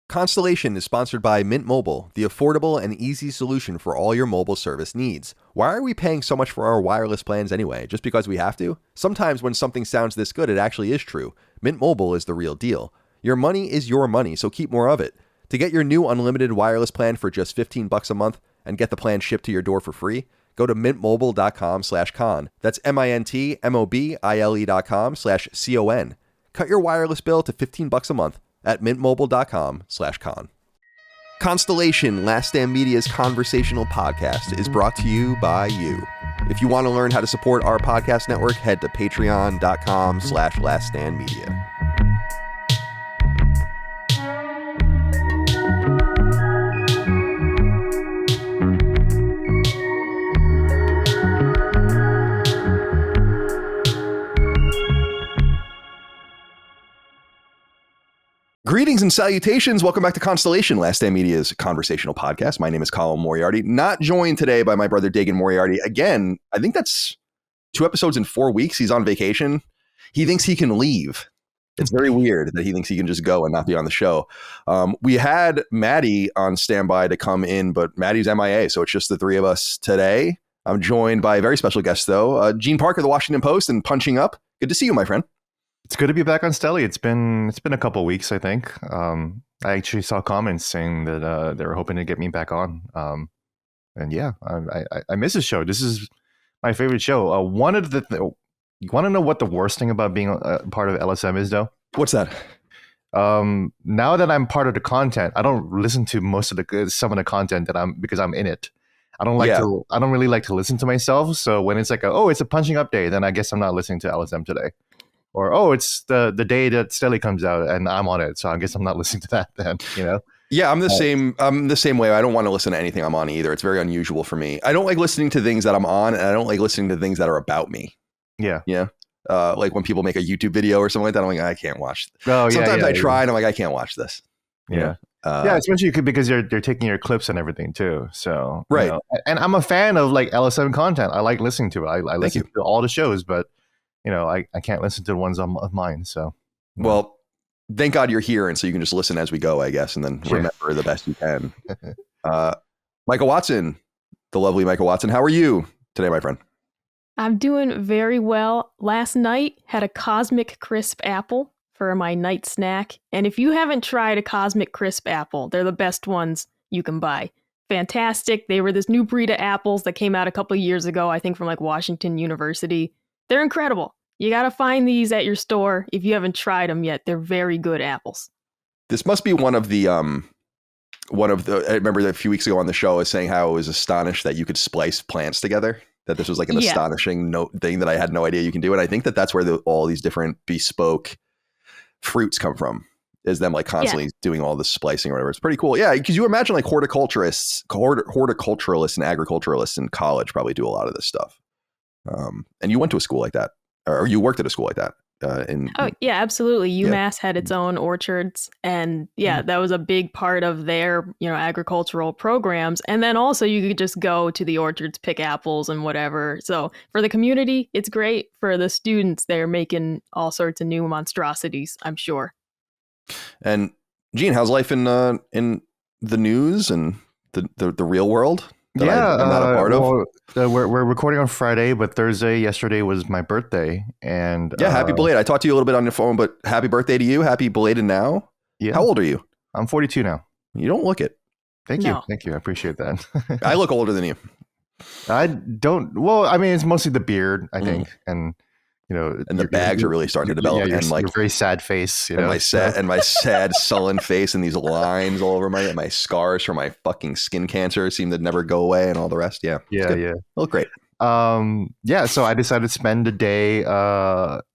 Constellation is sponsored by Mint Mobile, the affordable and easy solution for all your mobile service needs. Why are we paying so much for our wireless plans anyway? Just because we have to? Sometimes when something sounds this good, it actually is true. Mint Mobile is the real deal. Your money is your money, so keep more of it. To get your new unlimited wireless plan for just $15 a month and get the plan shipped to your door for free, go to mintmobile.com/con. That's mintmobile.com/con. Cut your wireless bill to $15 a month at mintmobile.com/con. Constellation, Last Stand Media's conversational podcast, is brought to you by you. If you want to learn how to support our podcast network, head to patreon.com/laststandmedia. Greetings and salutations. Welcome back to Constellation, Last Stand Media's conversational podcast. My name is Colin Moriarty, not joined today by my brother Dagan Moriarty. Again, I think that's 2 episodes in 4 weeks. He's on vacation. He thinks he can leave. It's very weird that he thinks he can just go and not be on the show. We had Maddie on standby to come in, but Maddie's MIA, so it's just the 3 of us today. I'm joined by a very special guest, though, Gene Parker, the Washington Post, and Punching Up. Good to see you, my friend. It's good to be back on Stelly. It's been a couple of weeks, I think. I actually saw comments saying that they were hoping to get me back on. And yeah, I miss this show. This is my favorite show. You want to know what the worst thing about being a part of LSM is, though? What's that? Now that I'm part of the content, I don't listen to some of the content because I'm in it. I don't really like to listen to myself. So when it's like, it's a Punching Up day, then I guess I'm not listening to LSM today. Or, it's the day that Stelly comes out and I'm on it. So I guess I'm not listening to that then, you know? Yeah, I'm the same. I'm the same way. I don't want to listen to anything I'm on either. It's very unusual for me. I don't like listening to things that I'm on, and I don't like listening to things that are about me. Yeah. Yeah. Like when people make a YouTube video or something like that, I'm like, I can't watch. Sometimes I try and I'm like, I can't watch this. Yeah. Especially because they're taking your clips and everything too. So right. You know, and I'm a fan of like LSM content. I like listening to it. I listen to all the shows, but you know, I can't listen to the ones of mine. So, well, thank God you're here. And so you can just listen as we go, I guess, and then remember the best you can. Micah Watson, the lovely Micah Watson. How are you today, my friend? I'm doing very well. Last night had a Cosmic Crisp apple for my night snack. And if you haven't tried a Cosmic Crisp apple, they're the best ones you can buy. Fantastic. They were this new breed of apples that came out a couple of years ago, I think from like Washington University. They're incredible. You got to find these at your store if you haven't tried them yet. They're very good apples. This must be one of the, I remember a few weeks ago on the show I was saying how I was astonished that you could splice plants together, that this was like an astonishing thing that I had no idea you can do. And I think that that's where all these different bespoke fruits come from, is them like constantly doing all this splicing or whatever. It's pretty cool. Yeah. Because you imagine like horticulturalists and agriculturalists in college probably do a lot of this stuff. And you went to a school like that, or you worked at a school like that. Yeah, absolutely. UMass had its own orchards, and that was a big part of their, agricultural programs. And then also you could just go to the orchards, pick apples and whatever. So for the community, it's great. For the students, they're making all sorts of new monstrosities, I'm sure. And Gene, how's life in the news and the real world? I'm not a part of. We're recording on Friday, but yesterday was my birthday, and happy belated. I talked to you a little bit on your phone, but happy birthday to you. Happy belated now. Yeah. How old are you? I'm 42 now. You don't look it. Thank you. I appreciate that. I look older than you. I don't. Well, I mean, it's mostly the beard, I think, and and the bags are really starting to develop, and like your very sad face, and my sad sullen face, and these lines all over my scars from my fucking skin cancer seem to never go away, and all the rest. Yeah. I look great. So I decided to spend the day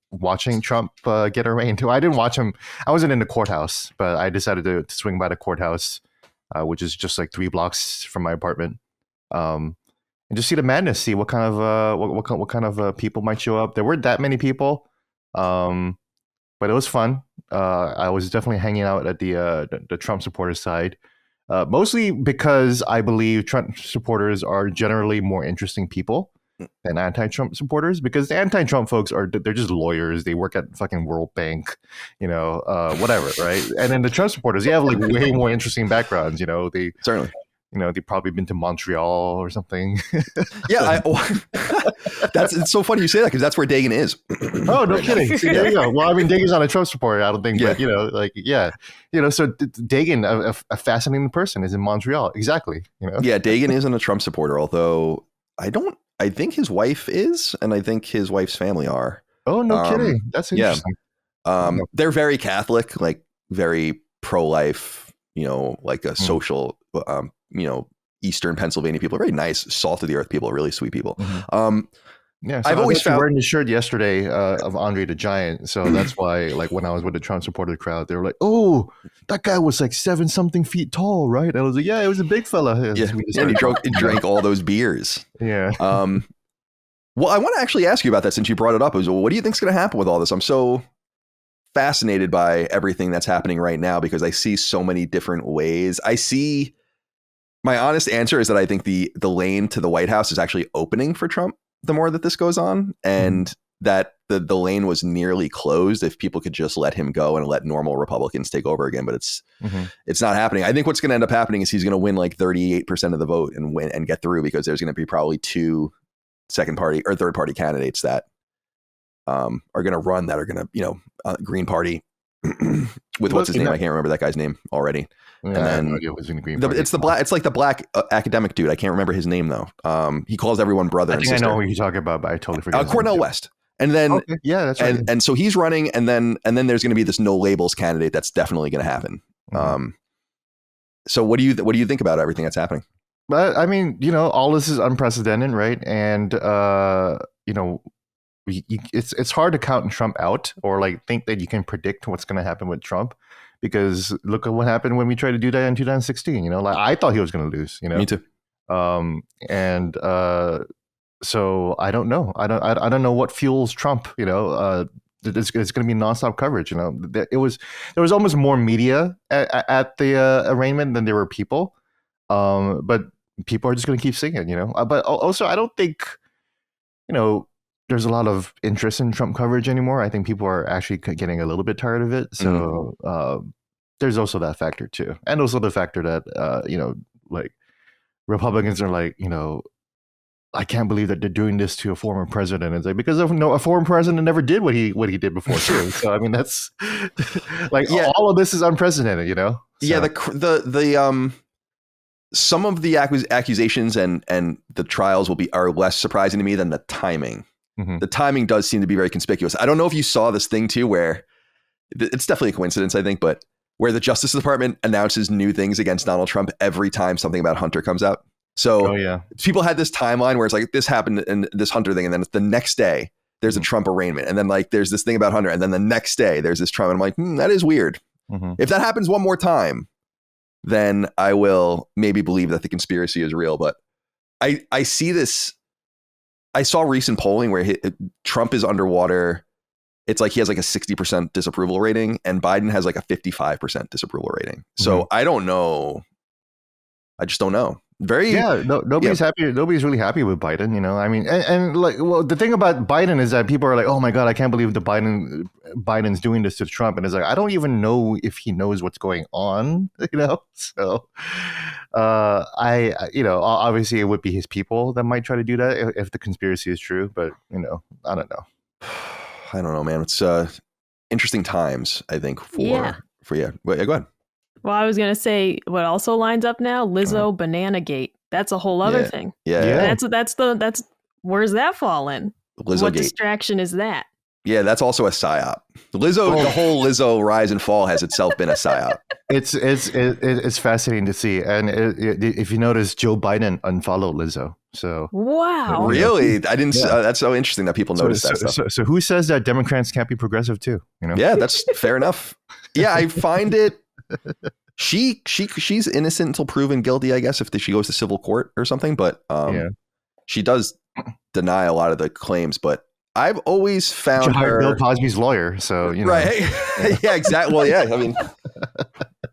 watching Trump get arraigned. I didn't watch him. I wasn't in the courthouse, but I decided to swing by the courthouse, which is just like 3 blocks from my apartment. And just see the madness, see what kind of people might show up. There weren't that many people, but it was fun. I was definitely hanging out at the Trump supporters side, mostly because I believe Trump supporters are generally more interesting people. than anti-Trump supporters, because the anti-Trump folks they're just lawyers. They work at fucking World Bank, whatever, right? And then the Trump supporters, they have like way more interesting backgrounds. They Certainly. They've probably been to Montreal or something. Yeah, it's so funny you say that because that's where Dagan is. Oh, no kidding. See, there you go. Well, I mean, Dagan's not a Trump supporter, I don't think, but so Dagan, a fascinating person, is in Montreal. Exactly. Yeah, Dagan isn't a Trump supporter, although I think his wife is, and I think his wife's family are. Oh, no kidding. That's interesting. They're very Catholic, like very pro-life, like a social, Eastern Pennsylvania people, very nice, salt of the earth people, really sweet people. Yeah, so I've always found wearing the shirt yesterday of Andre the Giant, so that's why, like, when I was with the Trump supporter crowd, they were like, "Oh, that guy was like 7-something feet tall, right?" And I was like, "Yeah, it was a big fella." Yeah, and he drank all those beers. Yeah. Well, I want to actually ask you about that since you brought it up. What do you think's going to happen with all this? I'm so fascinated by everything that's happening right now because I see so many different ways. My honest answer is that I think the lane to the White House is actually opening for Trump the more that this goes on, and that the lane was nearly closed if people could just let him go and let normal Republicans take over again. But it's not happening. I think what's going to end up happening is he's going to win like 38% of the vote and win and get through, because there's going to be probably 2 second party or third party candidates that are going to run, that are going to, Green Party with what's his name? I can't remember that guy's name already. Yeah, and then I have no idea what's in the Green Party. it's like the black academic dude. I can't remember his name though. He calls everyone brother and sister. I know who you're talking about, but I totally forget. Cornel West. And then, yeah, that's right. And so he's running, and then there's going to be this no labels candidate that's definitely going to happen. So what do you think about everything that's happening? But I mean, all this is unprecedented, right? And it's hard to count Trump out or like think that you can predict what's going to happen with Trump, because look at what happened when we tried to do that in 2016. Like I thought he was going to lose. Me too. So I don't know. I don't know what fuels Trump. It's going to be nonstop coverage. There was almost more media at the arraignment than there were people. But people are just going to keep seeing it. But also, I don't think there's a lot of interest in Trump coverage anymore. I think people are actually getting a little bit tired of it. So there's also that factor too, and also the factor that like Republicans are like, I can't believe that they're doing this to a former president. It's like, because a former president never did what he did before too. So I mean, that's like all of this is unprecedented, So. Yeah, the some of the accusations and the trials are less surprising to me than the timing. The timing does seem to be very conspicuous. I don't know if you saw this thing too, where it's definitely a coincidence, I think, but where the Justice Department announces new things against Donald Trump every time something about Hunter comes out. So people had this timeline where it's like this happened and this Hunter thing, and then the next day there's a Trump arraignment, and then like there's this thing about Hunter, and then the next day there's this Trump, and I'm like, that is weird. If that happens one more time, then I will maybe believe that the conspiracy is real. But I see this. I saw recent polling where Trump is underwater. It's like he has like a 60% disapproval rating, and Biden has like a 55% disapproval rating. So I don't know. I just don't know. Nobody's happy. Nobody's really happy with Biden, I mean, and like, well, the thing about Biden is that people are like, oh my God, I can't believe Biden's doing this to Trump. And it's like, I don't even know if he knows what's going on, So obviously it would be his people that might try to do that if the conspiracy is true. But, I don't know. I don't know, man. It's interesting times, I think, for you. Go ahead. Well, I was going to say what also lines up now, Lizzo Banana Gate. That's a whole other thing. Yeah. That's where's that fall in? Lizzo what Gate. Distraction is that? Yeah, that's also a psyop. The whole Lizzo rise and fall has itself been a psyop. It's fascinating to see. And if you notice, Joe Biden unfollowed Lizzo. So wow, really? I didn't. That's so interesting that people notice that stuff. So who says that Democrats can't be progressive too? Yeah, that's fair enough. Yeah, I find it. She's innocent until proven guilty, I guess, if she goes to civil court or something. But she does deny a lot of the claims. But I've always found her Bill Cosby's lawyer. So right, yeah, exactly. Well, yeah, I mean,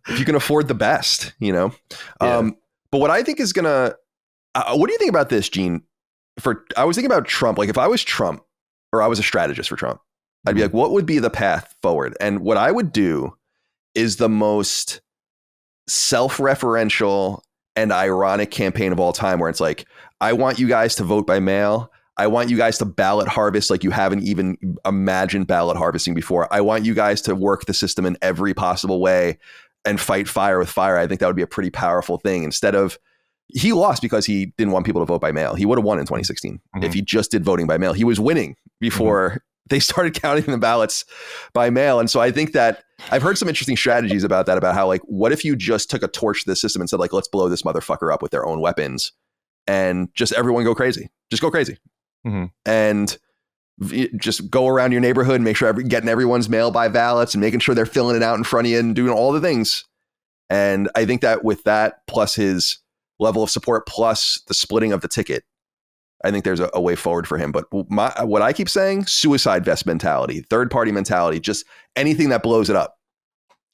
if you can afford the best, But what I think is gonna, what do you think about this, Gene? I was thinking about Trump. Like if I was Trump or I was a strategist for Trump, I'd be like, what would be the path forward? And what I would do is the most self-referential and ironic campaign of all time, where it's like, I want you guys to vote by mail. I want you guys to ballot harvest like you haven't even imagined ballot harvesting before. I want you guys to work the system in every possible way and fight fire with fire. I think that would be a pretty powerful thing. Instead of, he lost because he didn't want people to vote by mail. He would have won in 2016 if he just did voting by mail. He was winning before they started counting the ballots by mail. And so I think that I've heard some interesting strategies about that, about how like, what if you just took a torch to the system and said like, let's blow this motherfucker up with their own weapons and just everyone go crazy. Just go crazy. And just go around your neighborhood and make sure getting everyone's mail by ballots and making sure they're filling it out in front of you and doing all the things. And I think that with that, plus his level of support, plus the splitting of the ticket, I think there's a way forward for him. But what I keep saying, suicide vest mentality, third party mentality, just anything that blows it up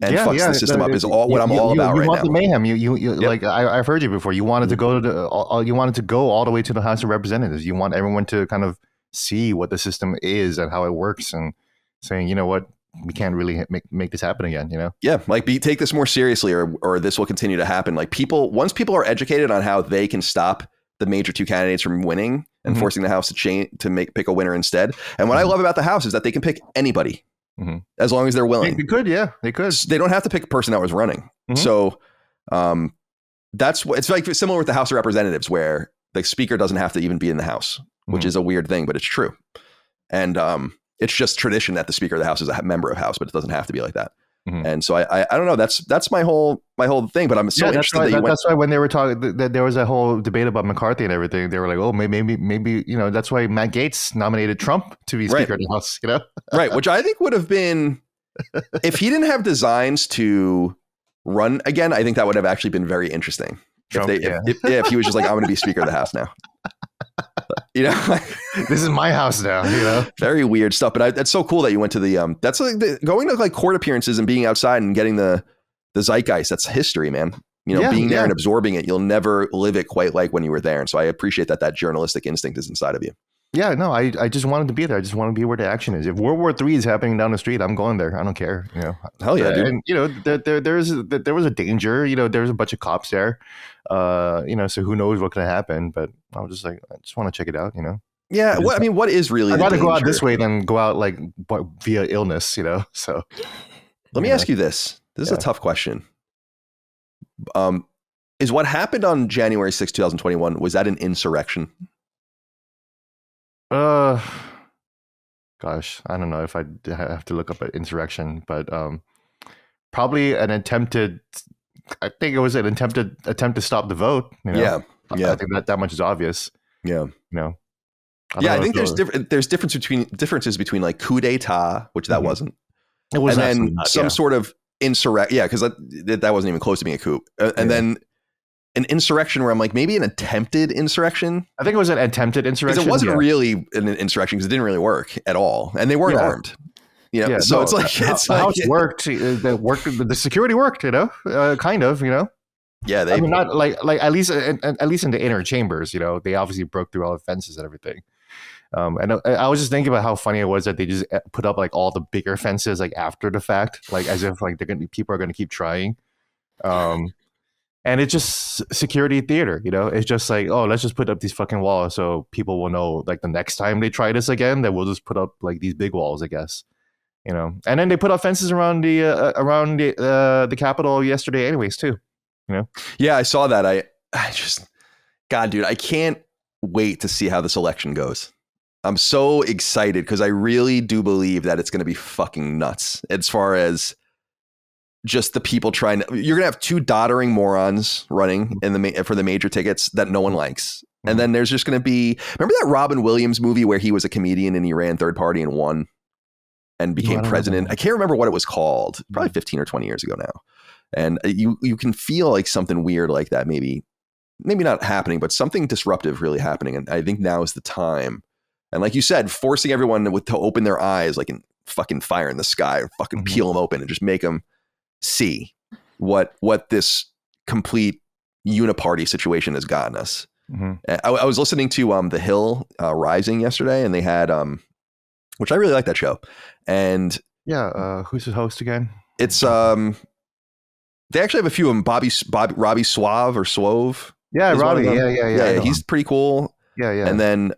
and fucks the system up is what I'm all about right now. You want the mayhem. Like I've heard you before. You wanted to go to you wanted to go all the way to the House of Representatives. You want everyone to kind of see what the system is and how it works, and saying, you know what, we can't really make this happen again. You know? Yeah, like take this more seriously, or this will continue to happen. Like once people are educated on how they can stop the major two candidates from winning and forcing the House to pick a winner instead. And what I love about the House is that they can pick anybody. As long as they're willing. They could. They don't have to pick a person that was running. So it's like similar with the House of Representatives, where the speaker doesn't have to even be in the House, which is a weird thing, but it's true. And it's just tradition that the Speaker of the House is a member of House, but it doesn't have to be like that. And so I don't know. That's my whole thing. But I'm so interested that's why when they were talking, there was a whole debate about McCarthy and everything. They were like, oh, maybe that's why Matt Gaetz nominated Trump to be Speaker of the House. Right, which I think would have been, if he didn't have designs to run again, I think that would have actually been very interesting. Trump, if he was just like, I'm going to be Speaker of the House now. This is my house now. Very weird stuff. But it's so cool that you went to the that's like going to like court appearances and being outside and getting the zeitgeist. That's history, man. Being there and absorbing it. You'll never live it quite like when you were there. And so I appreciate that journalistic instinct is inside of you. Yeah, no, I just wanted to be there. I just want to be where the action is. If World War III is happening down the street, I'm going there. I don't care. Hell yeah, dude. And there was a danger. There's a bunch of cops there. So who knows what could happen? But I was just like, I just want to check it out. Yeah. What is really? I'd rather go out this way than go out like via illness. So let me ask you this. This is a tough question. Is what happened on January 6, 2021, was that an insurrection? Gosh, I don't know if I have to look up an insurrection, but probably an attempted. I think it was an attempt to stop the vote. Yeah. I think that much is obvious. Yeah. I think there's differences between like coup d'état, which that wasn't. It was, and then some sort of insurrection. Yeah, because that wasn't even close to being a coup. And then an insurrection where I'm like, maybe an attempted insurrection. I think it was an attempted insurrection. Because it wasn't really an insurrection, because it didn't really work at all, and they weren't armed. So it's like how it worked. The security worked. Kind of. Yeah, not like at least in the inner chambers. They obviously broke through all the fences and everything. And I was just thinking about how funny it was that they just put up like all the bigger fences like after the fact, like as if like people are going to keep trying. And it's just security theater, It's just like, oh, let's just put up these fucking walls so people will know, like the next time they try this again, that we'll just put up like these big walls, I guess. And then they put up fences around the Capitol yesterday, anyways, too. Yeah, I saw that. I just, God, dude, I can't wait to see how this election goes. I'm so excited because I really do believe that it's going to be fucking nuts as far as just the people trying to. You're gonna have two doddering morons running for the major tickets that no one likes, and then there's just gonna be. Remember that Robin Williams movie where he was a comedian and he ran third party and won, and became president? I can't remember what it was called. Probably 15 or 20 years ago now, and you can feel like something weird like that maybe not happening, but something disruptive really happening, and I think now is the time. And like you said, forcing everyone to open their eyes, like in fucking fire in the sky, or fucking peel them open and just make them see what this complete uniparty situation has gotten us. I was listening to The Hill Rising yesterday, and they had which I really like that show. And who's the host again? It's they actually have a few of them. Robbie Suave or Swove. Yeah, Robbie. Yeah. He's pretty cool. Yeah. And then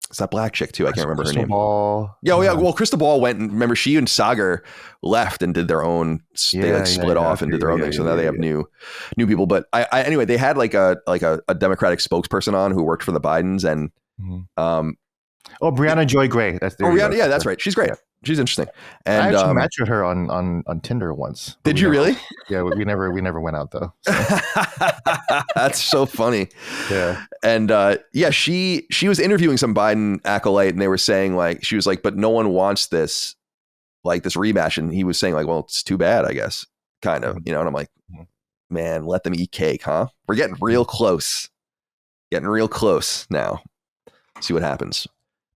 it's that black chick too. I can't remember her name. Ball. Yeah. Well, Krista Ball went and remember she and Sagar left and did their own. They split off and did their own thing. So now they have new people. But I anyway, they had like a Democratic spokesperson on who worked for the Bidens and Brianna Joy Gray. Brianna. Yeah, that's right. She's great. She's interesting. And I actually matched with her on Tinder once. Did you really? Yeah, we never went out though. So. That's so funny. Yeah. And she was interviewing some Biden acolyte, and they were saying she was like, but no one wants this rematch, and he was saying well, it's too bad, I guess, kind of, and I'm like, man, let them eat cake, huh? We're getting real close now. See what happens.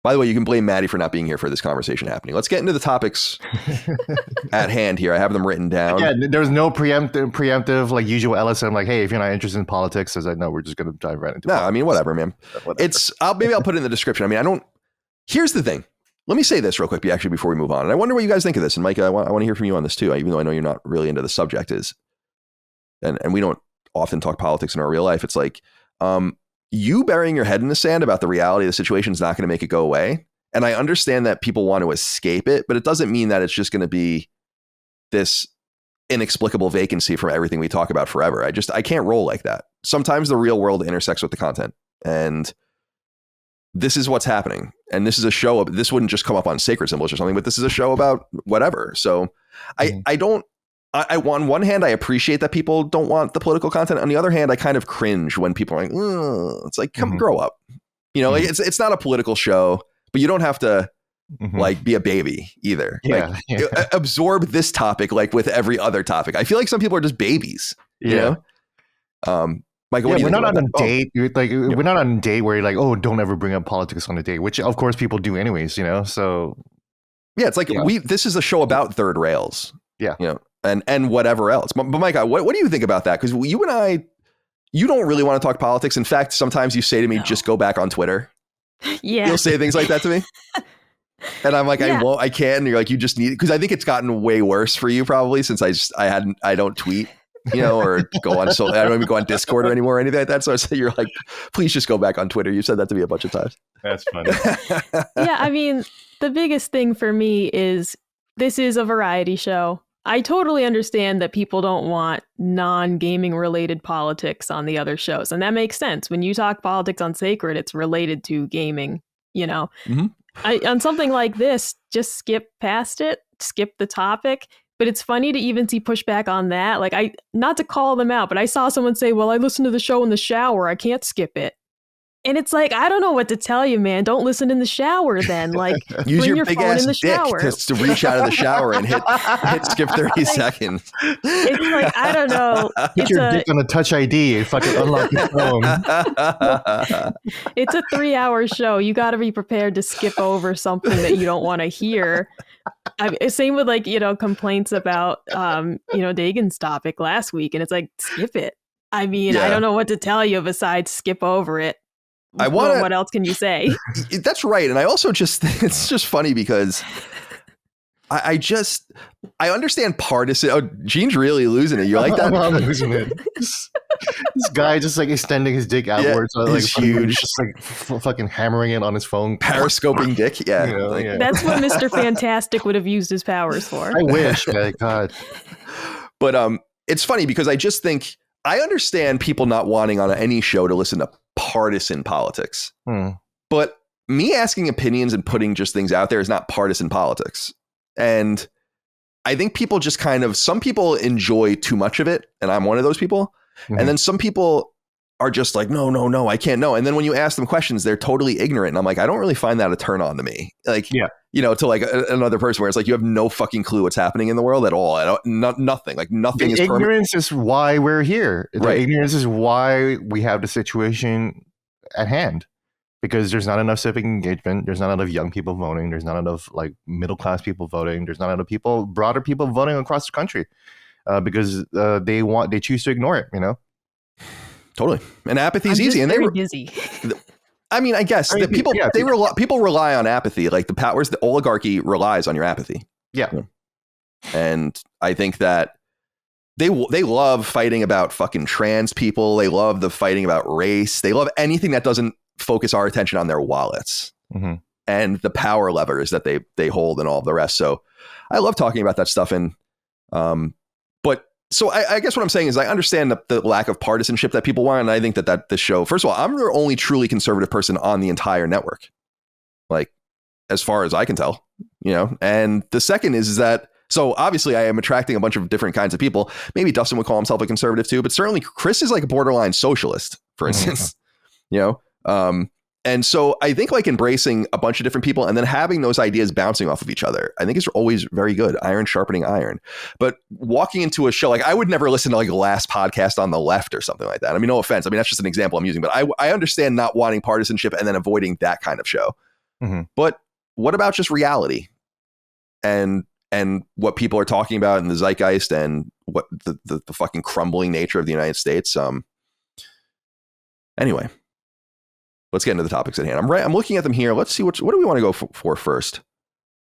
By the way, you can blame Maddie for not being here for this conversation happening. Let's get into the topics at hand here. I have them written down. Yeah, there's no preemptive like usual LSM. Hey, if you're not interested in politics, I was like, no, we're just going to dive right into. No, I mean, whatever, man. Whatever. Maybe I'll put it in the description. I mean, Here's the thing. Let me say this real quick, actually, before we move on. And I wonder what you guys think of this. And Micah, I want to hear from you on this too, even though I know you're not really into the subject. And we don't often talk politics in our real life. It's you burying your head in the sand about the reality of the situation is not going to make it go away. And I understand that people want to escape it, but it doesn't mean that it's just going to be this inexplicable vacancy from everything we talk about forever. I can't roll like that. Sometimes the real world intersects with the content, and this is what's happening. And this is a show. This wouldn't just come up on sacred symbols or something, but this is a show about whatever. So on one hand, I appreciate that people don't want the political content. On the other hand, I kind of cringe when people are like, it's like, come grow up. It's not a political show, but you don't have to be a baby either. Yeah. Absorb this topic with every other topic. I feel like some people are just babies. You know? Micah, what do you think? We're not on a date. We're not on a date where you're like, oh, don't ever bring up politics on a date, which of course people do anyways, So yeah, it's this is a show about third rails. Yeah. And whatever else. But Micah, what do you think about that? Because you and I, you don't really want to talk politics. In fact, sometimes you say to me, just go back on Twitter. Yeah. You'll say things like that to me. And I'm like, I won't, I can. And you're like, you just need it. Because I think it's gotten way worse for you probably since I don't tweet, or go on. So I don't even go on Discord or anymore or anything like that. So I say, you're like, please just go back on Twitter. You said that to me a bunch of times. That's funny. Yeah. I mean, the biggest thing for me is this is a variety show. I totally understand that people don't want non-gaming related politics on the other shows. And that makes sense. When you talk politics on Sacred, it's related to gaming, on something like this, just skip past it, skip the topic. But it's funny to even see pushback on that. Not to call them out, but I saw someone say, well, I listen to the show in the shower. I can't skip it. And it's I don't know what to tell you, man. Don't listen in the shower then. Use bring your big phone ass in the dick shower. to reach out of the shower and hit skip 30 seconds. It's I don't know. Put your dick on a touch ID and fucking unlock your phone. It's a 3-hour show. You got to be prepared to skip over something that you don't want to hear. Same with complaints about Dagan's topic last week, and it's skip it. I mean, I don't know what to tell you besides skip over it. What else can you say? That's right. And I also it's just funny because I understand partisan. Oh, Gene's really losing it. You like that? I'm losing it. This guy just extending his dick outwards. Yeah, it's huge. Just fucking hammering it on his phone. Periscoping dick. Yeah. That's what Mr. Fantastic would have used his powers for. I wish. God. But it's funny because I just think I understand people not wanting on any show to listen to partisan politics. But me asking opinions and putting just things out there is not partisan politics. And I think people just some people enjoy too much of it. And I'm one of those people. And then some people are just no, I can't know. And then when you ask them questions, they're totally ignorant. And I'm like, I don't really find that a turn on to me. To another person where it's you have no fucking clue what's happening in the world at all. Nothing. Nothing is ignorance is why we're here. Right. The ignorance is why we have the situation at hand. Because there's not enough civic engagement. There's not enough young people voting. There's not enough middle class people voting. There's not enough broader people voting across the country because they choose to ignore it. Totally. And apathy's I'm easy. And very busy. I mean, I guess that people rely on apathy. Like the powers, the oligarchy relies on your apathy. Yeah. And I think that they love fighting about fucking trans people. They love the fighting about race. They love anything that doesn't focus our attention on their wallets and the power levers that they hold and all of the rest. So I love talking about that stuff. And but so I guess what I'm saying is I understand the lack of partisanship that people want. And I think that this show, first of all, I'm the only truly conservative person on the entire network, like as far as I can tell, you know. And the second is that, so obviously I am attracting a bunch of different kinds of people. Maybe Dustin would call himself a conservative too, but certainly Chris is like a borderline socialist, for instance, you know? And so I think like embracing a bunch of different people and then having those ideas bouncing off of each other, I think is always very good. Iron sharpening iron. But walking into a show, like I would never listen to like a last podcast on the left or something like that. I mean, no offense. I mean, that's just an example I'm using, but I understand not wanting partisanship and then avoiding that kind of show. But what about just reality and what people are talking about in the zeitgeist and what the fucking crumbling nature of the United States? Anyway. Let's get into the topics at hand. I'm looking at them here. Let's see what do we want to go for first?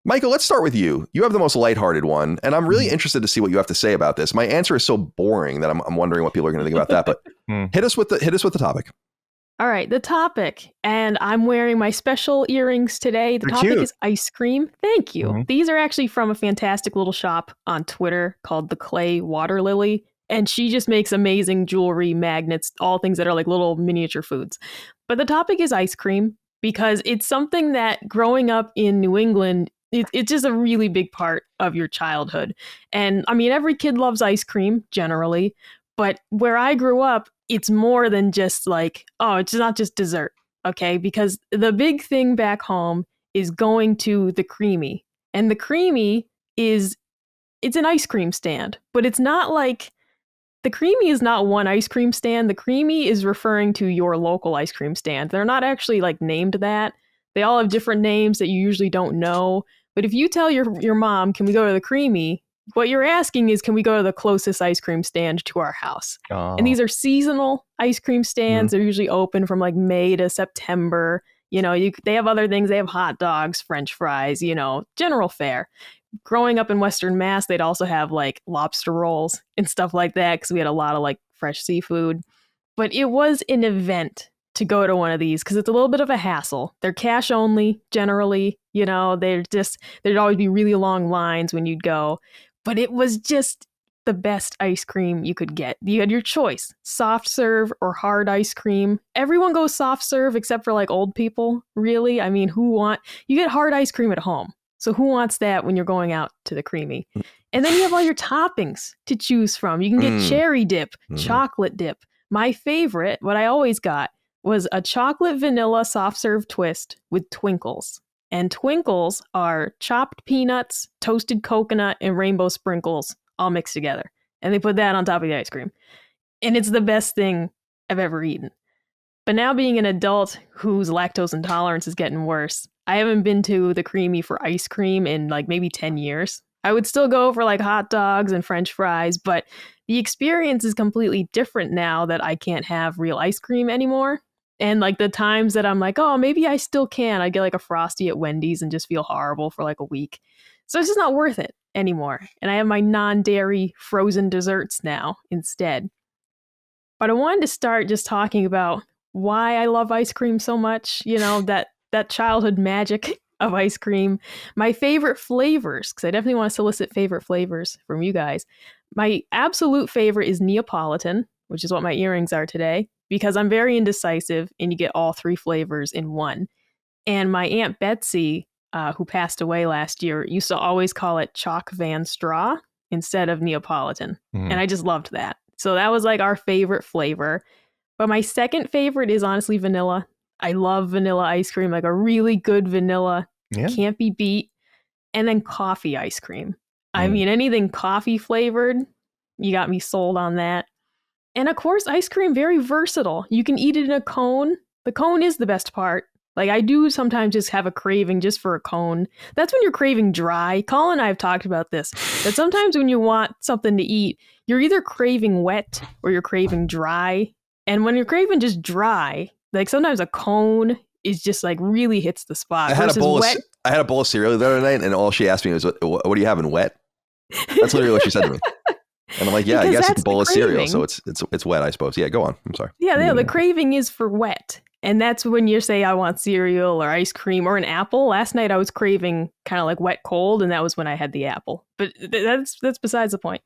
Michael, let's start with you. You have the most lighthearted one, and I'm really interested to see what you have to say about this. My answer is so boring that I'm wondering what people are going to think about that. But hit us with the topic. All right, the topic, and I'm wearing my special earrings today. The topic is ice cream. Thank you. These are actually from a fantastic little shop on Twitter called the Clay Water Lily. And she just makes amazing jewelry, magnets, all things that are like little miniature foods. But the topic is ice cream because it's something that growing up in New England, it's just a really big part of your childhood. And I mean, every kid loves ice cream generally, but where I grew up, it's more than just like, oh, it's not just dessert. Okay. Because the big thing back home is going to the Creamy. And the Creamy it's an ice cream stand, but it's not like, the Creamy is not one ice cream stand. The Creamy is referring to your local ice cream stand. They're not actually like named that. They all have different names that you usually don't know. But if you tell your mom, can we go to the Creamy? What you're asking is, can we go to the closest ice cream stand to our house? Oh. And these are seasonal ice cream stands. They're usually open from like May to September. You know, they have other things. They have hot dogs, French fries, you know, general fare. Growing up in Western Mass, they'd also have like lobster rolls and stuff like that because we had a lot of like fresh seafood. But it was an event to go to one of these because it's a little bit of a hassle. They're cash only generally, you know, there'd always be really long lines when you'd go. But it was just the best ice cream you could get. You had your choice, soft serve or hard ice cream. Everyone goes soft serve except for like old people, really. I mean, you get hard ice cream at home. So who wants that when you're going out to the Creamy? And then you have all your toppings to choose from. You can get cherry dip, chocolate dip. My favorite, what I always got, was a chocolate vanilla soft serve twist with twinkles. And twinkles are chopped peanuts, toasted coconut, and rainbow sprinkles all mixed together. And they put that on top of the ice cream. And it's the best thing I've ever eaten. But now being an adult whose lactose intolerance is getting worse, I haven't been to the Creamy for ice cream in like maybe 10 years. I would still go for like hot dogs and French fries, but the experience is completely different now that I can't have real ice cream anymore. And like the times that I'm like, oh, maybe I still can. I get like a Frosty at Wendy's and just feel horrible for like a week. So it's just not worth it anymore. And I have my non-dairy frozen desserts now instead. But I wanted to start just talking about why I love ice cream so much, you know, that childhood magic of ice cream. My favorite flavors, because I definitely want to solicit favorite flavors from you guys. My absolute favorite is Neapolitan, which is what my earrings are today, because I'm very indecisive and you get all three flavors in one. And my Aunt Betsy, who passed away last year, used to always call it Chalk Van Straw instead of Neapolitan. And I just loved that. So that was like our favorite flavor. But my second favorite is honestly vanilla. I love vanilla ice cream, like a really good vanilla. Yeah. Can't be beat. And then coffee ice cream. I mean, anything coffee flavored, you got me sold on that. And of course, ice cream, very versatile. You can eat it in a cone. The cone is the best part. Like I do sometimes just have a craving just for a cone. That's when you're craving dry. Colin and I have talked about this. That sometimes when you want something to eat, you're either craving wet or you're craving dry. And when you're craving just dry, like sometimes a cone is just like really hits the spot. I had wet. I had a bowl of cereal the other night, and all she asked me was, "What are you having, wet?" That's literally what she said to me. And I'm like, yeah, I guess it's a bowl of cereal, so it's wet, I suppose. Yeah, go on. I'm sorry. Yeah, the craving is for wet. And that's when you say, I want cereal or ice cream or an apple. Last night I was craving kind of like wet cold, and that was when I had the apple. But that's besides the point.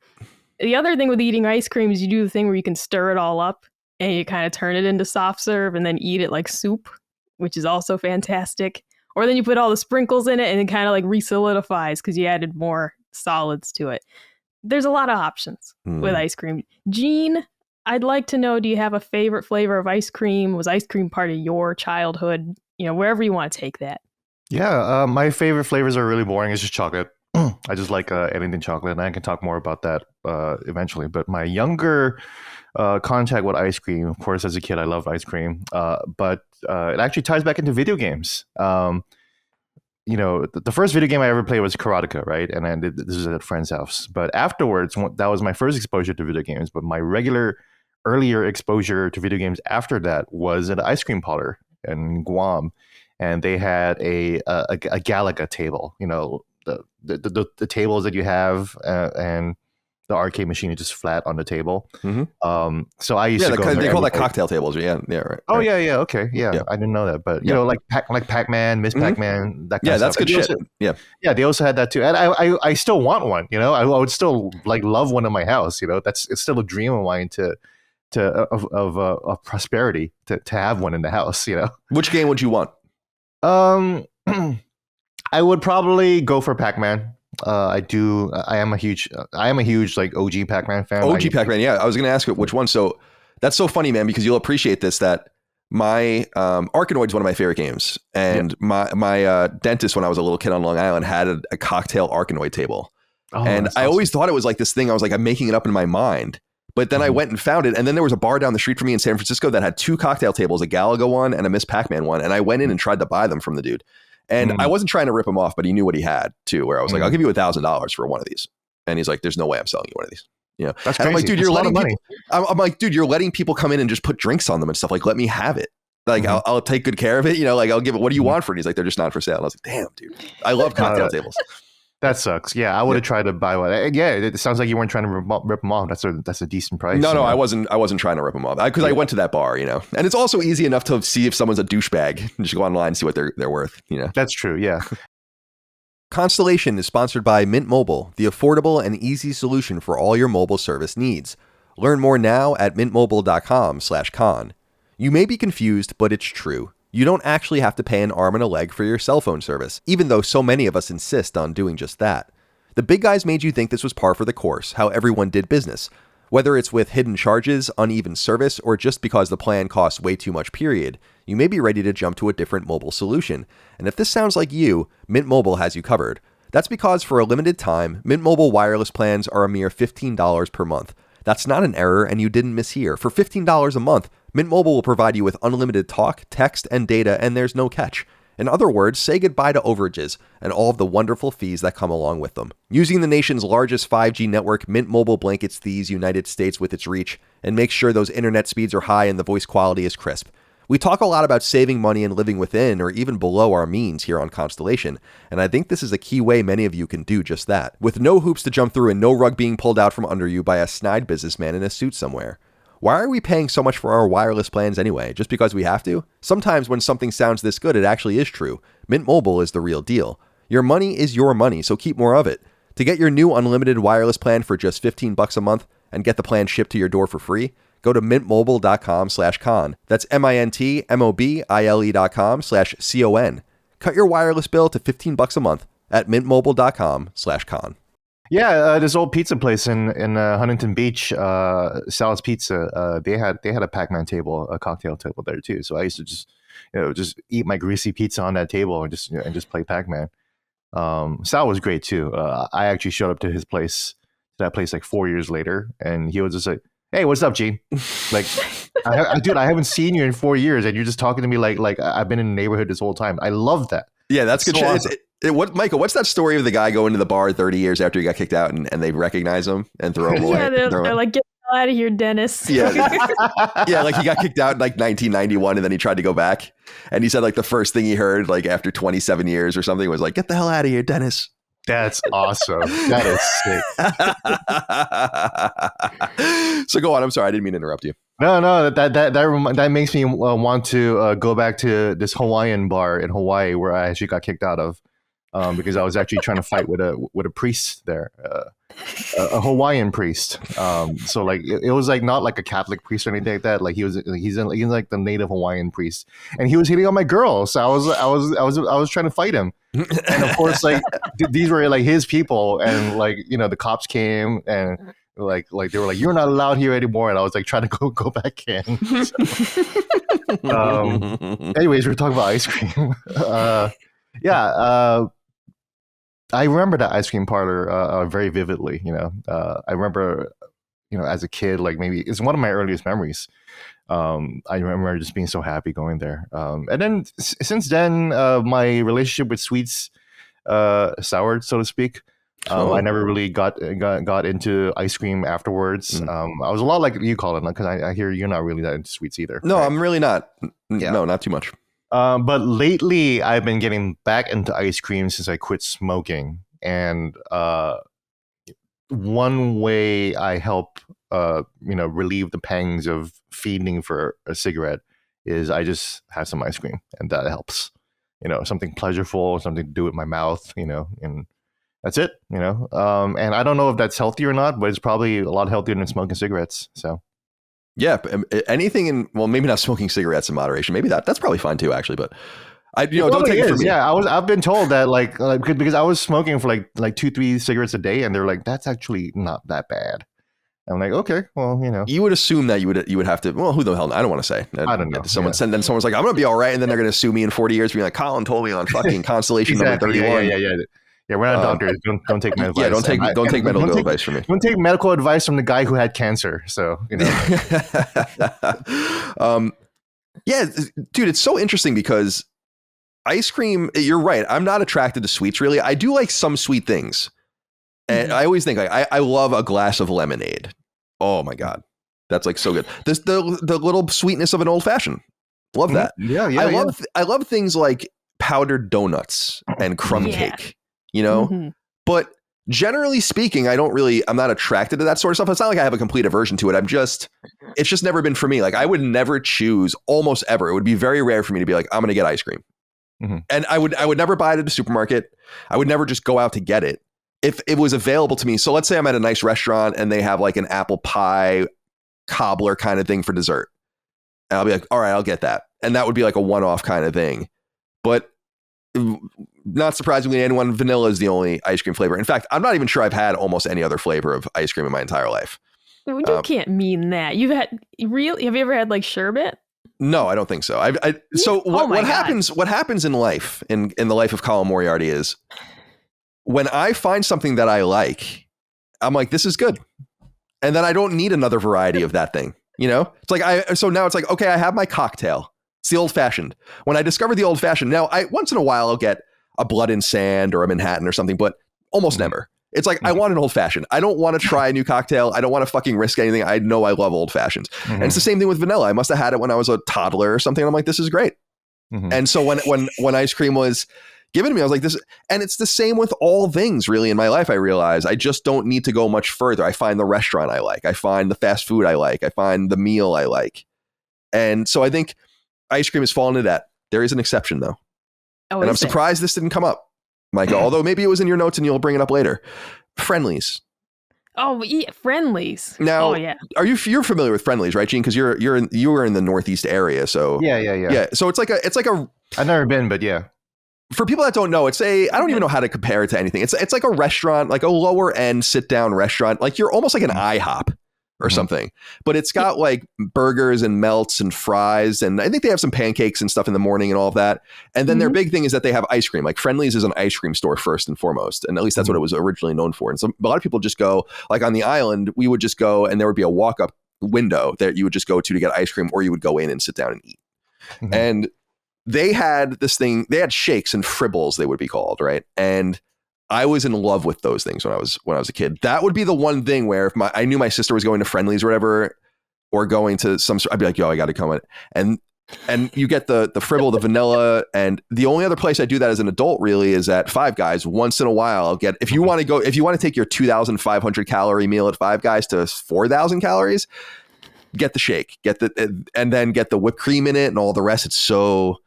The other thing with eating ice cream is you do the thing where you can stir it all up and you kind of turn it into soft serve and then eat it like soup, which is also fantastic. Or then you put all the sprinkles in it and it kind of like re-solidifies because you added more solids to it. There's a lot of options with ice cream. Gene, I'd like to know, do you have a favorite flavor of ice cream? Was ice cream part of your childhood? Wherever you want to take that. Yeah, my favorite flavors are really boring. It's just chocolate. I just like anything chocolate, and I can talk more about that eventually. But my younger contact with ice cream, of course, as a kid, I loved ice cream. But it actually ties back into video games. The first video game I ever played was Karateka, right? And then this was at a friend's house. But afterwards, that was my first exposure to video games. But my earlier exposure to video games after that was at an ice cream parlor in Guam. And they had a Galaga table, the tables that you have and the arcade machine is just flat on the table. Mm-hmm. So I used to go they call that cocktail tables. Yeah, right. Oh, right. Yeah. Okay. Yeah, I didn't know that. But, like Pac-Man, Miss Pac-Man, that kind of stuff. That's good shit. Yeah, they also had that too. And I still want one, I would still love one in my house, it's still a dream of mine of prosperity to have one in the house, Which game would you want? I would probably go for Pac-Man. I am a huge like OG Pac-Man fan. OG Pac-Man, yeah. I was going to ask you which one. So that's so funny, man, because you'll appreciate this, that my Arkanoid's one of my favorite games. And my dentist, when I was a little kid on Long Island, had a cocktail Arkanoid table. Oh, and I always thought it was like this thing. I was like, I'm making it up in my mind. But then I went and found it. And then there was a bar down the street from me in San Francisco that had two cocktail tables, a Galaga one and a Miss Pac-Man one. And I went in and tried to buy them from the dude. And I wasn't trying to rip him off, but he knew what he had too, where I was like, I'll give you $1,000 for one of these. And he's like, there's no way I'm selling you one of these. That's and I'm like, dude, you're letting people, I'm like, dude, you're letting people come in and just put drinks on them and stuff. Like, let me have it. Like, I'll take good care of it. Like I'll give it. What do you want for it? He's like, they're just not for sale. And I was like, damn, dude, I love cocktail tables. That sucks. Yeah, I would have tried to buy one. Yeah, it sounds like you weren't trying to rip them off. That's a decent price. No, I wasn't trying to rip them off because I went to that bar, and it's also easy enough to see if someone's a douchebag and just go online and see what they're worth. That's true. Yeah. Constellation is sponsored by Mint Mobile, the affordable and easy solution for all your mobile service needs. Learn more now at mintmobile.com/con. You may be confused, but it's true. You don't actually have to pay an arm and a leg for your cell phone service, even though so many of us insist on doing just that. The big guys made you think this was par for the course, how everyone did business. Whether it's with hidden charges, uneven service, or just because the plan costs way too much period, you may be ready to jump to a different mobile solution. And if this sounds like you, Mint Mobile has you covered. That's because for a limited time, Mint Mobile wireless plans are a mere $15 per month. That's not an error, and you didn't mishear. For $15 a month, Mint Mobile will provide you with unlimited talk, text, and data, and there's no catch. In other words, say goodbye to overages and all of the wonderful fees that come along with them. Using the nation's largest 5G network, Mint Mobile blankets these United States with its reach and makes sure those internet speeds are high and the voice quality is crisp. We talk a lot about saving money and living within or even below our means here on Constellation, and I think this is a key way many of you can do just that, with no hoops to jump through and no rug being pulled out from under you by a snide businessman in a suit somewhere. Why are we paying so much for our wireless plans anyway? Just because we have to? Sometimes when something sounds this good, it actually is true. Mint Mobile is the real deal. Your money is your money, so keep more of it. To get your new unlimited wireless plan for just $15 a month and get the plan shipped to your door for free, go to mintmobile.com/con. That's mintmobile.com/con. Cut your wireless bill to $15 a month at mintmobile.com/con. Yeah, this old pizza place in Huntington Beach, Sal's Pizza. They had a Pac-Man table, a cocktail table there too. So I used to just eat my greasy pizza on that table and just play Pac-Man. Sal was great too. I actually showed up to that place like 4 years later, and he was just like, "Hey, what's up, Gene?" Like, dude, I haven't seen you in 4 years, and you're just talking to me like I've been in the neighborhood this whole time. I love that. Yeah, that's good. So awesome. Michael, what's that story of the guy going to the bar 30 years after he got kicked out and they recognize him and throw him away? Yeah, they're like, get out of here, Dennis. Yeah. Yeah, like he got kicked out in like 1991 and then he tried to go back. And he said like the first thing he heard like after 27 years or something was like, get the hell out of here, Dennis. That's awesome. That is sick. So go on. I'm sorry. I didn't mean to interrupt you. No, that makes me want to go back to this Hawaiian bar in Hawaii where I actually got kicked out of because I was actually trying to fight with a priest there, a Hawaiian priest. So like it was like not like a Catholic priest or anything like that. Like he's like the native Hawaiian priest, and he was hitting on my girl. So I was trying to fight him, and of course like these were like his people, and like the cops came and. Like they were like, you're not allowed here anymore, and I was like trying to go back in. Anyways, we're talking about ice cream. I remember that ice cream parlor very vividly. I remember, as a kid, like maybe it's one of my earliest memories. I remember just being so happy going there. And then since then, my relationship with sweets soured, so to speak. I never really got into ice cream afterwards. I was a lot like you, Colin, because I hear you're not really that into sweets either. No, right? I'm really not. Yeah. No, not too much. But lately, I've been getting back into ice cream since I quit smoking. And one way I help, relieve the pangs of feeding for a cigarette is I just have some ice cream, and that helps. Something pleasurable, something to do with my mouth, and that's it, and I don't know if that's healthy or not, but it's probably a lot healthier than smoking cigarettes. So, yeah, anything maybe not smoking cigarettes in moderation. Maybe that's probably fine too, actually. But don't take it from me. Yeah, I've been told that like because I was smoking for like 2-3 cigarettes a day, and they're like, that's actually not that bad. I'm like, okay, well, you would assume that you would have to. Well, who the hell? I don't want to say. I don't know. Then someone's like, I'm gonna be all right, and then they're gonna sue me in 40 years, being like, Colin told me on fucking Constellation number 31. Yeah, we're not doctors. Don't take my advice. Yeah, don't take medical advice from me. Don't take medical advice from the guy who had cancer. So, yeah, dude, it's so interesting because ice cream. You're right. I'm not attracted to sweets really. I do like some sweet things, and I always think like I love a glass of lemonade. Oh my god, that's like so good. The little sweetness of an old fashioned. Love that. Yeah. I love things like powdered donuts and crumb cake. But generally speaking, I'm not attracted to that sort of stuff. It's not like I have a complete aversion to it. It's just never been for me. Like I would never choose almost ever. It would be very rare for me to be like, I'm going to get ice cream. And I would never buy it at a supermarket. I would never just go out to get it if it was available to me. So let's say I'm at a nice restaurant and they have like an apple pie cobbler kind of thing for dessert. And I'll be like, all right, I'll get that. And that would be like a one-off kind of thing. But not surprisingly, anyone, vanilla is the only ice cream flavor. In fact, I'm not even sure I've had almost any other flavor of ice cream in my entire life. You can't mean that. Have you ever had like sherbet? No, I don't think so. What happens in life, in the life of Colin Moriarty is when I find something that I like, I'm like, this is good. And then I don't need another variety of that thing. It's like so now it's like, okay, I have my cocktail. It's the old fashioned. When I discovered the old fashioned, now once in a while I'll get a Blood and Sand or a Manhattan or something, but almost never. It's like I want an old fashioned. I don't want to try a new cocktail. I don't want to fucking risk anything. I know I love old fashions. And it's the same thing with vanilla. I must have had it when I was a toddler or something. And I'm like, this is great. And so when ice cream was given to me, I was like, this, and it's the same with all things really in my life. I realize I just don't need to go much further. I find the restaurant I like. I find the fast food I like. I find the meal I like. And so I think ice cream has fallen into that. There is an exception though. Oh, and I'm surprised this didn't come up, Micah, although maybe it was in your notes and you'll bring it up later. Friendlies. Oh, yeah, Friendlies. Now, you're familiar with Friendlies, right, Gene? Because you were in the Northeast area, so yeah. So it's like a. I've never been, but yeah. For people that don't know, I don't even know how to compare it to anything. It's like a restaurant, like a lower end sit down restaurant, like you're almost like an IHOP or something, but it's got like burgers and melts and fries, and I think they have some pancakes and stuff in the morning and all of that. And then their big thing is that they have ice cream. Like Friendly's is an ice cream store first and foremost, and at least that's what it was originally known for. And so a lot of people just go, like on the island, we would just go and there would be a walk up window that you would just go to get ice cream, or you would go in and sit down and eat. And they had this thing, they had shakes and fribbles, they would be called, right? And I was in love with those things when I was a kid. That would be the one thing where if I knew my sister was going to Friendly's or whatever, or going to some, I'd be like, yo, I got to come in. And you get the Fribble, the vanilla, and the only other place I do that as an adult really is at Five Guys. Once in a while, I'll get, if you want to take your 2,500 calorie meal at Five Guys to 4,000 calories, get the shake, and then get the whipped cream in it and all the rest. It's so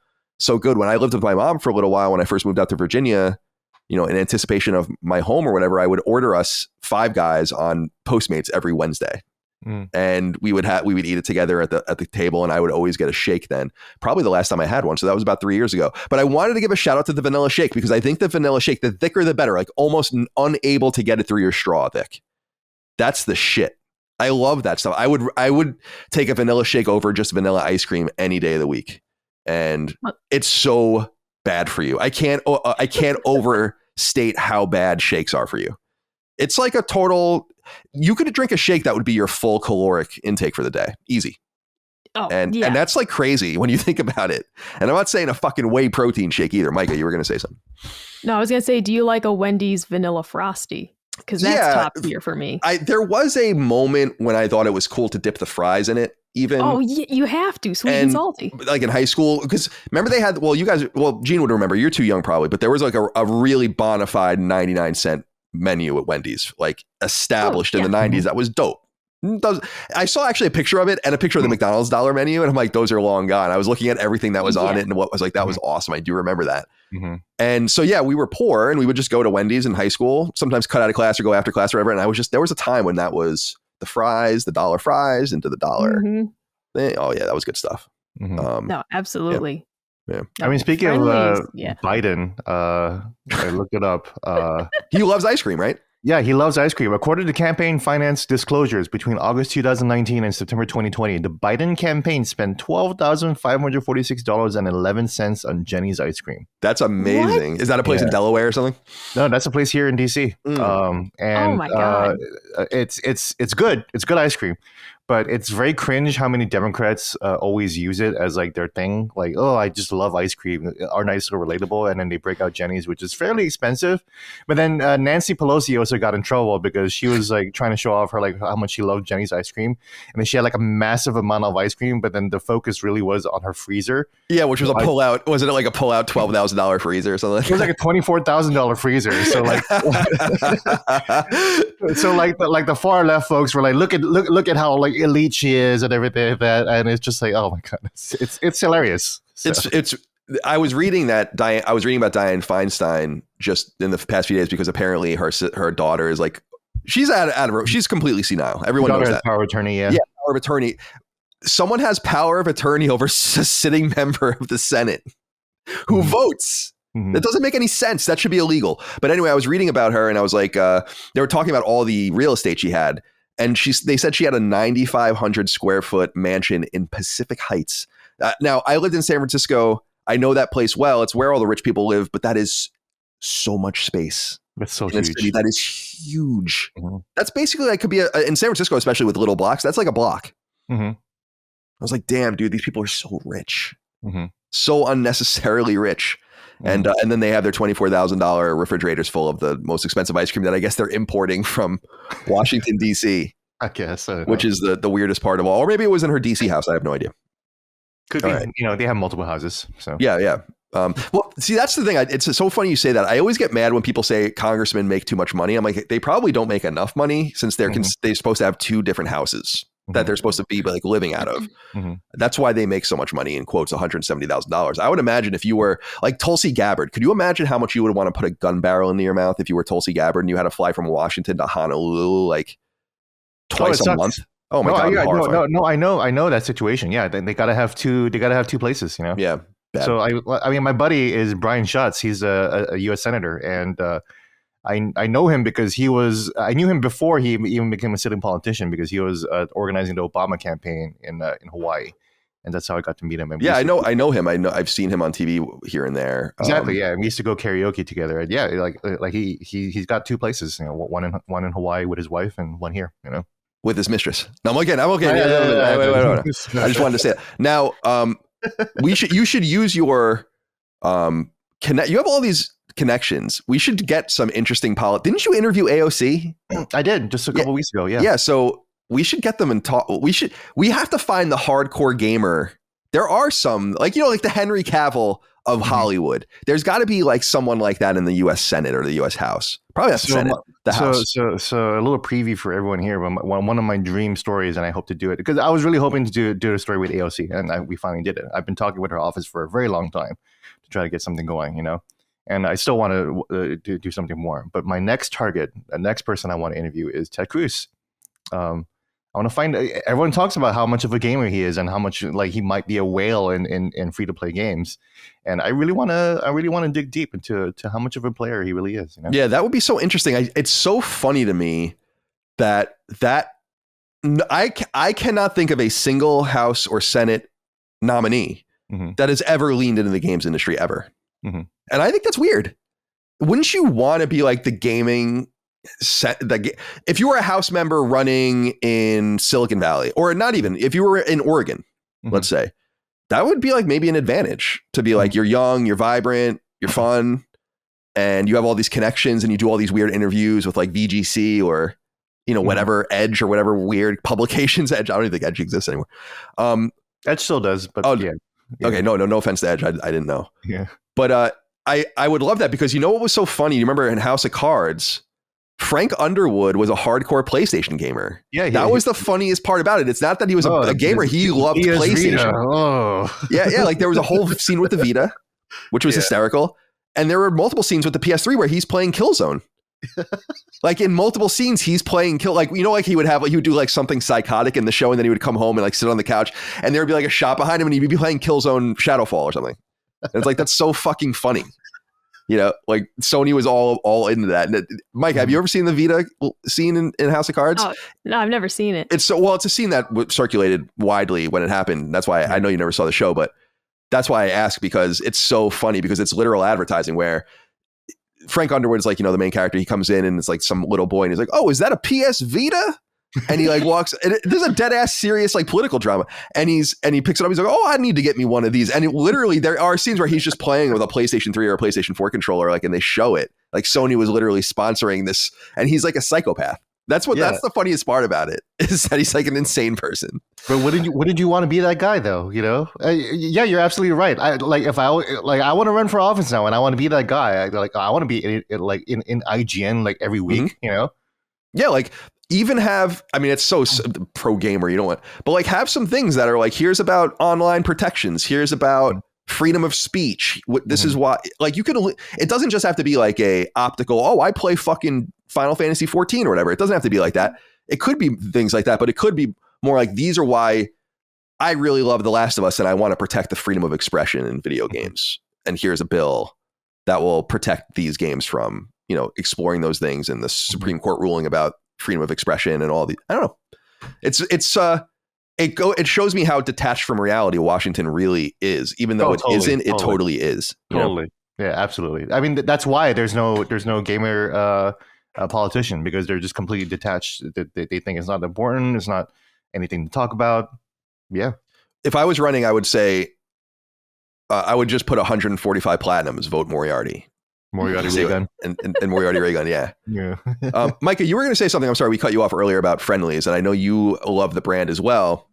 good. When I lived with my mom for a little while, when I first moved out to Virginia, in anticipation of my home or whatever, I would order us Five Guys on Postmates every Wednesday. And we would eat it together at the table, and I would always get a shake then. Probably the last time I had one, so that was about 3 years ago. But I wanted to give a shout out to the vanilla shake because I think the vanilla shake, the thicker the better, like almost unable to get it through your straw thick. That's the shit. I love that stuff. I would take a vanilla shake over just vanilla ice cream any day of the week, and it's so bad for you. I can't overstate how bad shakes are for you. It's like a total. You could drink a shake that would be your full caloric intake for the day. Easy. Oh, and that's like crazy when you think about it. And I'm not saying a fucking whey protein shake either. Micah, you were going to say something. No, I was going to say, do you like a Wendy's vanilla frosty? Because that's top tier for me. There was a moment when I thought it was cool to dip the fries in it. Even. Oh, you have to. Sweet and salty. Like in high school. Because remember they had, Gene would remember. You're too young probably. But there was like a really bona fide 99-cent menu at Wendy's, like established in the 90s. That was dope. I saw actually a picture of it and a picture of the McDonald's dollar menu, and I'm like, those are long gone. I was looking at everything that was on it, and what was like, that was awesome. I do remember that. And so we were poor, and we would just go to Wendy's in high school, sometimes cut out of class or go after class or whatever. And there was a time when that was the fries, the dollar fries into the dollar. Oh yeah, that was good stuff. No, absolutely. Yeah. I mean, speaking of Biden, I looked it up. He loves ice cream, right? Yeah, he loves ice cream. According to campaign finance disclosures, between August 2019 and September 2020, the Biden campaign spent $12,546.11 on Jenny's ice cream. That's amazing. What? Is that a place in Delaware or something? No, that's a place here in DC. And oh my God. It's good. It's good ice cream. But it's very cringe how many Democrats always use it as like their thing. Like, oh, I just love ice cream. Aren't I so relatable? And then they break out Jenny's, which is fairly expensive. But then Nancy Pelosi also got in trouble because she was like trying to show off her like how much she loved Jenny's ice cream. And then she had like a massive amount of ice cream, but then the focus really was on her freezer. Yeah, which was a pull-out. Wasn't it like a pull-out $12,000 freezer or something? It was like a $24,000 freezer. So like, the far left folks were like, look at how like elite she is and everything like that, and it's just like, oh my god, it's hilarious. So. I was reading about Dianne Feinstein just in the past few days because apparently her daughter is like, she's she's completely senile. Everyone knows that. Power of attorney, yeah, power of attorney. Someone has power of attorney over a sitting member of the Senate who votes. That doesn't make any sense. That should be illegal. But anyway, I was reading about her and I was like, they were talking about all the real estate she had. And they said she had a 9,500 square foot mansion in Pacific Heights. Now, I lived in San Francisco. I know that place well. It's where all the rich people live, but that is so much space. That's so huge. That is huge. That's basically like could be in San Francisco, especially with little blocks. That's like a block. I was like, damn, dude, these people are so rich, so unnecessarily rich. And then they have their $24,000 refrigerators full of the most expensive ice cream that I guess they're importing from Washington, D.C. I guess. Which is the weirdest part of all. Or maybe it was in her D.C. house. I have no idea. Could be. Right. They have multiple houses. So Yeah. Well, see, that's the thing. It's so funny you say that. I always get mad when people say congressmen make too much money. I'm like, they probably don't make enough money since they're supposed to have two different houses that they're supposed to be like living out of. That's why they make so much money, in quotes, $170,000. I would imagine if you were like Tulsi Gabbard, could you imagine how much you would want to put a gun barrel into your mouth if you were Tulsi Gabbard and you had to fly from Washington to Honolulu like twice a month? Oh my God. No, I know that situation. Yeah. They gotta have two places, Yeah. Bad. So I mean, my buddy is Brian Schatz. He's a U.S. senator, and I know him because I knew him before he even became a sitting politician because he was organizing the Obama campaign in Hawaii, and that's how I got to meet him. And I know him. I've seen him on TV here and there. Exactly. Yeah, we used to go karaoke together. And yeah, like he's got two places. One in Hawaii with his wife, and one here. With his mistress. No, I'm okay. Wait. I just wanted to say it. Now, you should use your you have all these connections. We should get some interesting Didn't you interview AOC? I did just a couple weeks ago. Yeah. Yeah. So we should get them and talk. We have to find the hardcore gamer. There are some, like, you know, like the Henry Cavill of Hollywood. There's got to be like someone like that in the U.S. Senate or the U.S. House. Probably not the Senate, the House. So a little preview for everyone here. But one of my dream stories, and I hope to do it, because I was really hoping to do a story with AOC, and we finally did it. I've been talking with her office for a very long time to try to get something going, you know. And I still want to do something more. But my next target, the next person I want to interview is Ted Cruz. I want to find. Everyone talks about how much of a gamer he is and how much like he might be a whale in free to play games, and I really want to dig deep into how much of a player he really is. You know? Yeah, that would be so interesting. It's so funny to me that I cannot think of a single House or Senate nominee that has ever leaned into the games industry ever, and I think that's weird. Wouldn't you want to be like the gaming? If you were a House member running in Silicon Valley, or not even if you were in Oregon, let's say, that would be like maybe an advantage to be like, you're young, you're vibrant, you're fun, and you have all these connections and you do all these weird interviews with like VGC or, you know, whatever Edge or whatever weird publications. Edge. I don't even think Edge exists anymore. Edge still does, but yeah. Okay. No offense to Edge. I didn't know. Yeah. But I would love that, because you know what was so funny? You remember in House of Cards, Frank Underwood was a hardcore PlayStation gamer. Yeah, that was the funniest part about it. It's not that he was a gamer; he loved PlayStation. Yeah. Like there was a whole scene with the Vita, which was hysterical, and there were multiple scenes with the PS3 where he's playing Killzone. Like in multiple scenes, he's playing like, you know, like he would do like something psychotic in the show, and then he would come home and like sit on the couch, and there would be like a shot behind him, and he'd be playing Killzone Shadowfall or something. And it's like, that's so fucking funny. You know, like Sony was all into that. And Mike, have you ever seen the Vita scene in House of Cards? Oh, no, I've never seen it. It's a scene that circulated widely when it happened. That's why I know you never saw the show, but that's why I ask, because it's so funny, because it's literal advertising where Frank Underwood's like, you know, the main character. He comes in and it's like some little boy, and he's like, "Oh, is that a PS Vita?" And he like walks, and there's a dead ass serious like political drama, and he picks it up. He's like, "Oh, I need to get me one of these." And literally there are scenes where he's just playing with a PlayStation 3 or a PlayStation 4 controller, like, and they show it. Like Sony was literally sponsoring this, and he's like a psychopath. That's the funniest part about it, is that he's like an insane person. But wouldn't you want to be that guy though? You know? Yeah, you're absolutely right. I want to run for office now, and I want to be that guy. I want to be in IGN like every week. You know? Yeah, like. Even have, I mean, it's so pro gamer, you don't want, but like have some things that are like, here's about online protections. Here's about freedom of speech. This is why, like, you could, it doesn't just have to be like a optical, oh, I play fucking Final Fantasy 14 or whatever. It doesn't have to be like that. It could be things like that, but it could be more like, these are why I really love The Last of Us and I want to protect the freedom of expression in video games. And here's a bill that will protect these games from, you know, exploring those things, and the Supreme Court ruling about freedom of expression and all the, I don't know. It shows me how detached from reality Washington really is, even though isn't. It totally is. Totally. Yeah, absolutely. I mean, that's why there's no gamer politician, because they're just completely detached. They think it's not important. It's not anything to talk about. Yeah. If I was running, I would say I would just put 145 platinums, vote Moriarty. Moriarty ray gun. And Moriarty ray gun, yeah. Yeah. Micah, you were going to say something. I'm sorry, we cut you off earlier about Friendlies, and I know you love the brand as well.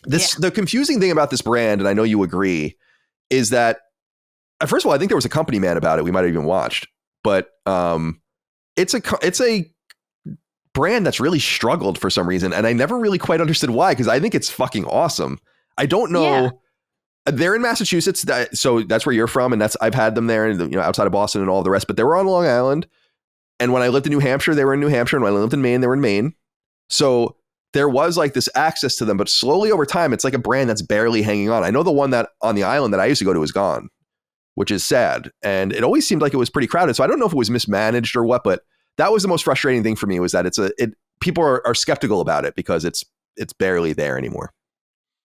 The confusing thing about this brand, and I know you agree, is that first of all, I think there was a company man about it we might have even watched, but it's a brand that's really struggled for some reason, and I never really quite understood why, because I think it's fucking awesome. I don't know. Yeah. They're in Massachusetts, so that's where you're from, and I've had them there, and you know, outside of Boston and all the rest. But they were on Long Island, and when I lived in New Hampshire, they were in New Hampshire, and when I lived in Maine, they were in Maine. So there was like this access to them, but slowly over time, it's like a brand that's barely hanging on. I know the one that on the island that I used to go to is gone, which is sad, and it always seemed like it was pretty crowded. So I don't know if it was mismanaged or what, but that was the most frustrating thing for me, was that people are skeptical about it because it's barely there anymore.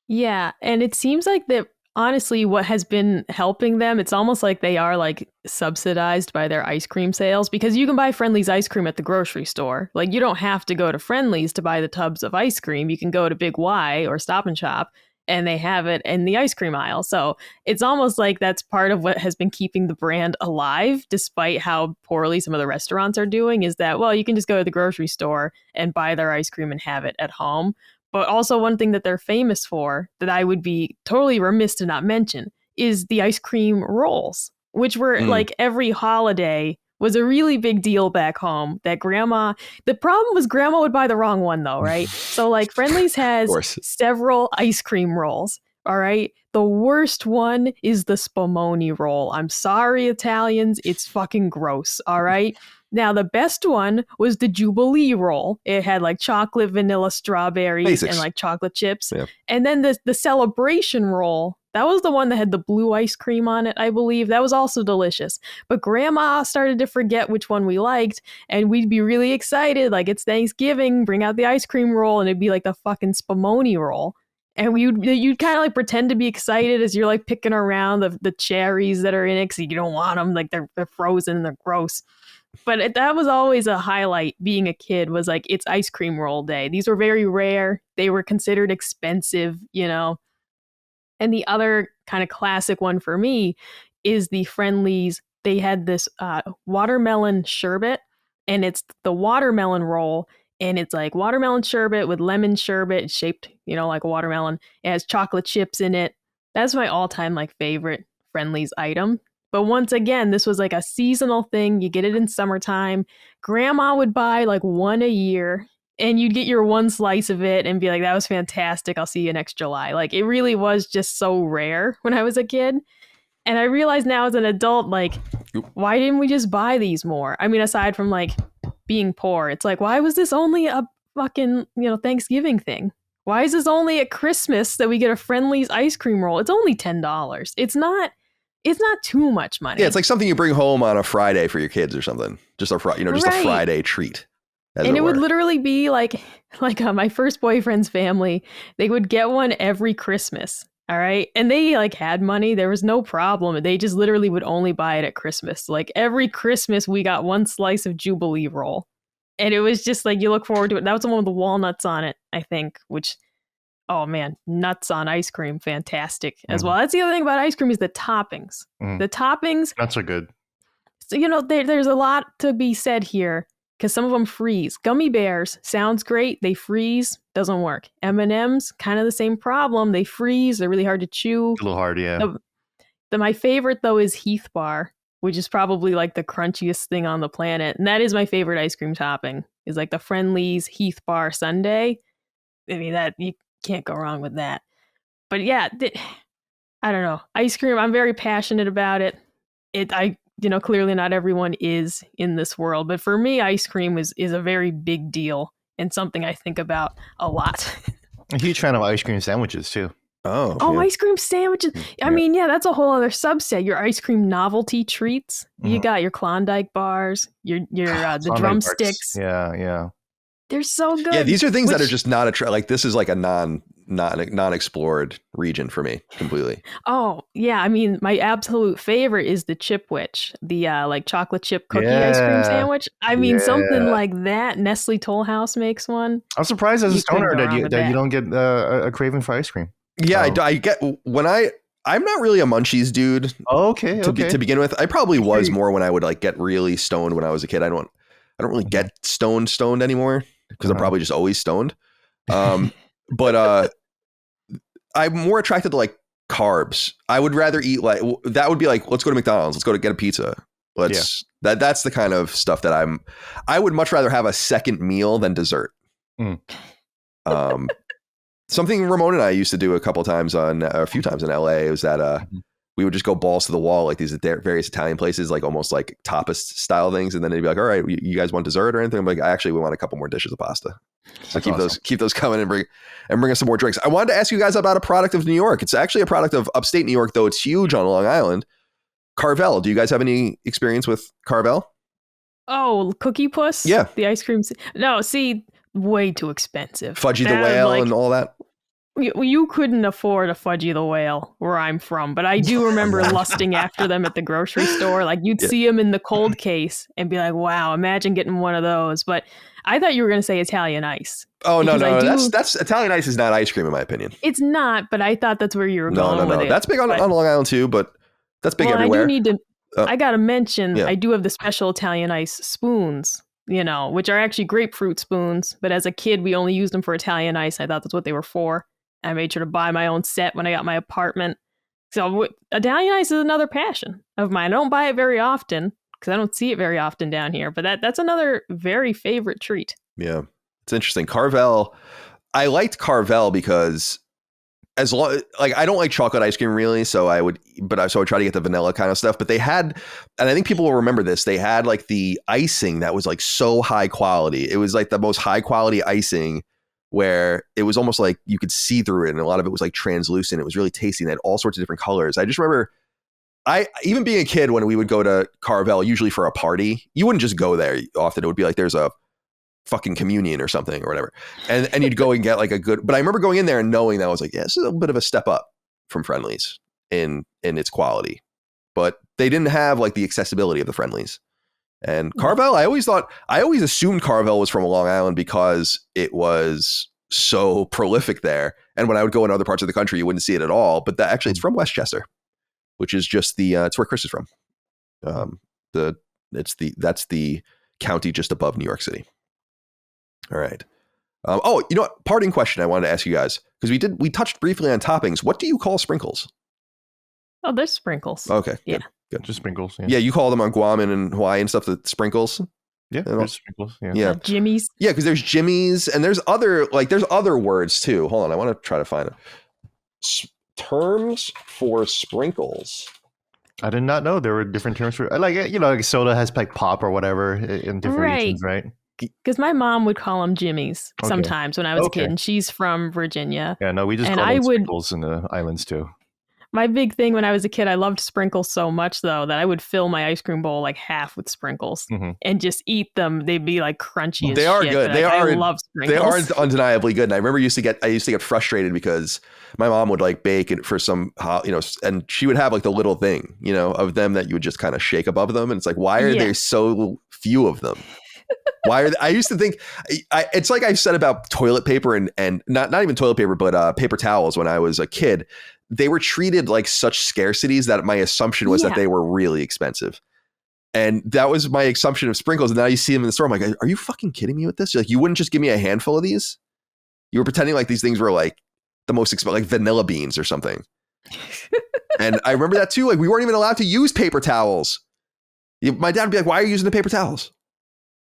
Yeah, and it seems like that. Honestly, what has been helping them, it's almost like they are like subsidized by their ice cream sales, because you can buy Friendly's ice cream at the grocery store. Like, you don't have to go to Friendly's to buy the tubs of ice cream. You can go to Big Y or Stop and Shop and they have it in the ice cream aisle. So it's almost like that's part of what has been keeping the brand alive, despite how poorly some of the restaurants are doing, is that, well, you can just go to the grocery store and buy their ice cream and have it at home. But also one thing that they're famous for that I would be totally remiss to not mention is the ice cream rolls, which were like every holiday was a really big deal back home that the problem was grandma would buy the wrong one though, right? So like Friendly's has several ice cream rolls. All right. The worst one is the spumoni roll. I'm sorry, Italians. It's fucking gross. All right. Now, the best one was the Jubilee roll. It had like chocolate, vanilla, strawberries, and like chocolate chips. Yeah. And then the Celebration roll, that was the one that had the blue ice cream on it, I believe. That was also delicious. But Grandma started to forget which one we liked, and we'd be really excited. Like, it's Thanksgiving, bring out the ice cream roll, and it'd be like the fucking spumoni roll. And you'd kind of like pretend to be excited as you're like picking around the cherries that are in it because you don't want them. Like, they're frozen and they're gross. But that was always a highlight being a kid, was like, it's ice cream roll day. These were very rare. They were considered expensive, you know. And the other kind of classic one for me is the Friendly's. They had this watermelon sherbet, and it's the watermelon roll. And it's like watermelon sherbet with lemon sherbet. It's shaped, you know, like a watermelon. It has chocolate chips in it. That's my all-time like favorite Friendly's item. But once again, this was like a seasonal thing. You get it in summertime. Grandma would buy like one a year, and you'd get your one slice of it and be like, that was fantastic. I'll see you next July. Like, it really was just so rare when I was a kid. And I realize now as an adult, like, why didn't we just buy these more? I mean, aside from like being poor, it's like, why was this only a fucking, you know, Thanksgiving thing? Why is this only at Christmas that we get a Friendly's ice cream roll? It's only $10. It's not too much money. Yeah, it's like something you bring home on a Friday for your kids or something. Just a Friday treat. And it would literally be like my first boyfriend's family. They would get one every Christmas. All right. And they like had money. There was no problem. They just literally would only buy it at Christmas. Like every Christmas, we got one slice of Jubilee roll. And it was just like, you look forward to it. That was the one with the walnuts on it, I think, which, oh man, nuts on ice cream. Fantastic as well. That's the other thing about ice cream is the toppings. The toppings. Nuts are good. So, you know, there's a lot to be said here because some of them freeze. Gummy bears sounds great. They freeze. Doesn't work. M&Ms, kind of the same problem. They freeze. They're really hard to chew. A little hard, yeah. My favorite, though, is Heath Bar, which is probably like the crunchiest thing on the planet. And that is my favorite ice cream topping, is like the Friendly's Heath Bar sundae. I mean, that you can't go wrong with that. But yeah, I don't know. Ice cream, I'm very passionate about it. Clearly not everyone is in this world. But for me, ice cream is a very big deal and something I think about a lot. A huge fan of ice cream sandwiches, too. Oh, yeah. Ice cream sandwiches. I mean, yeah, that's a whole other subset. Your ice cream novelty treats. You got your Klondike bars, your the drumsticks. Yeah. They're so good. Yeah, these are things that are just not like this is like a non-explored region for me completely. Oh, yeah. I mean, my absolute favorite is the Chipwich, the like chocolate chip cookie ice cream sandwich. I mean, something like that. Nestle Toll House makes one. I'm surprised as a stoner that you don't get a craving for ice cream. Yeah, I get when I'm not really a munchies dude. Okay. To begin with, I probably was more when I would like get really stoned when I was a kid. I don't really get stoned anymore because I'm probably just always stoned. But I'm more attracted to like carbs. I would rather eat like that would be like, let's go to McDonald's. Let's go to get a pizza. That's the kind of stuff that I would much rather have a second meal than dessert. Something Ramon and I used to do a few times in LA was that we would just go balls to the wall, like these various Italian places, like almost like tapas style things. And then they'd be like, all right, you guys want dessert or anything? I'm like, we want a couple more dishes of pasta. So keep those coming and bring us some more drinks. I wanted to ask you guys about a product of New York. It's actually a product of upstate New York, though it's huge on Long Island. Carvel. Do you guys have any experience with Carvel? Oh, Cookie Puss? Yeah. The ice cream. No, see, way too expensive. Fudgy the Whale and all that. You couldn't afford a Fudgy the Whale where I'm from, but I do remember lusting after them at the grocery store. Like you'd see them in the cold case and be like, wow, imagine getting one of those. But I thought you were going to say Italian Ice. Oh, no. That's Italian Ice is not ice cream in my opinion. It's not, but I thought that's where you were going with it. That's big on Long Island too, but that's big everywhere. I do need to, I got to mention, I do have the special Italian Ice spoons, which are actually grapefruit spoons. But as a kid, we only used them for Italian Ice. I thought that's what they were for. I made sure to buy my own set when I got my apartment. So Italian Ice is another passion of mine. I don't buy it very often because I don't see it very often down here. But that's another very favorite treat. Yeah, it's interesting. Carvel, I liked Carvel because I don't like chocolate ice cream really, so I would try to get the vanilla kind of stuff. But they had, and I think people will remember this, they had like the icing that was like so high quality. It was like the most high quality icing where it was almost like you could see through it, and a lot of it was like translucent. It was really tasty, and they had all sorts of different colors. I just remember, even being a kid, when we would go to Carvel, usually for a party, you wouldn't just go there often. It would be like there's a fucking communion or something or whatever, and you'd go and get like a good. But I remember going in there and knowing that I was like, yeah, this is a bit of a step up from Friendlies in its quality, but they didn't have like the accessibility of the Friendlies. And Carvel, I always assumed Carvel was from Long Island because it was so prolific there. And when I would go in other parts of the country, you wouldn't see it at all. But actually, it's from Westchester, which is just it's where Chris is from. That's the county just above New York City. All right. Parting question I wanted to ask you guys, because we touched briefly on toppings. What do you call sprinkles? Oh, there's sprinkles. Okay. Yeah. Good. Just sprinkles. Yeah, you call them on Guam and in Hawaii and stuff, the sprinkles. Yeah, there's sprinkles. Yeah. Jimmy's. Yeah, because there's Jimmy's and there's other words too. Hold on, I want to try to find it. Terms for sprinkles. I did not know there were different terms for like soda has like pop or whatever in different regions, right? Because my mom would call them Jimmy's sometimes when I was a kid, and she's from Virginia. Yeah, no, we just call them sprinkles in the islands too. My big thing when I was a kid, I loved sprinkles so much, though, that I would fill my ice cream bowl like half with sprinkles and just eat them. They'd be like crunchy as They are shit, good. I love sprinkles. They are undeniably good. And I remember I used to get frustrated because my mom would like bake it for some, and she would have like the little thing, of them that you would just kind of shake above them. And it's like, why are there so few of them? I used to think it's like I've said about toilet paper and not even toilet paper, but paper towels when I was a kid. They were treated like such scarcities that my assumption was that they were really expensive. And that was my assumption of sprinkles. And now you see them in the store. I'm like, are you fucking kidding me with this? You're like, you wouldn't just give me a handful of these? You were pretending like these things were like the most expensive, like vanilla beans or something. And I remember that too. Like we weren't even allowed to use paper towels. My dad would be like, why are you using the paper towels?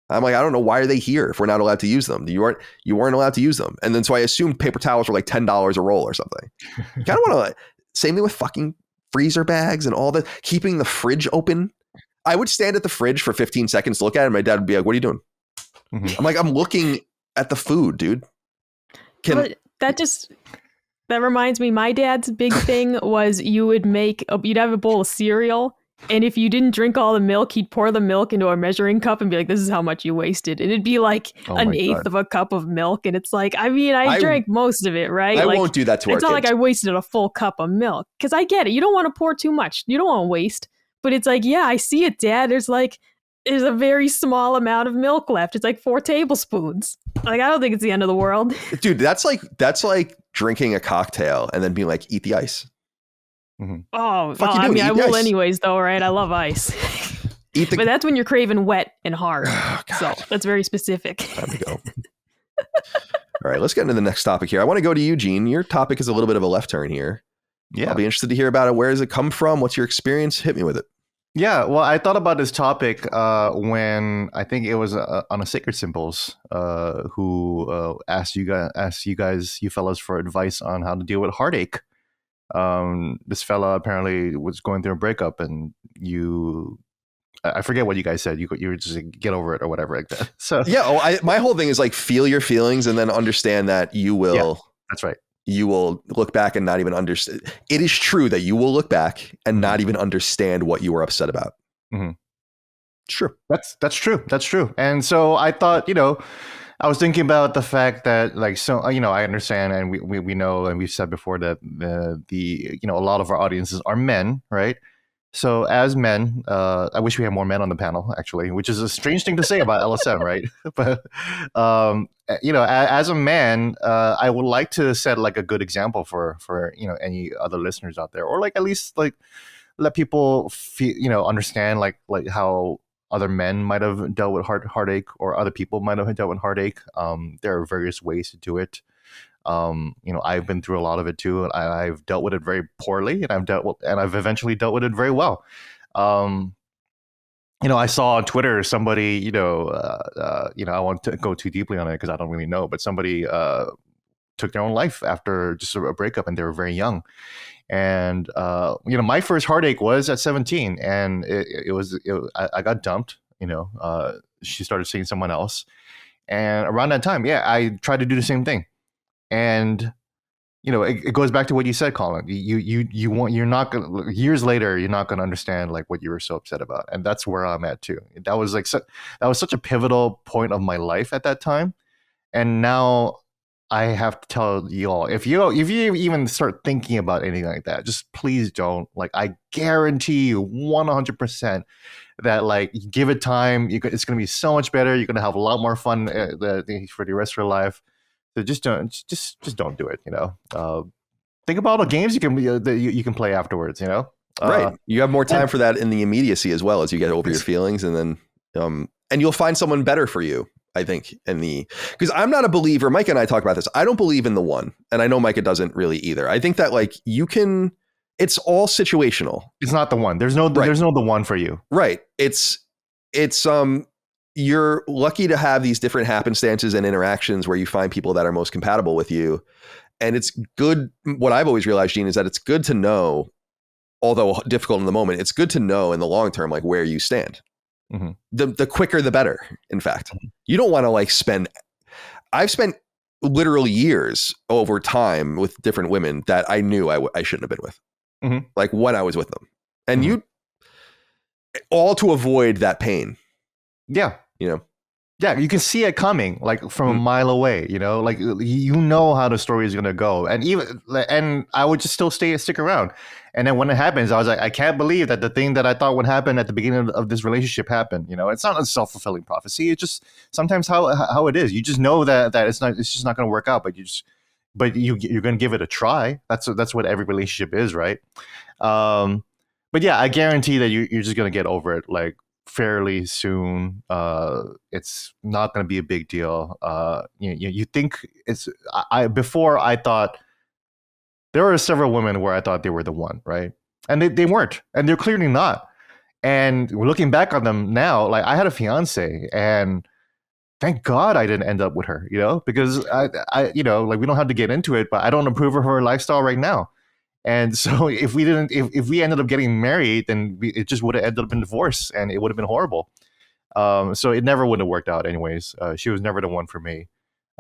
I'm like, I don't know. Why are they here if we're not allowed to use them? You weren't allowed to use them. And then so I assumed paper towels were like $10 a roll or something. You kind of want to, same thing with fucking freezer bags and all that, keeping the fridge open. I would stand at the fridge for 15 seconds to look at it. And my dad would be like, what are you doing? I'm like, I'm looking at the food, dude. That reminds me, my dad's big thing was you'd have a bowl of cereal. And if you didn't drink all the milk, he'd pour the milk into a measuring cup and be like, this is how much you wasted. And it'd be like an eighth of a cup of milk. And it's like, I drank most of it, right? I won't do that to our kids. It's not like I wasted a full cup of milk. Because I get it. You don't want to pour too much. You don't want to waste. But it's like, yeah, I see it, Dad. There's a very small amount of milk left. It's like 4 tablespoons. Like, I don't think it's the end of the world. Dude, that's like drinking a cocktail and then being like, eat the ice. Oh, well, I mean, I will anyways, though, right? I love ice. But that's when you're craving wet and hard. Oh, so that's very specific. Time to go. All right, let's get into the next topic here. I want to go to you, Gene. Your topic is a little bit of a left turn here. Yeah. I'll be interested to hear about it. Where does it come from? What's your experience? Hit me with it. Yeah, well, I thought about this topic when I think it was on a Sacred Symbols who asked you fellas for advice on how to deal with heartache. This fella apparently was going through a breakup, and I forget what you guys said. You were just like, get over it or whatever like that. So yeah, my whole thing is like feel your feelings and then understand that you will. Yeah, that's right. You will look back and not even understand. It is true that you will look back and not even understand what you were upset about. Mm-hmm. Sure, that's true. That's true. And so I thought, I was thinking about the fact that, like, so I understand, and we know, and we've said before that a lot of our audiences are men, right? So as men, I wish we had more men on the panel, actually, which is a strange thing to say about LSM, right? But as a man, I would like to set like a good example for any other listeners out there, or like at least like let people feel, understand like how other men might have dealt with heartache, or other people might have dealt with heartache. There are various ways to do it. I've been through a lot of it too, and I've dealt with it very poorly, and I've eventually dealt with it very well. I saw on Twitter somebody, I won't go too deeply on it because I don't really know, but somebody took their own life after just a breakup, and they were very young. And my first heartache was at 17, and I got dumped. She started seeing someone else, and around that time, yeah, I tried to do the same thing. And it goes back to what you said, Colin. You're not gonna, years later, you're not gonna understand like what you were so upset about, and that's where I'm at too. That was such a pivotal point of my life at that time, and now I have to tell you all, if you even start thinking about anything like that, just please don't. Like, I guarantee you 100% that like, give it time. It's going to be so much better. You're going to have a lot more fun for the rest of your life. So just don't do it. Think about all the games you can play afterwards. Right. You have more time for that in the immediacy as well, as you get over your feelings, and then and you'll find someone better for you. I think because I'm not a believer. Micah and I talk about this. I don't believe in the one, and I know Micah doesn't really either. I think that like it's all situational. It's not the one. There's no the one for you. Right. It's you're lucky to have these different happenstances and interactions where you find people that are most compatible with you. And it's good. What I've always realized, Gene, is that it's good to know, although difficult in the moment, it's good to know in the long term, like where you stand. Mm-hmm. The quicker, the better. In fact, you don't want to like I've spent literally years over time with different women that I knew I shouldn't have been with, mm-hmm. like when I was with them, and mm-hmm. all to avoid that pain. Yeah. Yeah, you can see it coming like from a mile away, like how the story is going to go. And I would just still stick around. And then when it happens, I was like, I can't believe that the thing that I thought would happen at the beginning of this relationship happened. It's not a self-fulfilling prophecy. It's just sometimes how it is. You just know that it's just not going to work out, but you're going to give it a try. That's what every relationship is, right? But yeah, I guarantee that you're just going to get over it like fairly soon. It's not going to be a big deal. You think it's before I thought there were several women where I thought they were the one, right? And they weren't, and they're clearly not. And looking back on them now, like I had a fiance, and thank God I didn't end up with her, because I like we don't have to get into it, but I don't approve of her lifestyle right now. And so if we ended up getting married, then it just would have ended up in divorce, and it would have been horrible. So it never would have worked out anyways. She was never the one for me.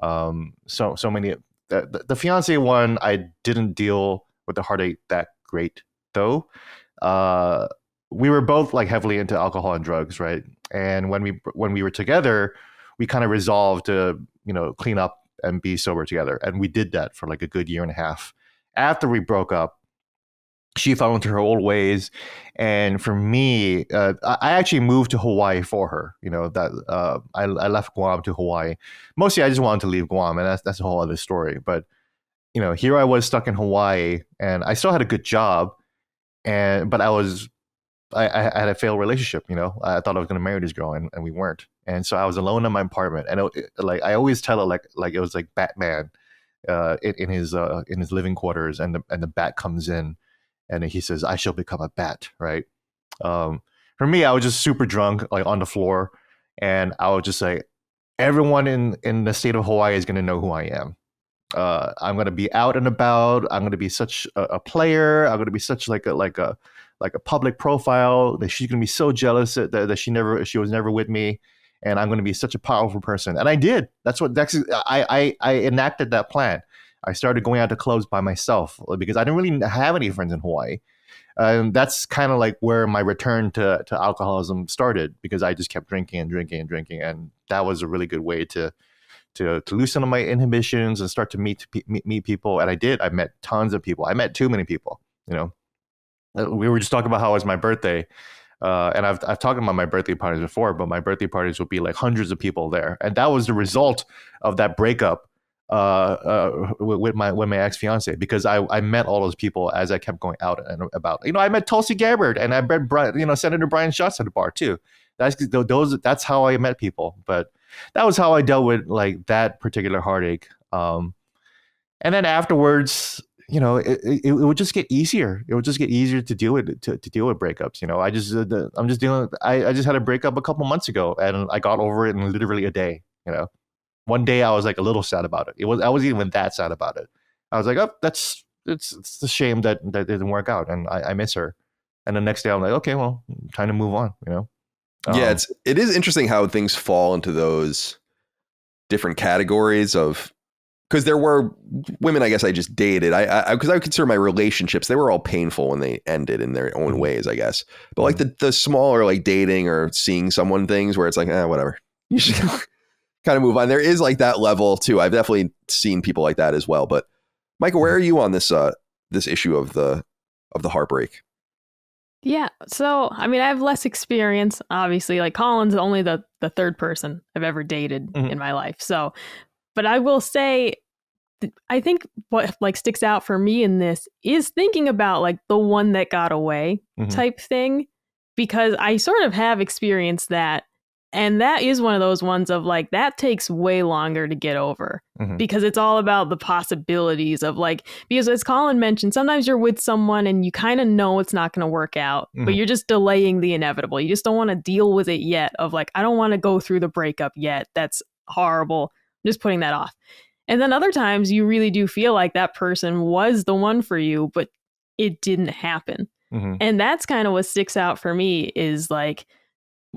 So many, the fiance one, I didn't deal with the heartache that great though. We were both like heavily into alcohol and drugs, right? And when we were together, we kind of resolved to, clean up and be sober together. And we did that for like a good year and a half. After we broke up, she fell into her old ways, and for me, I actually moved to Hawaii for her. I left Guam to Hawaii. Mostly, I just wanted to leave Guam, and that's a whole other story. But here I was stuck in Hawaii, and I still had a good job, but I had a failed relationship. I thought I was going to marry this girl, and we weren't. And so I was alone in my apartment, and like I always tell it like it was like Batman. In his living quarters, and the bat comes in, and he says, "I shall become a bat." Right. For me, I was just super drunk, like on the floor, and I was just like, everyone in the state of Hawaii is going to know who I am. I'm going to be out and about. I'm going to be such a player. I'm going to be such like a public profile that she's going to be so jealous that she was never with me. And I'm going to be such a powerful person. And I did. I enacted that plan. I started going out to clubs by myself because I didn't really have any friends in Hawaii. That's kind of like where my return to alcoholism started, because I just kept drinking. And that was a really good way to to loosen up my inhibitions and start to meet people. And I did. I met tons of people. I met too many people. We were just talking about how it was my birthday. And I've talked about my birthday parties before, but my birthday parties would be like hundreds of people there. And that was the result of that breakup with my ex-fiance, because I met all those people as I kept going out and about. I met Tulsi Gabbard, and I met Senator Brian Schatz at the bar too. That's how I met people. But that was how I dealt with like that particular heartache. And then afterwards, it would just get easier. It would just get easier to deal with breakups. I just had a breakup a couple months ago, and I got over it in literally a day. One day I was like a little sad about it. I wasn't even that sad about it. I was like, oh, it's a shame that didn't work out, and I miss her. And the next day I'm like, okay, well, time to move on. Yeah, it is interesting how things fall into those different categories of, because there were women I guess I just dated. Because I consider my relationships, they were all painful when they ended in their own ways, I guess. But like the smaller like dating or seeing someone things where it's like, whatever. You should kind of move on. There is like that level too. I've definitely seen people like that as well. But Micah, where are you on this issue of the heartbreak? Yeah. So, I mean, I have less experience, obviously. Like Colin's only the third person I've ever dated in my life. So, but I will say, I think what like sticks out for me in this is thinking about like the one that got away type thing, because I sort of have experienced that. And that is one of those ones of like, that takes way longer to get over because it's all about the possibilities of like, because as Colin mentioned, sometimes you're with someone and you kind of know it's not going to work out, but you're just delaying the inevitable. You just don't want to deal with it yet of like, I don't want to go through the breakup yet. That's horrible. I'm just putting that off. And then other times you really do feel like that person was the one for you, but it didn't happen. And that's kind of what sticks out for me is like,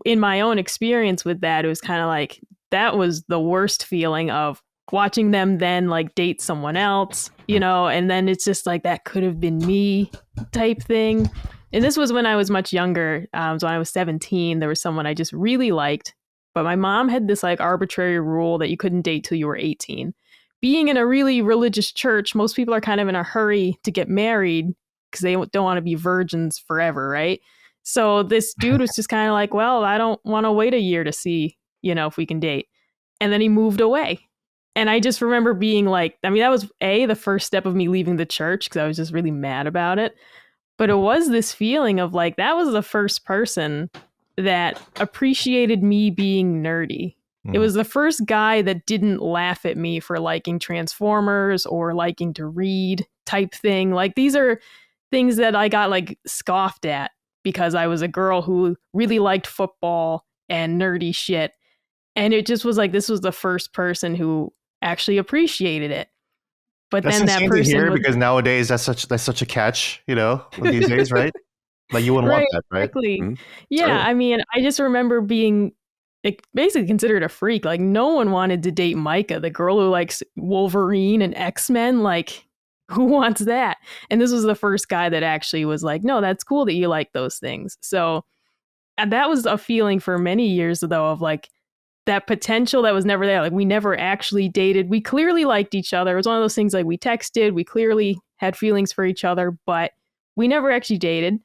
in my own experience with that, it was kind of like that was the worst feeling of watching them then like date someone else, and then it's just like that could have been me type thing. And this was when I was much younger. So when I was 17, there was someone I just really liked, but my mom had this like arbitrary rule that you couldn't date till you were 18. Being in a really religious church, most people are kind of in a hurry to get married because they don't want to be virgins forever, right? So this dude was just kind of like, well, I don't want to wait a year to see, if we can date. And then he moved away. And I just remember being like, I mean, that was the first step of me leaving the church because I was just really mad about it. But it was this feeling of like, that was the first person that appreciated me being nerdy. It was the first guy that didn't laugh at me for liking Transformers or liking to read type thing. Like these are things that I got like scoffed at because I was a girl who really liked football and nerdy shit. And it just was like, this was the first person who actually appreciated it. But that's then that person to hear because nowadays that's such a catch, these days, right? Like you wouldn't want that, right? Exactly. Yeah. Totally. I mean, I just remember being basically considered a freak. Like no one wanted to date Micah, the girl who likes Wolverine and X-Men. Like who wants that? And this was the first guy that actually was like, no, that's cool that you like those things. So that was a feeling for many years, though, of like that potential that was never there. Like we never actually dated. We clearly liked each other. It was one of those things like we texted. We clearly had feelings for each other, but we never actually dated.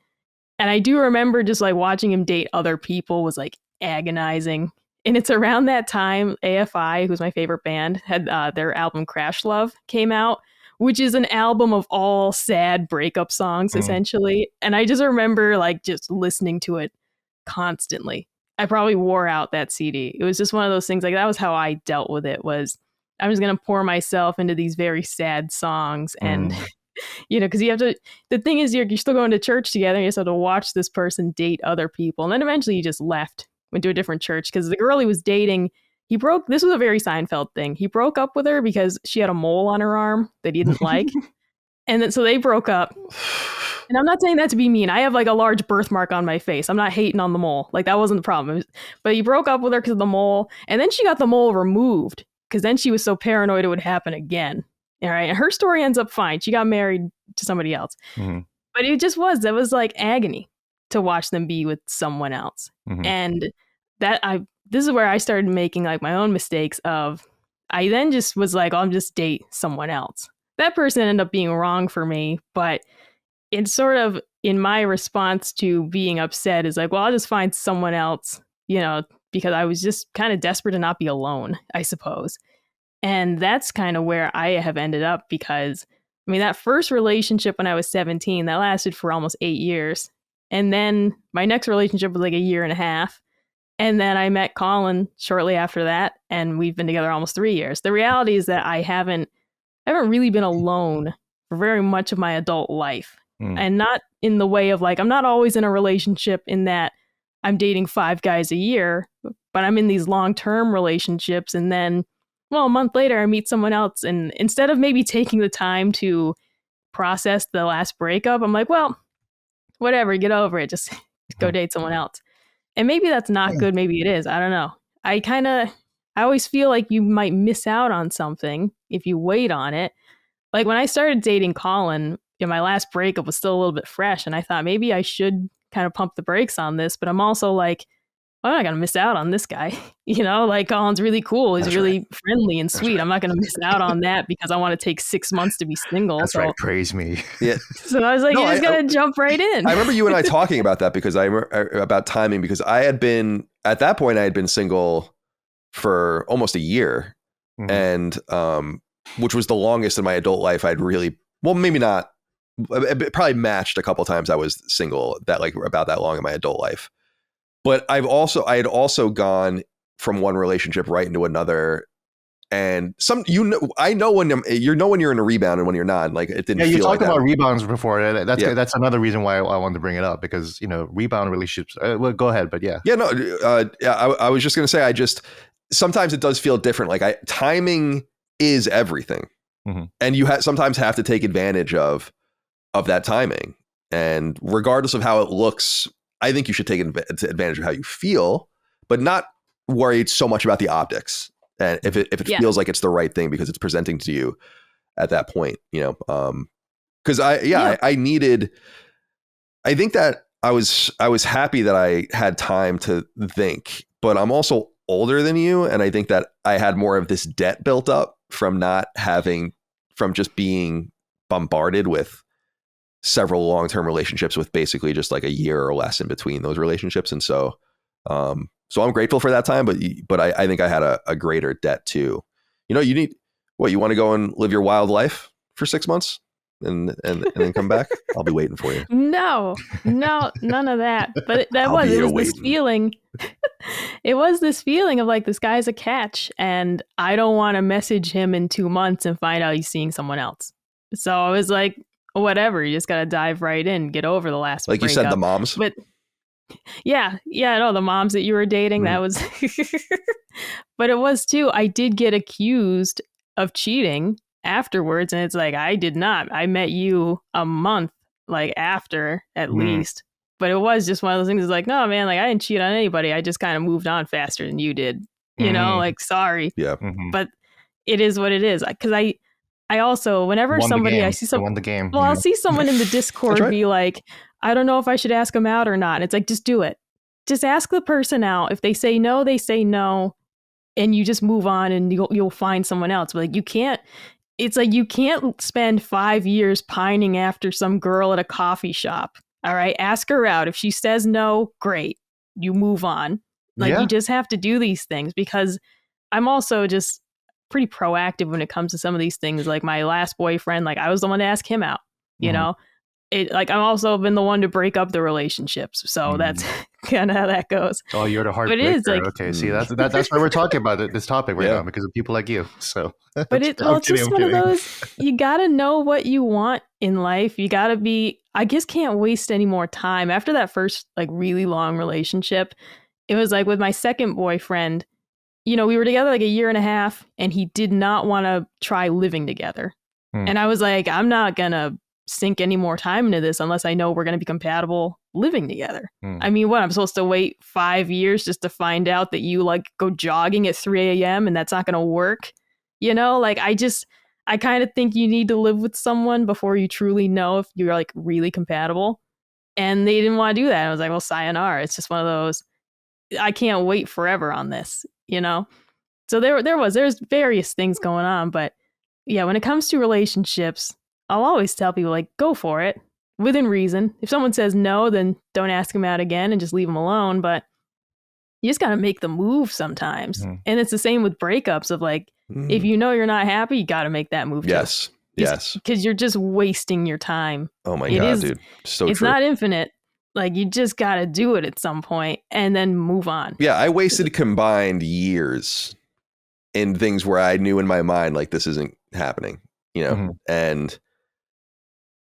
And I do remember just like watching him date other people was like agonizing. And it's around that time AFI, who's my favorite band, had their album Crash Love came out, which is an album of all sad breakup songs, essentially. And I just remember like just listening to it constantly. I probably wore out that CD. It was just one of those things like that was how I dealt with it was I'm just going to pour myself into these very sad songs. And, because you have to, the thing is you're still going to church together. And you just have to watch this person date other people. And then eventually he just left, went to a different church because the girl he was dating, this was a very Seinfeld thing. He broke up with her because she had a mole on her arm that he didn't like. And then so they broke up. And I'm not saying that to be mean. I have like a large birthmark on my face. I'm not hating on the mole. Like that wasn't the problem. But he broke up with her because of the mole. And then she got the mole removed because then she was so paranoid it would happen again. All right. And her story ends up fine. She got married to somebody else. But it was like agony to watch them be with someone else. And this is where I started making like my own mistakes of I then just was like, I'll just date someone else. That person ended up being wrong for me, but it's sort of in my response to being upset is like, well, I'll just find someone else, because I was just kind of desperate to not be alone, I suppose. And that's kind of where I have ended up because, I mean, that first relationship when I was 17, that lasted for almost 8 years. And then my next relationship was like a year and a half. And then I met Colin shortly after that, and we've been together almost 3 years. The reality is that I haven't really been alone for very much of my adult life. And not in the way of like, I'm not always in a relationship in that I'm dating 5 guys a year, but I'm in these long-term relationships. And then, well, a month later, I meet someone else. And instead of maybe taking the time to process the last breakup, I'm like, well, whatever, get over it. Just go date someone else. And maybe that's not good. Maybe it is. I don't know. I always feel like you might miss out on something if you wait on it. Like when I started dating Colin, my last breakup was still a little bit fresh. And I thought maybe I should kind of pump the brakes on this. But I'm also like, well, I'm not going to miss out on this guy. Like Colin's really cool. He's really friendly and sweet. I'm not going to miss out on that because I want to take 6 months to be single. That's right. Praise me. Yeah. So I was like, you're just going to jump right in. I remember you and I talking about that because about timing, because at that point, I had been single for almost a year. Mm-hmm. And which was the longest in my adult life I'd really, well, maybe not, it probably matched a couple times I was single that like about that long in my adult life. But I had also gone from one relationship right into another, and I know when you're in a rebound and when you're not. Like it didn't. Yeah, you feel talked like about that. Rebounds before. That's another reason why I wanted to bring it up because rebound relationships. Well, go ahead, but yeah. Yeah, no. I was just gonna say sometimes it does feel different. Like timing is everything, and you sometimes have to take advantage of that timing, and regardless of how it looks. I think you should take advantage of how you feel, but not worry so much about the optics. And if it feels like it's the right thing because it's presenting to you at that point, because I think that I was happy that I had time to think, but I'm also older than you. And I think that I had more of this debt built up from just being bombarded with several long-term relationships with basically just like a year or less in between those relationships. And so I'm grateful for that time, but I think I had a greater debt too. You need, you want to go and live your wild life for 6 months and then come back? I'll be waiting for you. No, none of that. But it was this feeling. It was this feeling of like, this guy's a catch and I don't want to message him in 2 months and find out he's seeing someone else. So I was like, whatever, you just got to dive right in, get over the last breakup. You said, the moms. But the moms that you were dating, that was, but it was too, I did get accused of cheating afterwards. And it's like, I did not. I met you a month like after at least. But it was just one of those things. It's like, no, man, like I didn't cheat on anybody. I just kind of moved on faster than you did, like, sorry. Yeah. But it is what it is. Because I also, whenever I see someone won the game. Well, I'll see someone in the Discord be like, I don't know if I should ask them out or not. And it's like, just do it. Just ask the person out. If they say no, they say no. And you just move on and you'll find someone else. But like, you can't spend 5 years pining after some girl at a coffee shop. All right. Ask her out. If she says no, great. You move on. You just have to do these things because I'm also just pretty proactive when it comes to some of these things. Like my last boyfriend, like I was the one to ask him out, I've also been the one to break up the relationships. So that's kind of how that goes. Oh, you're the heartbreaker. It is like, okay. See, that's why we're talking about this topic right now, because of people like you. So, but it's just one of those, you got to know what you want in life. You got to be, I guess, can't waste any more time. After that first like really long relationship, it was like with my second boyfriend, we were together like a year and a half and he did not want to try living together. And I was like, I'm not going to sink any more time into this unless I know we're going to be compatible living together. I mean, what, I'm supposed to wait 5 years just to find out that you like go jogging at 3 a.m. and that's not going to work? I kind of think you need to live with someone before you truly know if you're like really compatible. And they didn't want to do that. I was like, well, sayonara. It's just one of those, I can't wait forever on this, So So there's various things going on, but yeah, when it comes to relationships, I'll always tell people, like, go for it within reason. If someone says no, then don't ask them out again and just leave them alone. But you just got to make the move sometimes. And it's the same with breakups of like, if you know you're not happy, you got to make that move. Yes. Yes. Because you're just wasting your time. Oh my God, dude. So it's true. not infinite. Like, you just got to do it at some point and then move on. Yeah. I wasted combined years in things where I knew in my mind, like, this isn't happening, and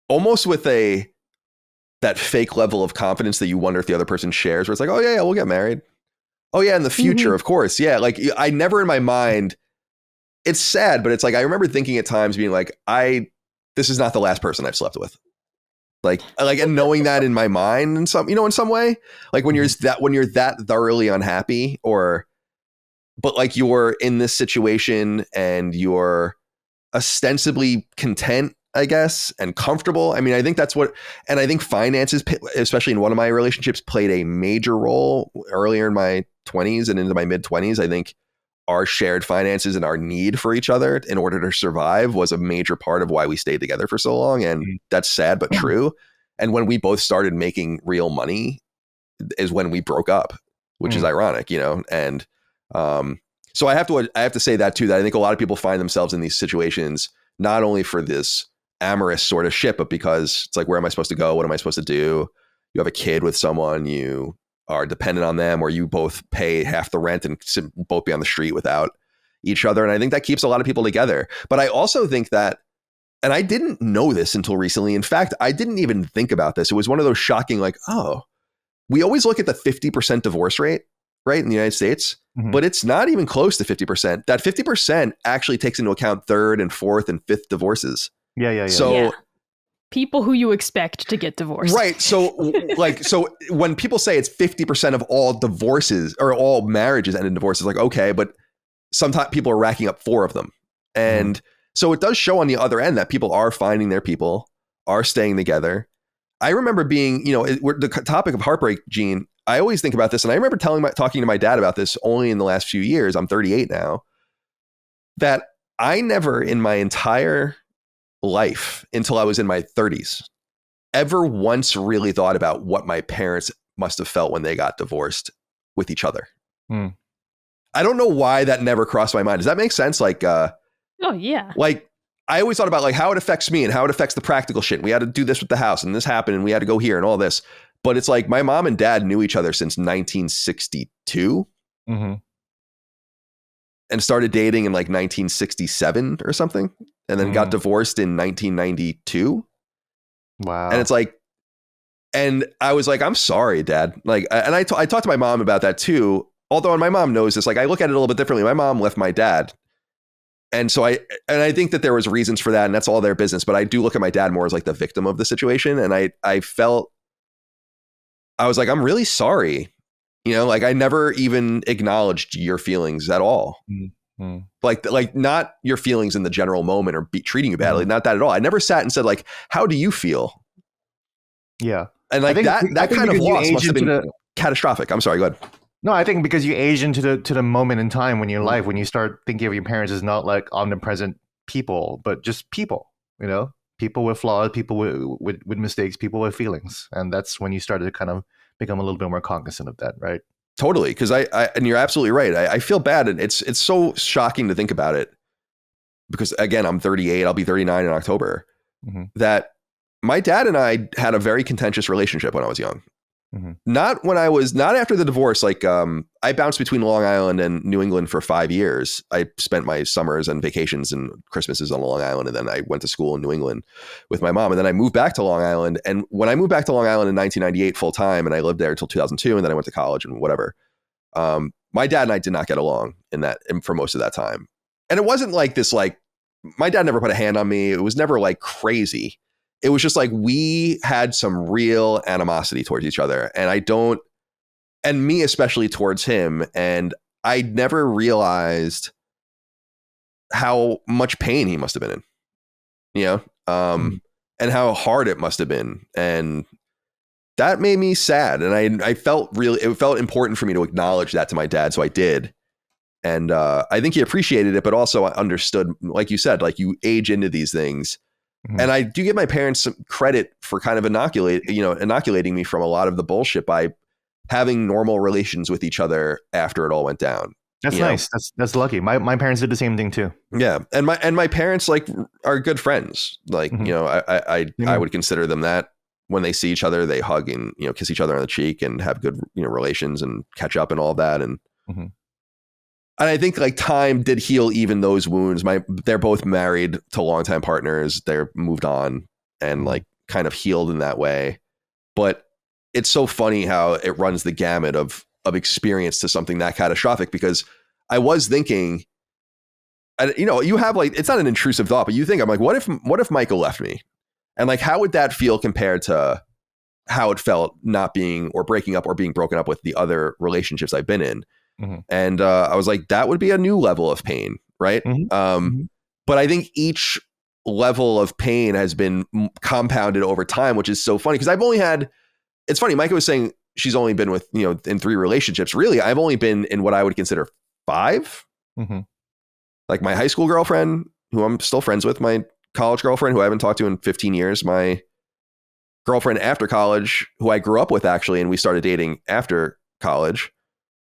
almost with that fake level of confidence that you wonder if the other person shares, where it's like, oh yeah, we'll get married. Oh yeah, in the future, of course. Yeah. Like, I never in my mind, it's sad, but it's like, I remember thinking at times being like, this is not the last person I've slept with. Like, and knowing that in my mind in some way, like when you're that thoroughly unhappy but like you're in this situation and you're ostensibly content, I guess, and comfortable. I mean, I think that's and I think finances, especially in one of my relationships, played a major role earlier in my 20s and into my mid 20s. I think our shared finances and our need for each other in order to survive was a major part of why we stayed together for so long. And that's sad, but true. And when we both started making real money is when we broke up, which is ironic, and, so I have to say that too, that I think a lot of people find themselves in these situations, not only for this amorous sort of shit, but because it's like, where am I supposed to go? What am I supposed to do? You have a kid with someone, you are dependent on them, or you both pay half the rent and both be on the street without each other. And I think that keeps a lot of people together. But I also think that, and I didn't know this until recently. In fact, I didn't even think about this. It was one of those shocking, like, oh, we always look at the 50% divorce rate, right, in the United States, but it's not even close to 50%. That 50% actually takes into account third and fourth and fifth divorces. Yeah. So people who you expect to get divorced. Right. So when people say it's 50% of all divorces or all marriages end in divorces, like, okay, but sometimes people are racking up 4 of them. And so it does show on the other end that people are finding their people, are staying together. I remember being, the topic of heartbreak, Gene, I always think about this. And I remember talking to my dad about this only in the last few years. I'm 38 now, that I never in my entire life until I was in my 30s ever once really thought about what my parents must have felt when they got divorced with each other. I don't know why that never crossed my mind. Does that make sense? Like, oh yeah. Like, I always thought about like how it affects me and how it affects the practical shit. We had to do this with the house and this happened and we had to go here and all this. But it's like my mom and dad knew each other since 1962 and started dating in like 1967 or something. And then got divorced in 1992. Wow. And it's like, and I was like, I'm sorry, Dad. Like, and I talked to my mom about that too. Although, and my mom knows this, like I look at it a little bit differently. My mom left my dad. And so I think that there was reasons for that and that's all their business. But I do look at my dad more as like the victim of the situation. And I was like, I'm really sorry. Like I never even acknowledged your feelings at all. Like not your feelings in the general moment or treating you badly. Not that at all. I never sat and said like, how do you feel? Yeah. And like that kind of loss must have been catastrophic. I'm sorry, go ahead. No, I think because you age into the moment in time in your life when you start thinking of your parents as not like omnipresent people, but just people, people with flaws, people with mistakes, people with feelings. And that's when you start to kind of become a little bit more cognizant of that, right? Totally. Because and you're absolutely right. I feel bad. And it's so shocking to think about it because again, I'm 38, I'll be 39 in October, that my dad and I had a very contentious relationship when I was young. Not after the divorce. Like, I bounced between Long Island and New England for 5 years. I spent my summers and vacations and Christmases on Long Island. And then I went to school in New England with my mom. And then I moved back to Long Island. And when I moved back to Long Island in 1998 full time, and I lived there until 2002, and then I went to college and whatever. My dad and I did not get along for most of that time. And it wasn't like this, like my dad never put a hand on me. It was never like crazy. It was just like we had some real animosity towards each other. And me especially towards him. And I never realized how much pain he must have been in, and how hard it must have been. And that made me sad. And it felt important for me to acknowledge that to my dad. So I did. And I think he appreciated it, but also understood, like you said, like you age into these things. Mhm. And I do give my parents some credit for kind of inoculating me from a lot of the bullshit by having normal relations with each other after it all went down. That's you know? nice. That's lucky. My parents did the same thing too. Yeah. And my parents like are good friends. Like, Mhm. you know, I Yeah. would consider them that. When they see each other, they hug and, you know, kiss each other on the cheek and have good, you know, relations and catch up and all that. And Mhm. and I think like time did heal even those wounds. They're both married to longtime partners. They're moved on and like kind of healed in that way. But it's so funny how it runs the gamut of experience to something that catastrophic, because I was thinking, and you know, you have like, it's not an intrusive thought, but you think, I'm like, what if Michael left me? And like, how would that feel compared to how it felt not being or breaking up or being broken up with the other relationships I've been in? Mhm. And I was like, that would be a new level of pain, right? Mhm. Mhm. But I think each level of pain has been compounded over time, which is so funny because I've only had, it's funny, Micah was saying she's only been with, you know, in 3 relationships. Really, I've only been in what I would consider 5. Mhm. Like my high school girlfriend, who I'm still friends with, my college girlfriend, who I haven't talked to in 15 years, my girlfriend after college, who I grew up with actually, and we started dating after college.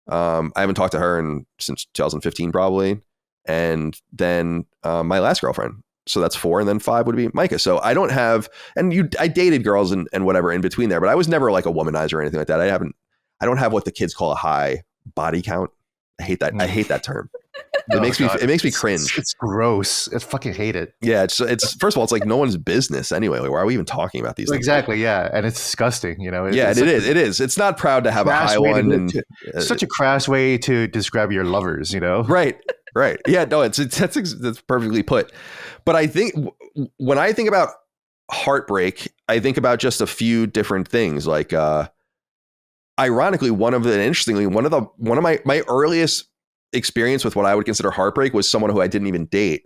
I haven't talked to her since 2015 probably. And then my last girlfriend. So that's 4. And then 5 would be Micah. So I don't have, I dated girls and whatever in between there, but I was never like a womanizer or anything like that. I don't have what the kids call a high body count. I hate that. I hate that term. It makes me cringe. It's gross. I fucking hate it. Yeah. It's first of all, it's like no one's business anyway. Like, why are we even talking about these things? Exactly. Yeah. And it's disgusting, you know? It is. It's not proud to have a high one. And such a crass way to describe your lovers, you know? Right. Yeah, no, that's perfectly put. But I think when I think about heartbreak, I think about just a few different things. Like, ironically, one of my earliest experience with what I would consider heartbreak was someone who I didn't even date.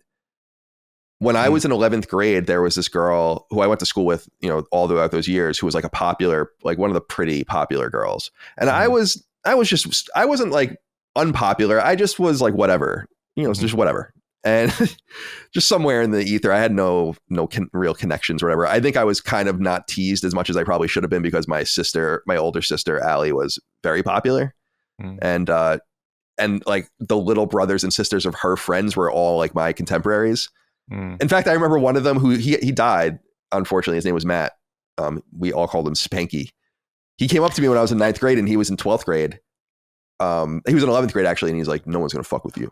When I was in 11th grade, there was this girl who I went to school with, you know, all throughout those years, who was like one of the pretty popular girls. And I wasn't like unpopular. I just was like, whatever, you know, it's just whatever. And just somewhere in the ether, I had no real connections or whatever. I think I was kind of not teased as much as I probably should have been because my older sister, Allie, was very popular. And like the little brothers and sisters of her friends were all like my contemporaries. In fact, I remember one of them who he died. Unfortunately, his name was Matt. We all called him Spanky. He came up to me when I was in 9th grade and he was in 12th grade. He was in 11th grade actually. And he's like, no one's going to fuck with you.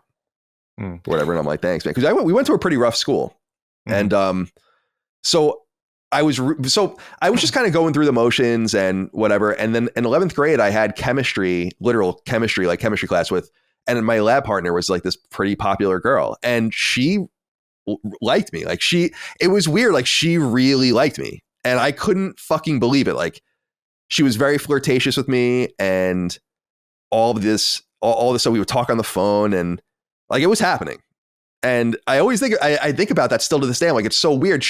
Whatever. And I'm like, thanks, man. Because we went to a pretty rough school. And so I was just kind of going through the motions and whatever. And then in 11th grade, I had literal chemistry, like chemistry class and my lab partner was like this pretty popular girl. And she liked me. Like it was weird. Like she really liked me. And I couldn't fucking believe it. Like she was very flirtatious with me and all this. So we would talk on the phone and like it was happening. And I always think, I think about that still to this day. I'm like, it's so weird.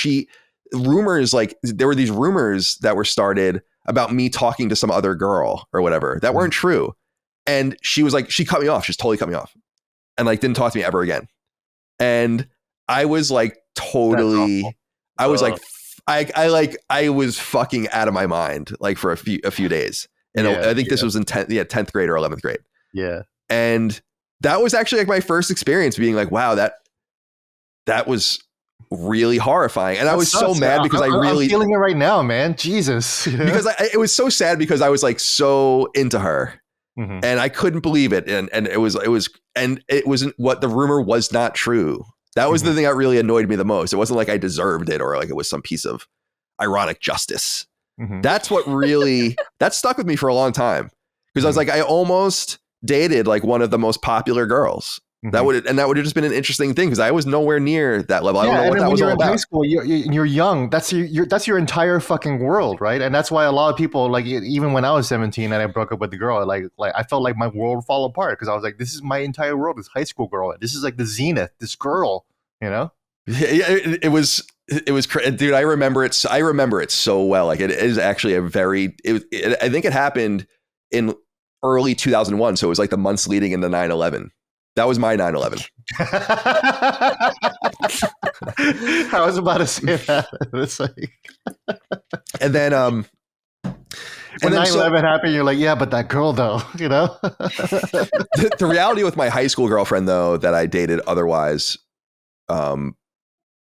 There were these rumors that were started about me talking to some other girl or whatever that weren't true. And she was like, she cut me off. She's totally cut me off and like, didn't talk to me ever again. And I was like, totally, I was like, I was fucking out of my mind, like for a few days. And I think this was in 10th grade or 11th grade. Yeah. And that was actually like my first experience being like, wow, that was really horrifying. And I was so mad because I'm feeling it right now, man. Jesus. Because it was so sad because I was like so into her and I couldn't believe it. And it wasn't what the rumor was not true. That was the thing that really annoyed me the most. It wasn't like I deserved it or like it was some piece of ironic justice. That's what really, that stuck with me for a long time because I was like, I almost dated like one of the most popular girls. That would have just been an interesting thing because I was nowhere near that level. I don't know what that was all about. High school, you're young. That's your entire fucking world, right? And that's why a lot of people, like, even when I was 17 and I broke up with the girl, like I felt like my world fall apart because I was like, this is my entire world. This high school girl. This is like the zenith. This girl, you know? Yeah, it was, dude. I remember it so well. Like it is actually I think it happened in early 2001. So it was like the months leading into 9/11. That was my 9/11. I was about to say that. It's like, And then when 9/11 happened, you're like, yeah, but that girl though, you know. the reality with my high school girlfriend though that I dated otherwise,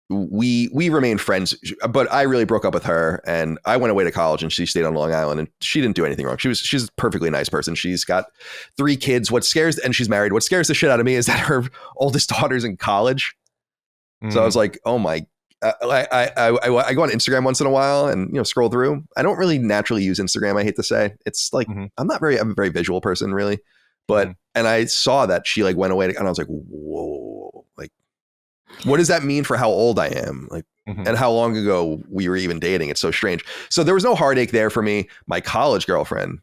we remained friends, but I really broke up with her, and I went away to college, and she stayed on Long Island, and she didn't do anything wrong. She's a perfectly nice person. She's got 3 kids. And she's married. What scares the shit out of me is that her oldest daughter's in college. So I was like, oh my. I go on Instagram once in a while and scroll through. I don't really naturally use Instagram. I hate to say, it's like I'm a very visual person really, but and I saw that she like went away and I was like, whoa, like what does that mean for how old I am? Like, and how long ago we were even dating? It's so strange. So there was no heartache there for me. My college girlfriend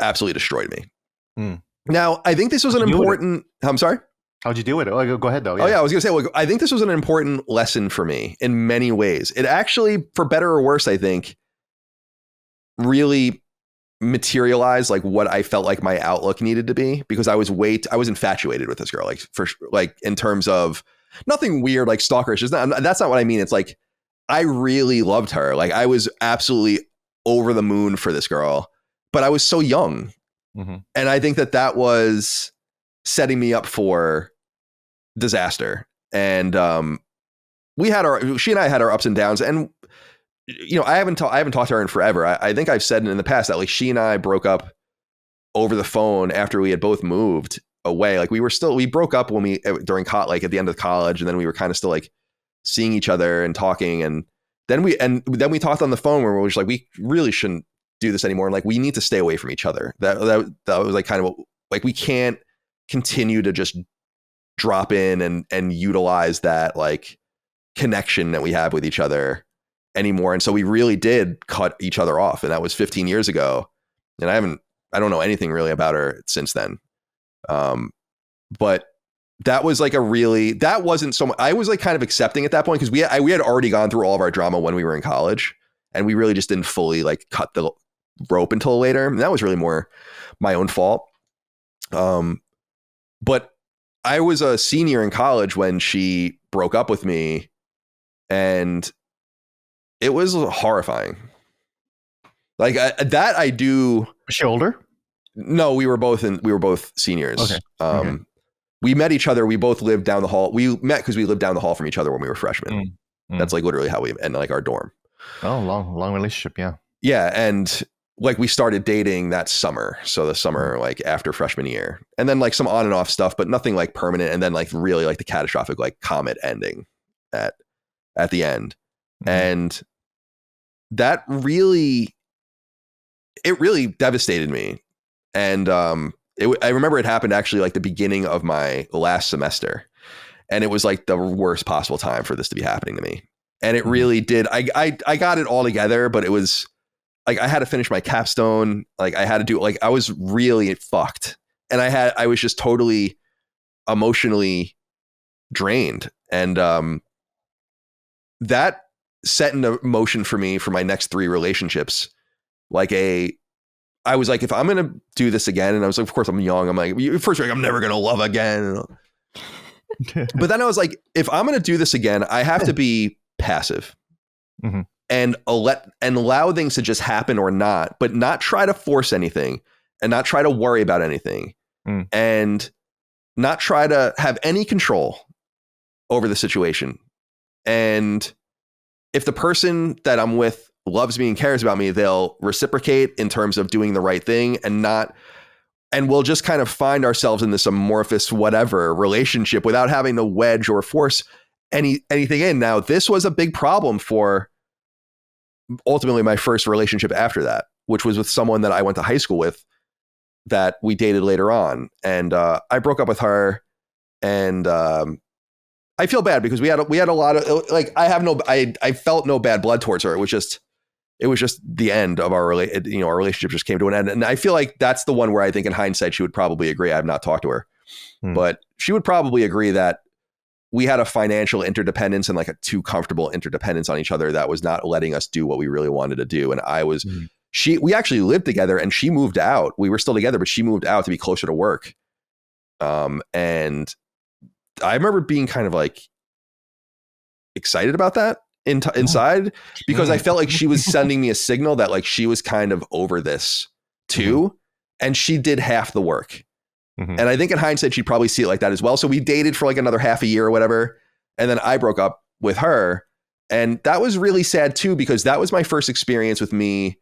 absolutely destroyed me. Now I think this was an important. I'm sorry. How'd you deal with it? Oh, go ahead though. Yeah. Oh yeah, I was gonna say. Well, I think this was an important lesson for me in many ways. It actually, for better or worse, I think, really materialized like what I felt like my outlook needed to be, because I was infatuated with this girl, like in terms of nothing weird like stalkerish. That's not what I mean. It's like I really loved her. Like I was absolutely over the moon for this girl, but I was so young, and I think that was setting me up for disaster. And she and I had our ups and downs, and I haven't talked to her in forever. I think I've said in the past that like she and I broke up over the phone after we had both moved away. Like we broke up when during like at the end of college, and then we were kind of still like seeing each other and talking, and then we talked on the phone where we were just like, we really shouldn't do this anymore, and like we need to stay away from each other. That was like kind of like we can't continue to just drop in and utilize that like connection that we have with each other anymore. And so we really did cut each other off, and that was 15 years ago. And I don't know anything really about her since then. But that was like that wasn't so much. I was like kind of accepting at that point, because we had already gone through all of our drama when we were in college, and we really just didn't fully like cut the rope until later. And that was really more my own fault. But I was a senior in college when she broke up with me, and it was horrifying. Like I do. Was she older? No, we were both seniors. Okay. We met each other. We both lived down the hall. We met because we lived down the hall from each other when we were freshmen. That's like literally how we met, like our dorm. Oh, long relationship. Yeah. Yeah. And like we started dating that summer. So the summer, like after freshman year, and then like some on and off stuff, but nothing like permanent. And then like really like the catastrophic, like comet ending at the end. And that really devastated me. And, I remember it happened actually like the beginning of my last semester, and it was like the worst possible time for this to be happening to me. And it really did. I got it all together, but it was like I had to finish my capstone. Like I had to do, like I was really fucked, and I was just totally emotionally drained. And that set into motion for me for my next 3 relationships. I was like, if I'm going to do this again, and I was like, of course I'm young. I'm like, first like, I'm never going to love again. But then I was like, if I'm going to do this again, I have to be passive and allow things to just happen or not, but not try to force anything, and not try to worry about anything, and not try to have any control over the situation. And if the person that I'm with loves me and cares about me, they'll reciprocate in terms of doing the right thing, and we'll just kind of find ourselves in this amorphous whatever relationship without having to wedge or force anything in. Now, this was a big problem for ultimately my first relationship after that, which was with someone that I went to high school with that we dated later on. And I broke up with her, and I feel bad because we had a lot of like, I felt no bad blood towards her. It was just the end of our relationship just came to an end. And I feel like that's the one where I think in hindsight, she would probably agree. I have not talked to her, but she would probably agree that we had a financial interdependence and like a too comfortable interdependence on each other that was not letting us do what we really wanted to do. And we actually lived together, and she moved out. We were still together, but she moved out to be closer to work. And I remember being kind of like excited about that inside, because I felt like she was sending me a signal that like she was kind of over this too. And she did half the work. And I think in hindsight, she'd probably see it like that as well. So we dated for like another half a year or whatever. And then I broke up with her. And that was really sad too, because that was my first experience with me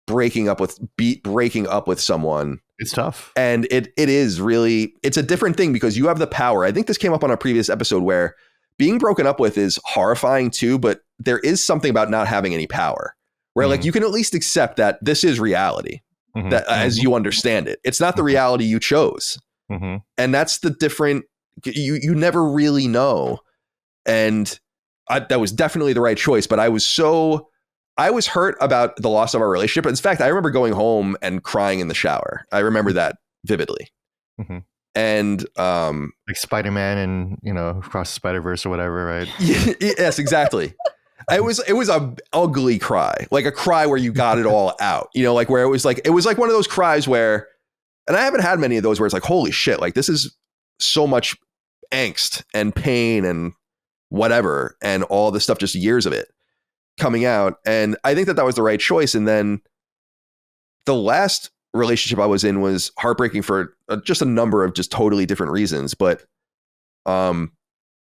breaking up with someone. It's tough. And it is really, it's a different thing because you have the power. I think this came up on a previous episode where being broken up with is horrifying too, but there is something about not having any power where like you can at least accept that this is reality, that as you understand it. It's not the reality you chose. And that's the different, you never really know. And that was definitely the right choice, but I was hurt about the loss of our relationship. In fact, I remember going home and crying in the shower. I remember that vividly. And like Spider-Man and, you know, Across the Spider-Verse or whatever, right? Yes, exactly. It was a ugly cry, like a cry where you got it all out, you know, like where it was like one of those cries where, and I haven't had many of those where it's like, holy shit, like this is so much angst and pain and whatever, and all this stuff, just years of it coming out. And I think that was the right choice. And then the last relationship I was in was heartbreaking for just a number of just totally different reasons. But the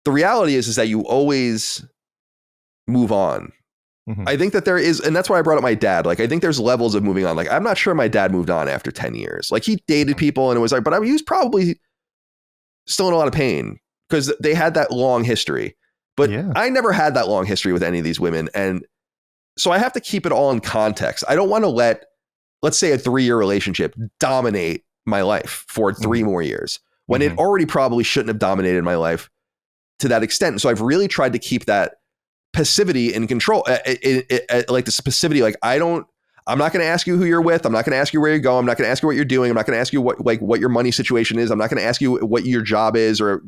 reality is that you always move on. I think that there is, and that's why I brought up my dad. Like, I think there's levels of moving on. Like, I'm not sure my dad moved on after 10 years. Like, he dated people and it was like, but he was probably still in a lot of pain because they had that long history. But I never had that long history with any of these women. And so I have to keep it all in context. I don't want to let's say a 3-year relationship dominate my life for 3 more years when it already probably shouldn't have dominated my life to that extent. So I've really tried to keep that passivity in control, like the passivity. Like I'm not going to ask you who you're with. I'm not going to ask you where you go. I'm not going to ask you what you're doing. I'm not going to ask you what your money situation is. I'm not going to ask you what your job is or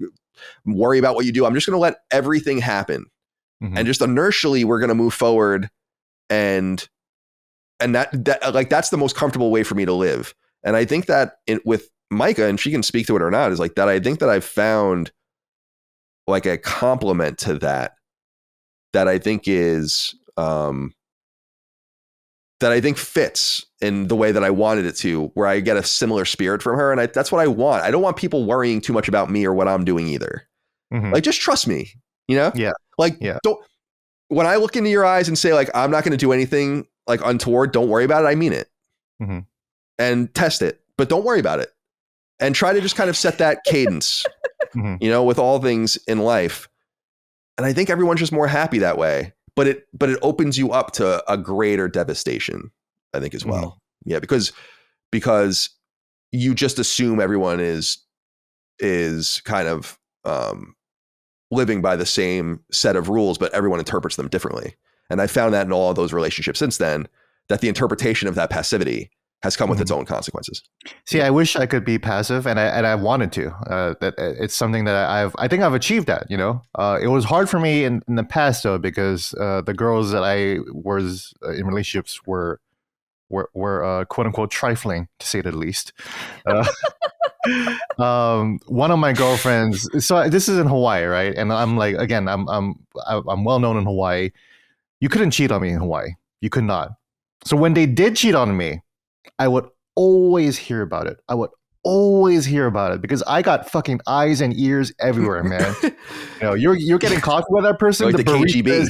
worry about what you do. I'm just going to let everything happen. And just inertially, we're going to move forward. And that like, that's the most comfortable way for me to live. And I think that with Micah, and she can speak to it or not, is like that. I think that I've found like a complement to that I think is, that I think fits in the way that I wanted it to, where I get a similar spirit from her. And that's what I want. I don't want people worrying too much about me or what I'm doing either. Like, just trust me, you know? Don't, when I look into your eyes and say like, I'm not going to do anything like untoward, don't worry about it. I mean it. And test it, but don't worry about it. And try to just kind of set that cadence, you know, with all things in life. And I think everyone's just more happy that way, but it opens you up to a greater devastation, I think, as well. Yeah. Because you just assume everyone is kind of, living by the same set of rules, but everyone interprets them differently. And I found that in all of those relationships since then, that the interpretation of that passivity has come with its own consequences. See, I wish I could be passive, and I wanted to. That it's something that I think I've achieved that. You know, it was hard for me in the past though, because the girls that I was in relationships were quote unquote trifling, to say the least. One of my girlfriends. So this is in Hawaii, right? And I'm like, again, I'm well known in Hawaii. You couldn't cheat on me in Hawaii. You could not. So when they did cheat on me, I would always hear about it. Because I got fucking eyes and ears everywhere, man. You know, you're getting coffee with that person. Like the KGB.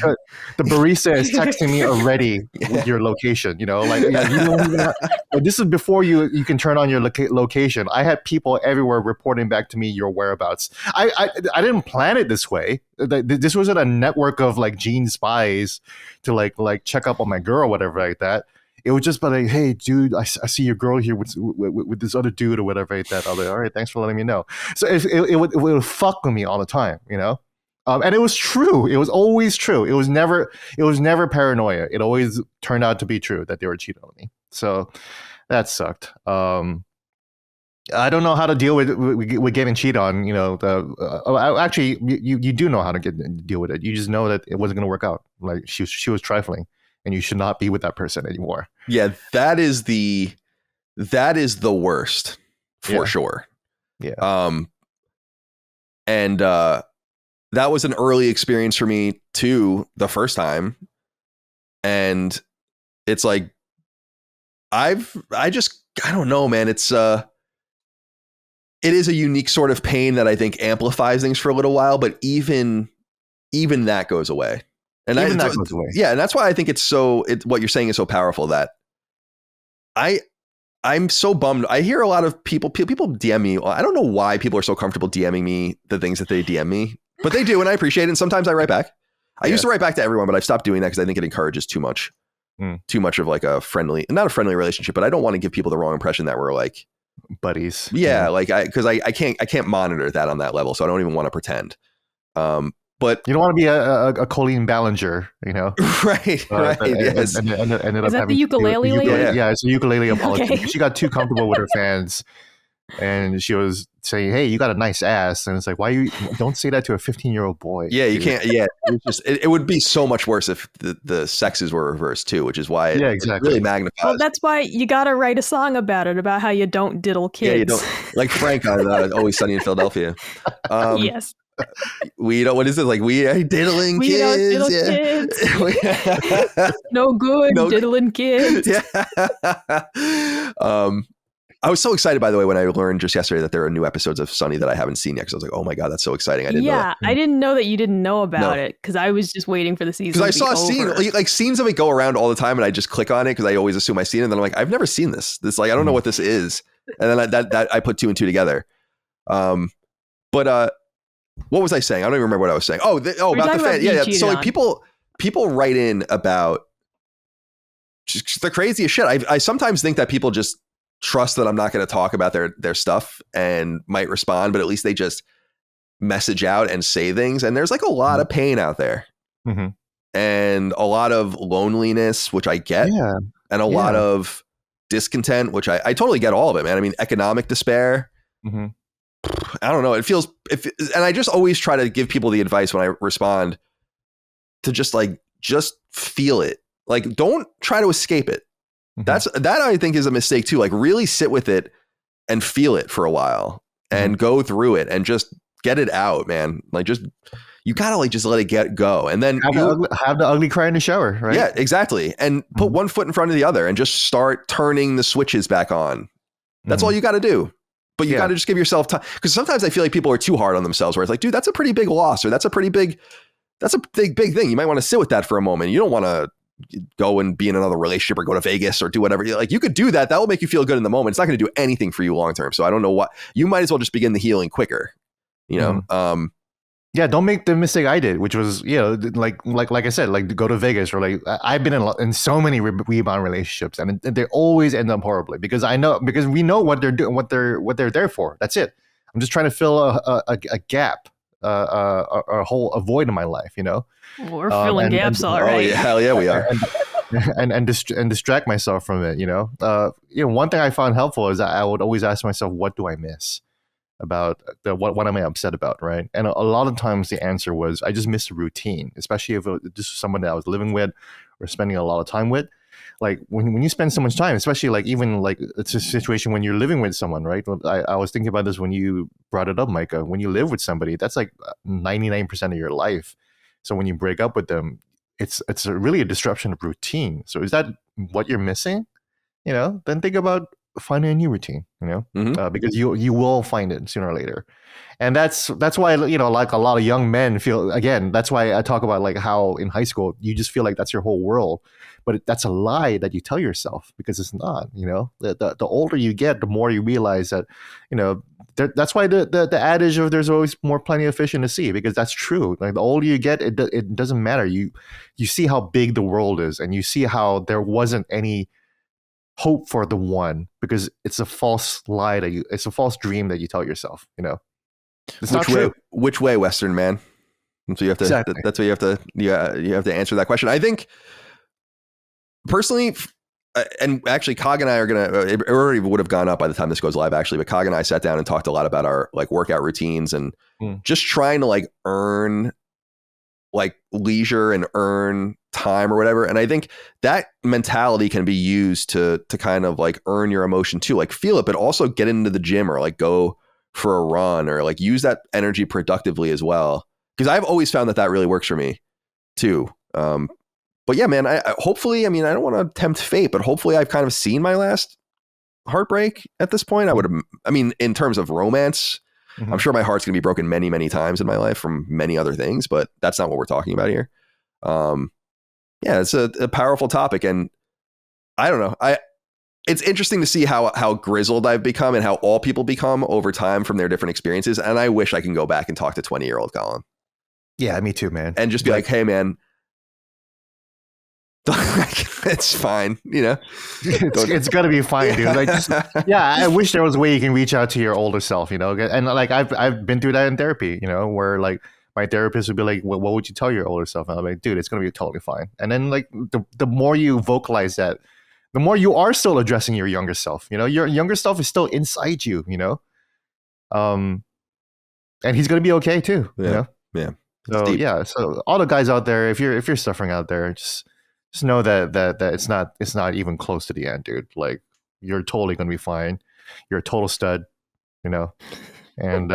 The barista is texting me already with your location. You know, like you don't even have, this is before you can turn on your location. I had people everywhere reporting back to me your whereabouts. I didn't plan it this way. This wasn't a network of like gene spies to like check up on my girl or whatever like that. It would just be like, hey, dude, I see your girl here with this other dude or whatever like that. I'll be like, all right, thanks for letting me know. So it would fuck with me all the time, you know? And it was true. It was always true. It was never paranoia. It always turned out to be true that they were cheating on me. So that sucked. I don't know how to deal with getting cheated on. You know, actually, you do know how to deal with it. You just know that it wasn't going to work out. Like she was trifling. And you should not be with that person anymore. Yeah, that is the worst for sure. Yeah. And that was an early experience for me too, the first time. And it's like, I don't know, man. It is a unique sort of pain that I think amplifies things for a little while, but even that goes away. And Even that goes away. Yeah. And that's why I think what you're saying is so powerful, that I'm so bummed. I hear a lot of people DM me. I don't know why people are so comfortable DMing me the things that they DM me, but they do. And I appreciate it. And sometimes I write back. I used to write back to everyone, but I've stopped doing that because I think it encourages too much of like not a friendly relationship, but I don't want to give people the wrong impression that we're like buddies. Yeah. Like because I can't monitor that on that level. So I don't even want to pretend. But you don't want to be a Colin Ballinger, you know? Right. Yes. And ended Is up that the ukulele lady? Yeah. It's a ukulele apology. Okay. She got too comfortable with her fans, and she was saying, "Hey, you got a nice ass," and it's like, why don't say that to a 15-year-old boy? Yeah, you can't. Yeah, it would be so much worse if the sexes were reversed too, which is why it really magnifies. Well, that's why you got to write a song about how you don't diddle kids. Yeah, you don't, like Frank on Always Sunny in Philadelphia. Yes. We don't. What is it like? We are diddling we kids. Don't diddle kids. No good diddling kids. Yeah. I was so excited, by the way, when I learned just yesterday that there are new episodes of Sunny that I haven't seen yet. Because I was like, oh my God, that's so exciting. I didn't know that. I didn't know that you didn't know about it, because I was just waiting for the season. Because I saw a scene, like scenes of it go around all the time, and I just click on it because I always assume I seen it. And then I'm like, I've never seen this. This, like, I don't know what this is. And then I put two and two together. But what was I saying? I don't even remember what I was saying. About the fan. Yeah. So like people write in about just the craziest shit. I sometimes think that people just trust that I'm not going to talk about their stuff and might respond, but at least they just message out and say things. And there's like a lot of pain out there and a lot of loneliness, which I get, and a lot of discontent, which I totally get all of it, man. I mean, economic despair. I don't know. It feels and I just always try to give people the advice when I respond to just feel it. Like, don't try to escape it. That I think is a mistake too. Like, really sit with it and feel it for a while and go through it and just get it out, man. Like, you gotta just let it go. And then have the ugly cry in the shower, right? Yeah, exactly. And put one foot in front of the other and just start turning the switches back on. That's all you got to do. But you got to just give yourself time. Because sometimes I feel like people are too hard on themselves, where it's like, dude, that's a pretty big loss, or that's a big thing. You might want to sit with that for a moment. You don't want to go and be in another relationship or go to Vegas or do whatever. Like, you could do that. That will make you feel good in the moment. It's not going to do anything for you long term. So I don't know what, you might as well just begin the healing quicker, you know? Yeah, don't make the mistake I did, which was, like I said, like, go to Vegas, or like, I've been in so many rebound relationships, and they always end up horribly because we know what they're doing, what they're there for. That's it. I'm just trying to fill a gap, a void in my life, you know. We're filling gaps, all right. Oh yeah, hell yeah, we are. and distract myself from it, you know. One thing I found helpful is that I would always ask myself, what do I miss about what am I upset about, right? And a lot of times the answer was, I just miss the routine, especially if it was just someone that I was living with or spending a lot of time with. Like, when you spend so much time, especially like even like it's a situation when you're living with someone, right? I was thinking about this when you brought it up, Micah. When you live with somebody, that's like 99% of your life. So when you break up with them, it's really a disruption of routine. So is that what you're missing? You know, then think about finding a new routine, you know, because you will find it sooner or later. And that's why, like a lot of young men feel, again, that's why I talk about like how in high school, you just feel like that's your whole world, but that's a lie that you tell yourself, because it's not, you know. The older you get, the more you realize that, you know, that's why the adage of there's always plenty of fish in the sea, because that's true. Like, the older you get, it doesn't matter. You see how big the world is, and you see how there wasn't any hope for the one, because it's a false lie it's a false dream that you tell yourself, you know. It's not true. Which way, Western man? So you have to. Exactly. That's what you have to. You have to answer that question. I think personally, and actually, Cog and I are gonna. It already would have gone up by the time this goes live, actually. But Cog and I sat down and talked a lot about our like workout routines and just trying to like earn like leisure and earn time or whatever. And I think that mentality can be used to kind of like earn your emotion too, like feel it, but also get into the gym or like go for a run, or like use that energy productively as well. Because I've always found that really works for me too. But yeah, man, I hopefully, I mean, I don't want to tempt fate, but hopefully I've kind of seen my last heartbreak at this point. In terms of romance, I'm sure my heart's going to be broken many, many times in my life from many other things, but that's not what we're talking about here. Yeah, it's a powerful topic, and I don't know. It's interesting to see how grizzled I've become and how all people become over time from their different experiences. And I wish I can go back and talk to 20-year-old Colin. Yeah, me too, man. And just be like, hey, man, it's fine, you know. It's gonna be fine, dude. Like, I wish there was a way you can reach out to your older self, you know. And like I've been through that in therapy, you know, where like my therapist would be like, what would you tell your older self? And I'm like, dude, it's gonna be totally fine. And then like the more you vocalize that, the more you are still addressing your younger self. You know, your younger self is still inside you, you know. And he's gonna be okay too. Yeah. You know? Yeah. So yeah. So all the guys out there, if you're suffering out there, just know that it's not even close to the end, dude. Like, you're totally gonna be fine. You're a total stud, you know. And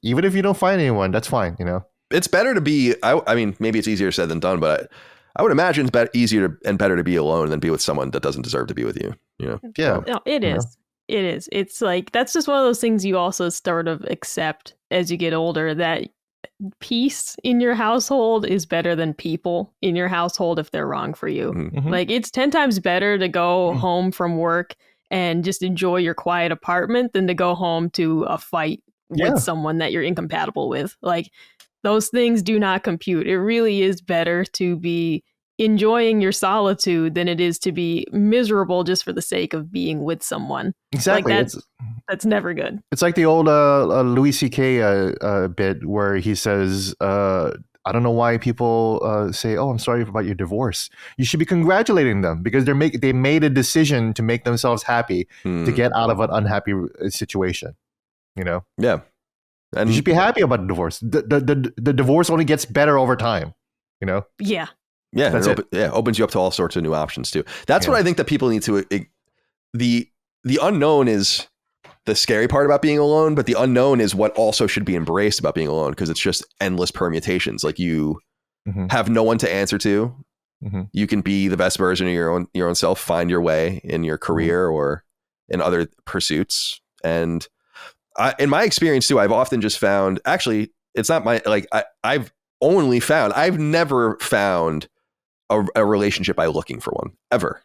even if you don't find anyone, that's fine, you know. It's better to be. I mean, maybe it's easier said than done, but I would imagine it's easier and better to be alone than be with someone that doesn't deserve to be with you. You know. Yeah. No, it is. Know? It is. It's like that's just one of those things you also sort of accept as you get older, that peace in your household is better than people in your household if they're wrong for you. Mm-hmm. Like, it's 10 times better to go home from work and just enjoy your quiet apartment than to go home to a fight with someone that you're incompatible with. Like, those things do not compute. It really is better to be enjoying your solitude than it is to be miserable just for the sake of being with someone. Exactly. Like, that's never good. It's like the old Louis C.K. Bit where he says, I don't know why people say, "Oh, I'm sorry about your divorce." You should be congratulating them because they made a decision to make themselves happy to get out of an unhappy situation. You know? Yeah. And you should be happy about the divorce. The divorce only gets better over time. You know? Yeah. Yeah, that's it. Opens you up to all sorts of new options too. That's what I think that people need to. The unknown is the scary part about being alone, but the unknown is what also should be embraced about being alone, because it's just endless permutations. Like, you have no one to answer to. You can be the best version of your own self. Find your way in your career or in other pursuits. And in my experience too, I've often just found. Actually, it's not my I've never found a relationship by looking for one ever.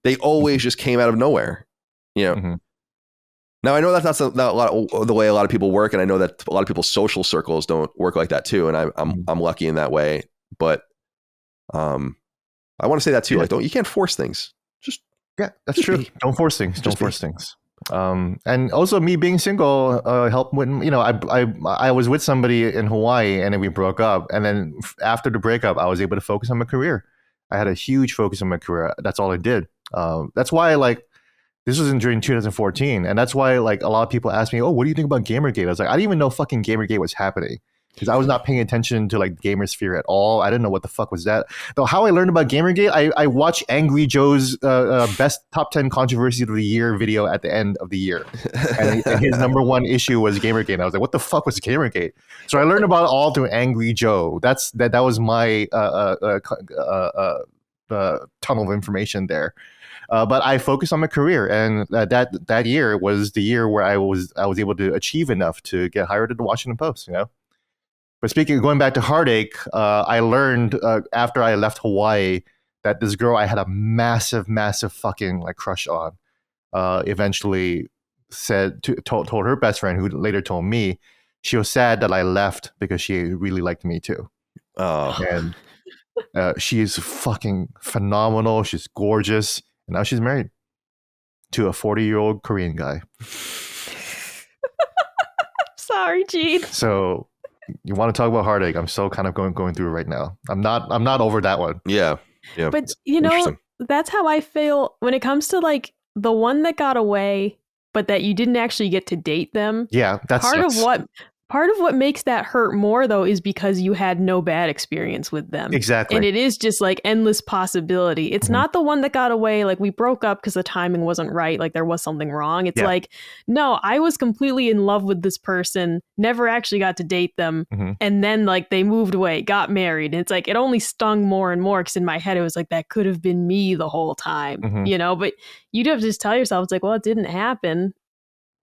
They always just came out of nowhere, you know. Now I know that's not a lot of the way a lot of people work, and I know that a lot of people's social circles don't work like that too. And I'm lucky in that way, but I want to say that too. Like, you can't force things. That's true. Don't force things. Don't force things. And also, me being single helped when, you know, I was with somebody in Hawaii and then we broke up, and then after the breakup I was able to focus on my career. I had a huge focus on my career. That's all I did. That's why, like, this was during 2014, and that's why, like, a lot of people ask me, "Oh, what do you think about Gamergate?" I was like, I didn't even know fucking Gamergate was happening because I was not paying attention to like Gamersphere at all. I didn't know what the fuck was that. Though how I learned about Gamergate, I watched Angry Joe's best top 10 controversies of the year video at the end of the year, and his number one issue was Gamergate. And I was like, what the fuck was Gamergate? So I learned about it all through Angry Joe. That was my tunnel of information there. But I focused on my career, and that year was the year where I was able to achieve enough to get hired at the Washington Post. You know. But going back to Heartache, I learned after I left Hawaii that this girl I had a massive fucking like crush on eventually told her best friend, who later told me, she was sad that I left because she really liked me too. And she is fucking phenomenal. She's gorgeous. And now she's married to a 40-year-old Korean guy. Sorry, Gene. So you want to talk about Heartache? I'm still kind of going through it right now. I'm not over that one. Yeah. But you know, that's how I feel when it comes to like the one that got away, but that you didn't actually get to date them. Yeah, that's Part of what makes that hurt more, though, is because you had no bad experience with them. Exactly. And it is just like endless possibility. It's not the one that got away. Like, we broke up because the timing wasn't right. Like, there was something wrong. It's like, no, I was completely in love with this person, never actually got to date them. And then, like, they moved away, got married. And it's like, it only stung more and more because in my head, it was like, that could have been me the whole time, you know? But you'd have to just tell yourself, it's like, well, it didn't happen.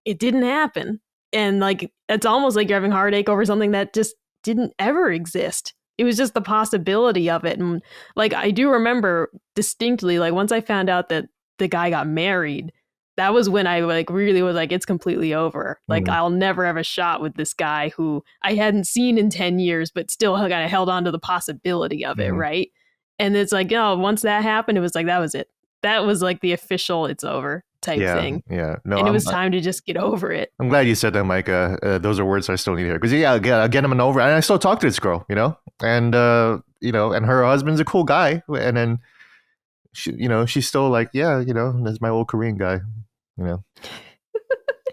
It didn't happen. And like, it's almost like you're having heartache over something that just didn't ever exist. It was just the possibility of it. And like, I do remember distinctly, like once I found out that the guy got married, that was when I like really was like, it's completely over. Like, I'll never have a shot with this guy who I hadn't seen in 10 years, but still kind of held on to the possibility of it. Right. And it's like, once that happened, it was like, that was it. That was like the official, it's over type thing. Yeah. No, and it was time to just get over it. I'm glad you said that, Micah. Those are words I still need to hear. Because again, I'm over. And I still talk to this girl, you know, and and her husband's a cool guy. And then she's still like, that's my old Korean guy, you know.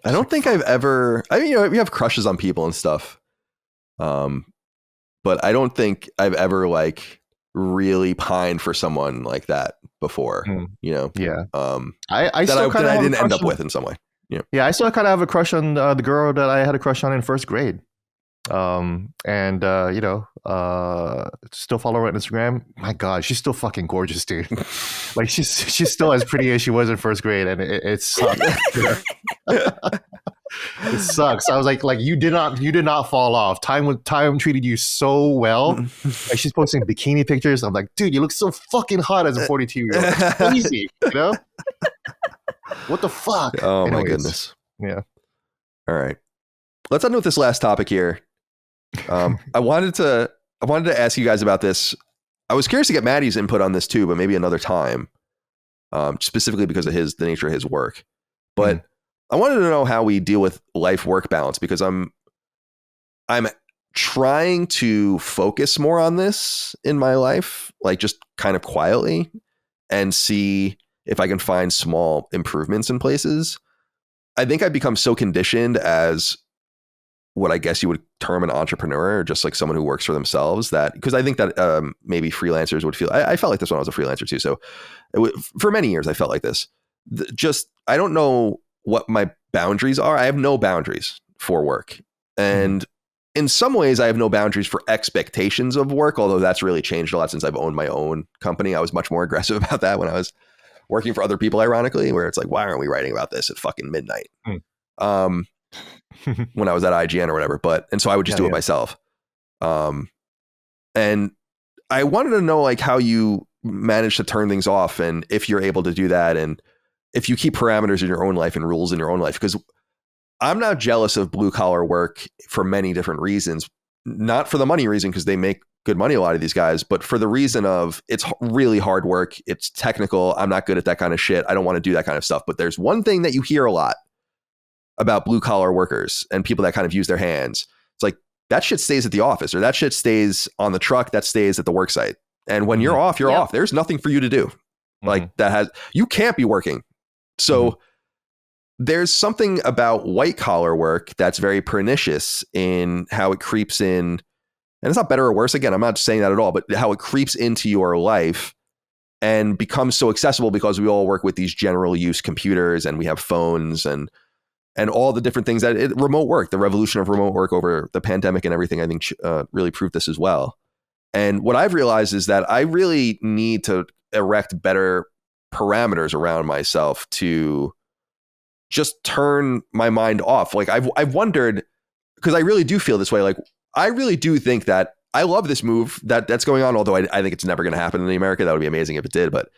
I don't think I've ever. I mean, we have crushes on people and stuff, but I don't think I've ever like really pined for someone like that before. You know. Yeah. I still that I didn't end up with in some way. Yeah. Yeah, I still kind of have a crush on the girl that I had a crush on in first grade. Still follow her on Instagram. My God, she's still fucking gorgeous, dude. Like she's still as pretty as she was in first grade, and it sucks. It sucks. I was like you did not fall off. Time treated you so well. Like, she's posting bikini pictures. I'm like, dude, you look so fucking hot as a 42-year-old. It's crazy, you know? What the fuck? Oh, anyways, my goodness. Yeah. All right. Let's end with this last topic here. I wanted to ask you guys about this. I was curious to get Maddie's input on this too, but maybe another time, specifically because of the nature of his work. But I wanted to know how we deal with life-work balance, because I'm trying to focus more on this in my life, like just kind of quietly, and see if I can find small improvements in places. I think I've become so conditioned as what I guess you would term an entrepreneur, or just like someone who works for themselves, that because I think that maybe freelancers would feel, I felt like this when I was a freelancer too. So for many years, I felt like this. I don't know what my boundaries are. I have no boundaries for work. And in some ways, I have no boundaries for expectations of work, although that's really changed a lot since I've owned my own company. I was much more aggressive about that when I was working for other people, ironically, where it's like, why aren't we writing about this at fucking midnight? When I was at IGN or whatever. And so I would just do it myself. And I wanted to know like how you manage to turn things off, and if you're able to do that, and if you keep parameters in your own life and rules in your own life, because I'm not jealous of blue collar work for many different reasons, not for the money reason, because they make good money, a lot of these guys, but for the reason of it's really hard work. It's technical. I'm not good at that kind of shit. I don't want to do that kind of stuff. But there's one thing that you hear a lot about blue collar workers and people that kind of use their hands. It's like that shit stays at the office, or that shit stays on the truck, that stays at the work site. And when you're off, you're off. There's nothing for you to do. Like you can't be working. So there's something about white collar work that's very pernicious in how it creeps in. And it's not better or worse. Again, I'm not saying that at all, but how it creeps into your life and becomes so accessible because we all work with these general use computers, and we have phones and all the different things that remote work, the revolution of remote work over the pandemic and everything, I think really proved this as well. And what I've realized is that I really need to erect better parameters around myself to just turn my mind off. Like I've wondered, because I really do feel this way. Like I really do think that I love this move that's going on, although I think it's never going to happen in America. That would be amazing if it did. But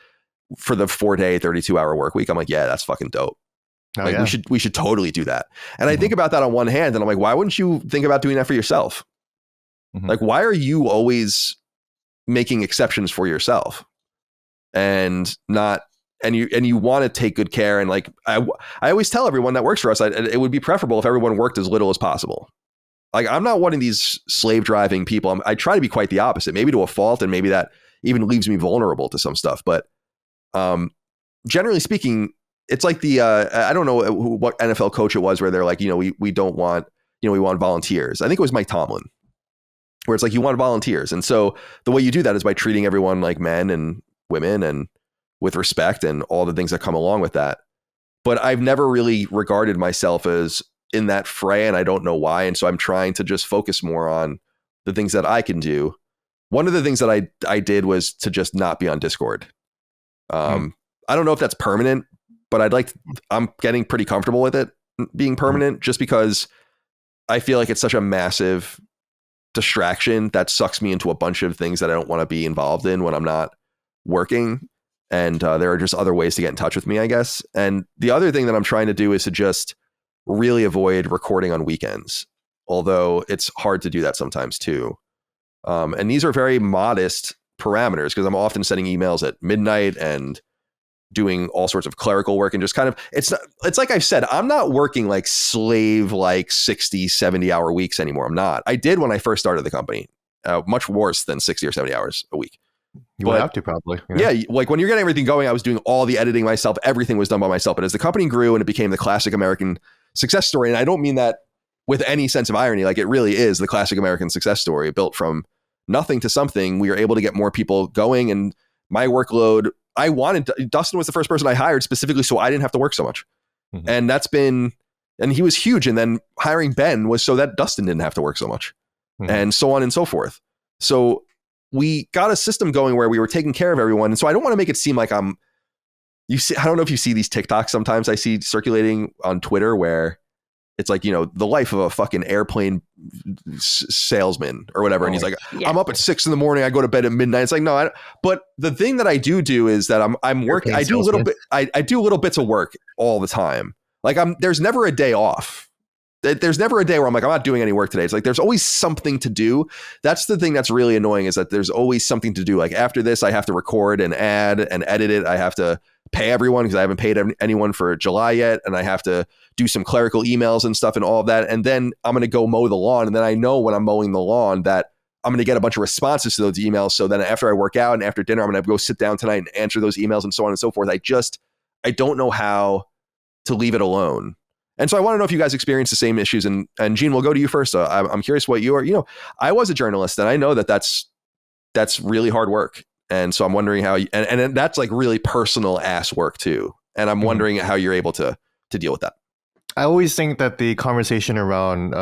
for the 4-day, 32-hour work week, I'm like, yeah, that's fucking dope. Like we should totally do that. And I think about that on one hand, and I'm like, why wouldn't you think about doing that for yourself? Like, why are you always making exceptions for yourself and not, and you want to take good care? And like, I always tell everyone that works for us, it would be preferable if everyone worked as little as possible. Like, I'm not one of these slave driving people. I try to be quite the opposite, maybe to a fault, and maybe that even leaves me vulnerable to some stuff. But generally speaking, it's like I don't know what NFL coach it was where they're like, we don't want, we want volunteers. I think it was Mike Tomlin, where it's like you want volunteers. And so the way you do that is by treating everyone like men and women and with respect and all the things that come along with that. But I've never really regarded myself as in that fray, and I don't know why. And so I'm trying to just focus more on the things that I can do. One of the things that I did was to just not be on Discord. I don't know if that's permanent, but I'm getting pretty comfortable with it being permanent, just because I feel like it's such a massive distraction that sucks me into a bunch of things that I don't want to be involved in when I'm not working. And there are just other ways to get in touch with me, I guess. And the other thing that I'm trying to do is to just really avoid recording on weekends, although it's hard to do that sometimes too. And these are very modest parameters because I'm often sending emails at midnight and doing all sorts of clerical work and just kind of, it's like I've said, I'm not working like slave, like 60, 70 hour weeks anymore. I'm not. I did when I first started the company, much worse than 60 or 70 hours a week. You would have to probably. Yeah. Like when you're getting everything going, I was doing all the editing myself. Everything was done by myself. But as the company grew and it became the classic American success story, and I don't mean that with any sense of irony, like it really is the classic American success story built from nothing to something. We were able to get more people going, and my workload, Dustin was the first person I hired specifically so I didn't have to work so much. Mm-hmm. And he was huge. And then hiring Ben was so that Dustin didn't have to work so much, and so on and so forth. So we got a system going where we were taking care of everyone. And so I don't want to make it seem like I don't know if you see these TikToks sometimes I see circulating on Twitter where it's like, the life of a fucking airplane salesman or whatever. And he's like, I'm up at 6 a.m. I go to bed at midnight. It's like, no, but the thing that I do is that I'm working. I do a little bit. I do little bits of work all the time. Like there's never a day off. There's never a day where I'm like, I'm not doing any work today. It's like, there's always something to do. That's the thing that's really annoying, is that there's always something to do. Like after this, I have to record and add and edit it. I have to pay everyone because I haven't paid anyone for July yet. And I have to do some clerical emails and stuff and all of that. And then I'm going to go mow the lawn. And then I know when I'm mowing the lawn that I'm going to get a bunch of responses to those emails. So then after I work out and after dinner, I'm going to go sit down tonight and answer those emails and so on and so forth. I don't know how to leave it alone. And so I want to know if you guys experience the same issues. And Gene, we'll go to you first. I'm curious what you are. I was a journalist, and I know that that's really hard work. And so I'm wondering how and that's like really personal ass work too. And I'm wondering how you're able to deal with that. I always think that the conversation around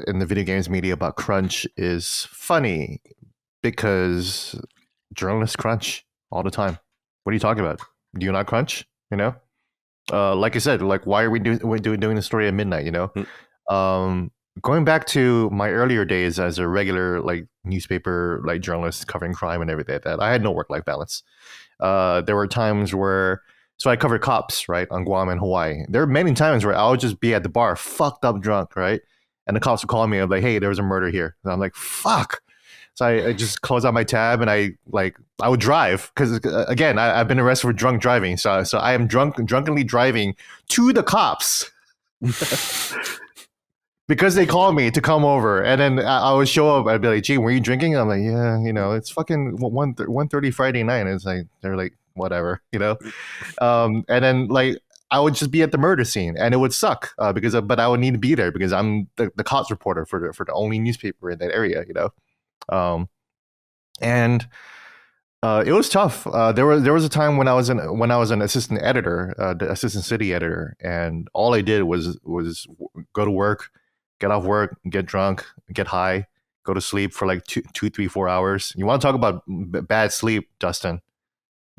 in the video games media about crunch is funny because journalists crunch all the time. What are you talking about? Do you not crunch? Like I said, like why are we doing the story at midnight? Going back to my earlier days as a regular like newspaper like journalist covering crime and everything like that, I had no work-life balance. There were times where I covered cops, right, on Guam and Hawaii. There were many times where I would just be at the bar, fucked up drunk, right, and the cops would call me. I'm like, hey, there was a murder here. And I'm like, fuck. So I just close out my tab and I would drive because again I've been arrested for drunk driving. So I am drunkenly driving to the cops because they called me to come over, and then I would show up. I'd be like, "Gee, were you drinking?" I'm like, "Yeah, it's fucking 1:30 Friday night." And it's like they're like, "Whatever," and then like I would just be at the murder scene, and it would suck but I would need to be there because I'm the cops reporter for the only newspaper in that area, and it was tough. There was a time when I was an assistant editor, the assistant city editor, and all I did was go to work, get off work, get drunk, get high, go to sleep for like 2, 3, 4 hours. You want to talk about bad sleep, Dustin?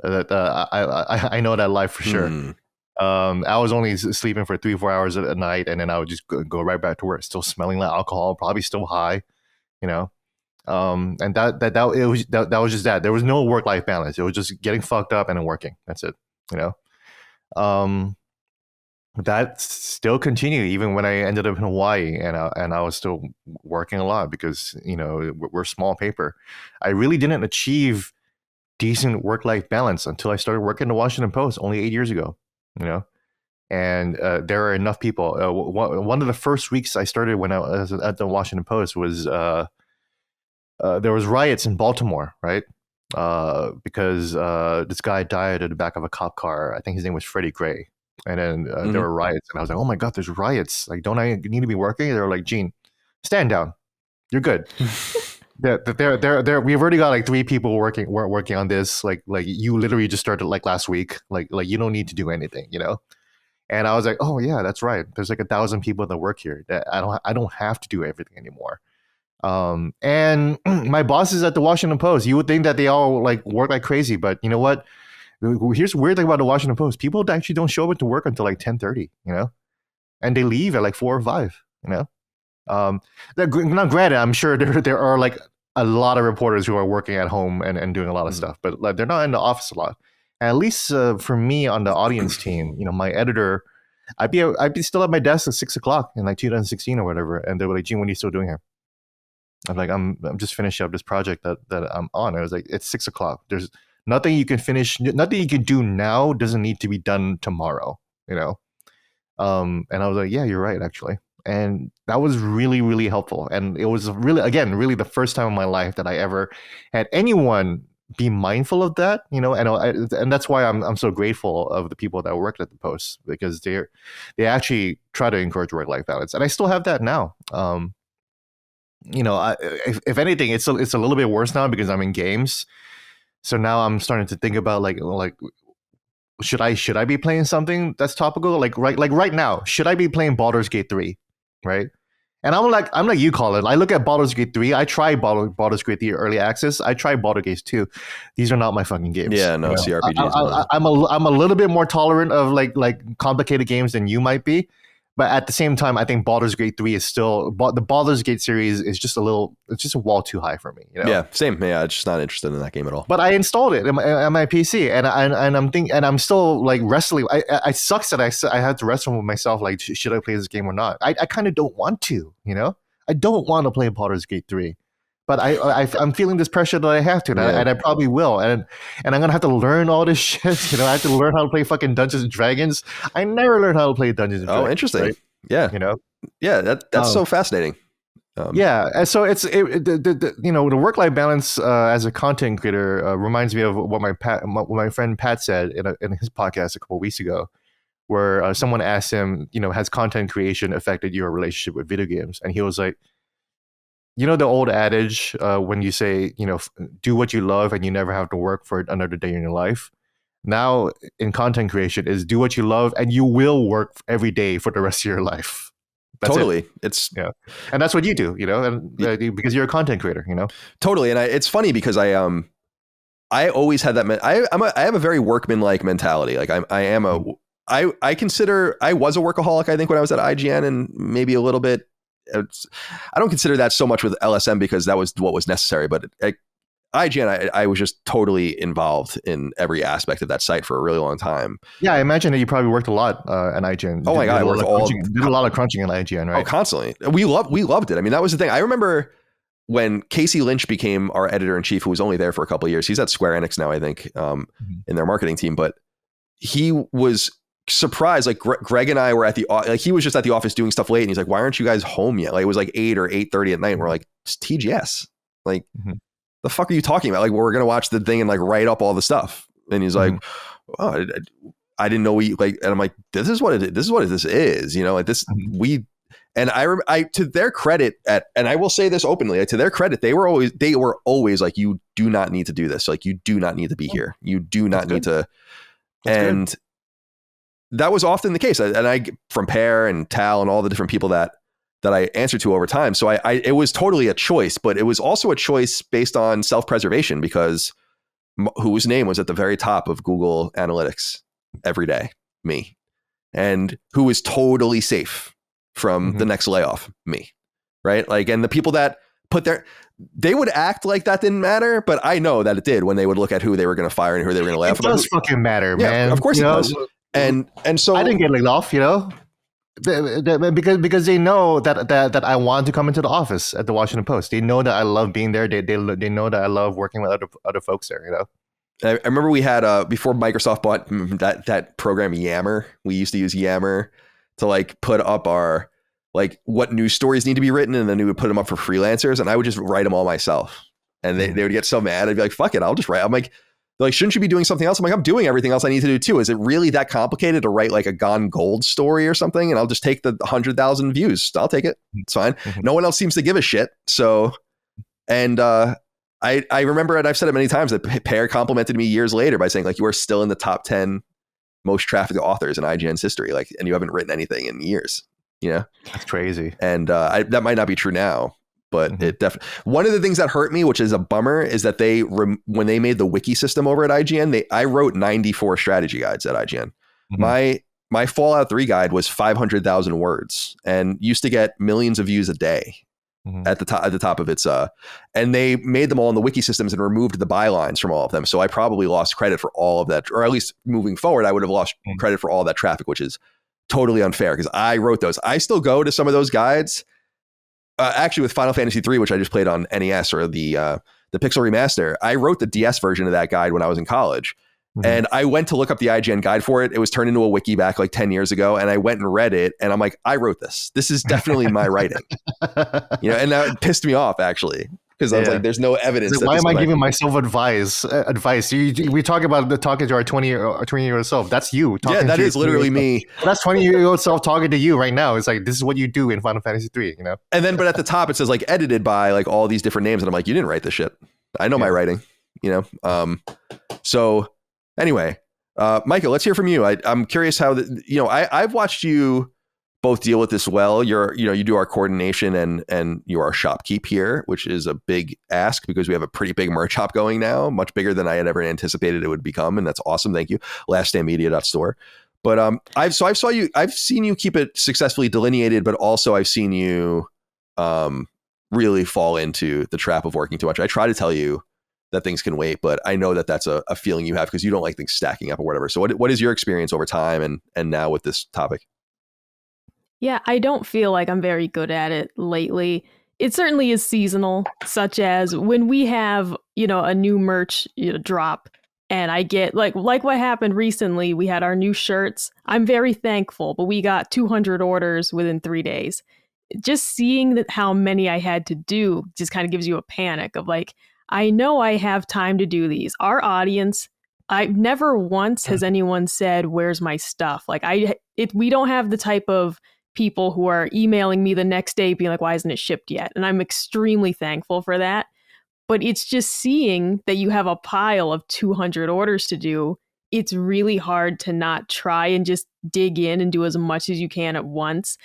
I know that life for sure. I was only sleeping for 3, 4 hours a night, and then I would just go right back to work, still smelling like alcohol, probably still high, and that was just that. There was no work-life balance. It was just getting fucked up and then working. That's it. That still continued even when I ended up in Hawaii, and I was still working a lot because we're small paper. I really didn't achieve decent work-life balance until I started working at the Washington Post only 8 years ago. And there are enough people. One of the first weeks I started when I was at the Washington Post was there was riots in Baltimore, right? Because this guy died at the back of a cop car. I think his name was Freddie Gray. And then there were riots, and I was like, "Oh my god, there's riots! Like, don't I need to be working?" They were like, "Gene, stand down. You're good. We've already got like 3 people working on this. Like you literally just started like last week. Like you don't need to do anything, you know. And I was like, oh yeah, that's right. There's like 1,000 people that work here. That I don't have to do everything anymore. And my bosses at the Washington Post, you would think that they all like work like crazy, but you know what? Here's the weird thing about the Washington Post: people actually don't show up to work until like 10:30, you know, and they leave at like 4 or 5, you know. Now, granted, I'm sure there are like a lot of reporters who are working at home and doing a lot of stuff, but like, they're not in the office a lot. And at least for me on the audience team, you know, my editor, I'd be still at my desk at 6 o'clock in like 2016 or whatever, and they were like, "Gene, what are you still doing here?" I'm like, I'm just finishing up this project that I'm on. I was like, it's 6 o'clock. There's nothing you can finish. Nothing you can do now doesn't need to be done tomorrow, you know? And I was like, yeah, you're right, actually. And that was really, really helpful. And it was really, again, really the first time in my life that I ever had anyone be mindful of that, you know? And that's why I'm so grateful of the people that worked at the Post, because they actually try to encourage work-life balance. And I still have that now. You know, if anything, it's a little bit worse now because I'm in games. So now I'm starting to think about like should I be playing something that's topical? Like right now, should I be playing Baldur's Gate 3? Right? And I'm like you, Colin. I look at Baldur's Gate 3. I try Baldur's Gate 3 early access. I try Baldur's Gate 2. These are not my fucking games. Yeah, no, you know? CRPGs. I'm a little bit more tolerant of like complicated games than you might be. But at the same time, I think Baldur's Gate 3 is still the Baldur's Gate series is just it's just a wall too high for me. You know? Yeah, same. Yeah, I'm just not interested in that game at all. But I installed it on my PC, and I'm still like wrestling. I sucks that I had to wrestle with myself. Like, should I play this game or not? I kind of don't want to. You know, I don't want to play Baldur's Gate 3. But I'm feeling this pressure that I have to, and I probably will. And I'm gonna have to learn all this shit. You know, I have to learn how to play fucking Dungeons and Dragons. I never learned how to play Dungeons and Dragons. Oh, interesting. Right? Yeah, you know, yeah, that's so fascinating. Yeah, and so you know, the work-life balance as a content creator reminds me of what my friend Pat said in his podcast a couple of weeks ago, where someone asked him, you know, has content creation affected your relationship with video games? And he was like, you know, the old adage when you say, you know, do what you love and you never have to work for another day in your life. Now in content creation is do what you love and you will work every day for the rest of your life. That's totally. It's and that's what you do, you know, and because you're a content creator, you know. Totally. And it's funny because I always had that. I have a very workman-like mentality. Like I consider I was a workaholic, I think, when I was at IGN, and maybe a little bit. I don't consider that so much with LSM because that was what was necessary. But at IGN, I was just totally involved in every aspect of that site for a really long time. Yeah, I imagine that you probably worked a lot at IGN. Oh my God, did a lot of crunching at IGN, right? Oh, constantly. We loved it. I mean, that was the thing. I remember when Casey Lynch became our editor-in-chief, who was only there for a couple of years. He's at Square Enix now, I think, in their marketing team. But he was surprised. Like Greg and I were he was just at the office doing stuff late, and he's like, "Why aren't you guys home yet?" Like it was like 8 or 8:30 at night. And we're like, "It's TGS. Like, the fuck are you talking about? Like, we're gonna watch the thing and like write up all the stuff." And he's like, "Oh, I didn't know we like." And I'm like, "This is what this is. You know, like this we." And I to their credit, and I will say this openly, like, to their credit, they were always like, "You do not need to do this. Like, you do not need to be here. You do not need to." And that was often the case. And I, from Pear and Tal and all the different people that I answered to over time. So it was totally a choice, but it was also a choice based on self-preservation, because whose name was at the very top of Google Analytics every day? Me. And who is totally safe from the next layoff? Me. Right? Like, and the people that they would act like that didn't matter, but I know that it did when they would look at who they were going to fire and who they were going to laugh. It does fucking matter, man. Of course it does. And so I didn't get laid off, you know, because they know that I want to come into the office at the Washington Post. They know that I love being there. They know that I love working with other folks there, you know. I remember we had before Microsoft bought that program Yammer. We used to use Yammer to like put up our like what news stories need to be written, and then we would put them up for freelancers, and I would just write them all myself. And they would get so mad. I'd be like, "Fuck it, I'll just write." I'm like, They're like, shouldn't you be doing something else? I'm like, I'm doing everything else I need to do too. Is it really that complicated to write like a Gone Gold story or something? And I'll just take the 100,000 views. I'll take it. It's fine. No one else seems to give a shit. So, and I remember, and I've said it many times, that Pear complimented me years later by saying like, you are still in the top 10 most trafficked authors in IGN's history. Like, and you haven't written anything in years, That's crazy. And that might not be true now. But it definitely, one of the things that hurt me, which is a bummer, is that when they made the wiki system over at IGN, I wrote 94 strategy guides at IGN. My Fallout 3 guide was 500,000 words and used to get millions of views a day at the top of its. And they made them all in the wiki systems and removed the bylines from all of them. So I probably lost credit for all of that, or at least moving forward, I would have lost credit for all that traffic, which is totally unfair because I wrote those. I still go to some of those guides. Actually, with Final Fantasy 3, which I just played on NES or the Pixel Remaster, I wrote the DS version of that guide when I was in college. And I went to look up the IGN guide for it. It was turned into a wiki back like 10 years ago. And I went and read it. And I'm like, I wrote this. This is definitely my writing. And that pissed me off, actually. Because I was like, there's no evidence. Like, why am I giving myself advice? We talk about talking to our 20-year-old self. That's you. Yeah, that is literally me. That's 20-year-old self talking to you right now. It's like, this is what you do in Final Fantasy 3, And then, but at the top, it says like edited by like all these different names. And I'm like, you didn't write this shit. I know my writing, So anyway, Micah, let's hear from you. I'm curious how, I've watched you both deal with this well. You do our coordination and you are shopkeep here, which is a big ask because we have a pretty big merch shop going now, much bigger than I had ever anticipated it would become. And that's awesome. Thank you. Laststandmedia.store. But I've seen you keep it successfully delineated, but also I've seen you really fall into the trap of working too much. I try to tell you that things can wait, but I know that that's a feeling you have because you don't like things stacking up or whatever. So what is your experience over time and now with this topic? Yeah, I don't feel like I'm very good at it lately. It certainly is seasonal, such as when we have, a new merch drop and I get like what happened recently. We had our new shirts. I'm very thankful, but we got 200 orders within 3 days. Just seeing how many I had to do just kind of gives you a panic of like, I know I have time to do these. Our audience, I've never once has anyone said, where's my stuff? Like we don't have the type of people who are emailing me the next day being like, why isn't it shipped yet? And I'm extremely thankful for that. But it's just seeing that you have a pile of 200 orders to do. It's really hard to not try and just dig in and do as much as you can at once.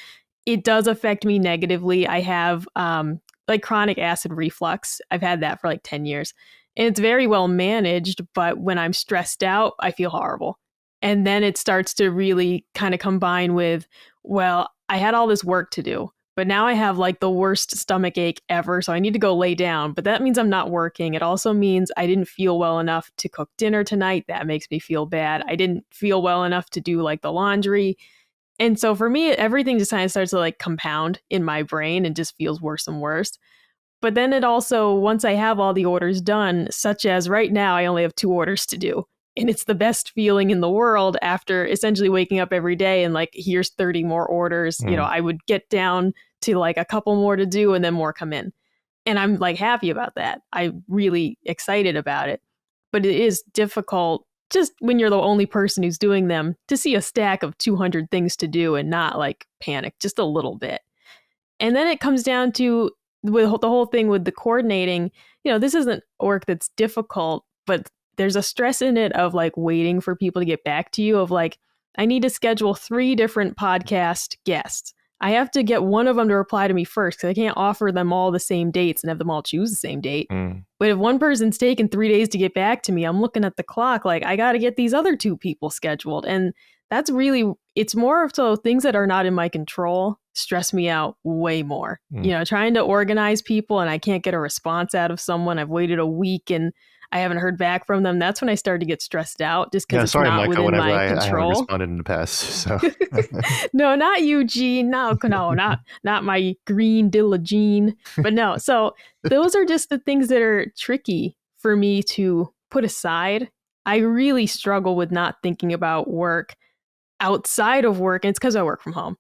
It does affect me negatively. I have like chronic acid reflux. I've had that for like 10 years. And it's very well managed. But when I'm stressed out, I feel horrible. And then it starts to really kind of combine with, well, I had all this work to do, but now I have like the worst stomach ache ever. So I need to go lay down. But that means I'm not working. It also means I didn't feel well enough to cook dinner tonight. That makes me feel bad. I didn't feel well enough to do like the laundry. And so for me, everything just kind of starts to like compound in my brain and just feels worse and worse. But then it also, once I have all the orders done, such as right now, I only have 2 orders to do. And it's the best feeling in the world after essentially waking up every day and like, here's 30 more orders. I would get down to like a couple more to do and then more come in. And I'm like happy about that. I'm really excited about it. But it is difficult just when you're the only person who's doing them to see a stack of 200 things to do and not like panic just a little bit. And then it comes down to with the whole thing with the coordinating, this isn't work that's difficult, but there's a stress in it of like waiting for people to get back to you of like, I need to schedule 3 different podcast guests. I have to get one of them to reply to me first because I can't offer them all the same dates and have them all choose the same date. But if one person's taken 3 days to get back to me, I'm looking at the clock like I got to get these other 2 people scheduled. And that's really, it's more of so things that are not in my control stress me out way more. Trying to organize people and I can't get a response out of someone. I've waited a week and I haven't heard back from them. That's when I started to get stressed out just because it's not Micah, within my control. I haven't responded in the past. So. No, not you, Gene. No, not my green diligene. But no, so those are just the things that are tricky for me to put aside. I really struggle with not thinking about work outside of work. And it's because I work from home.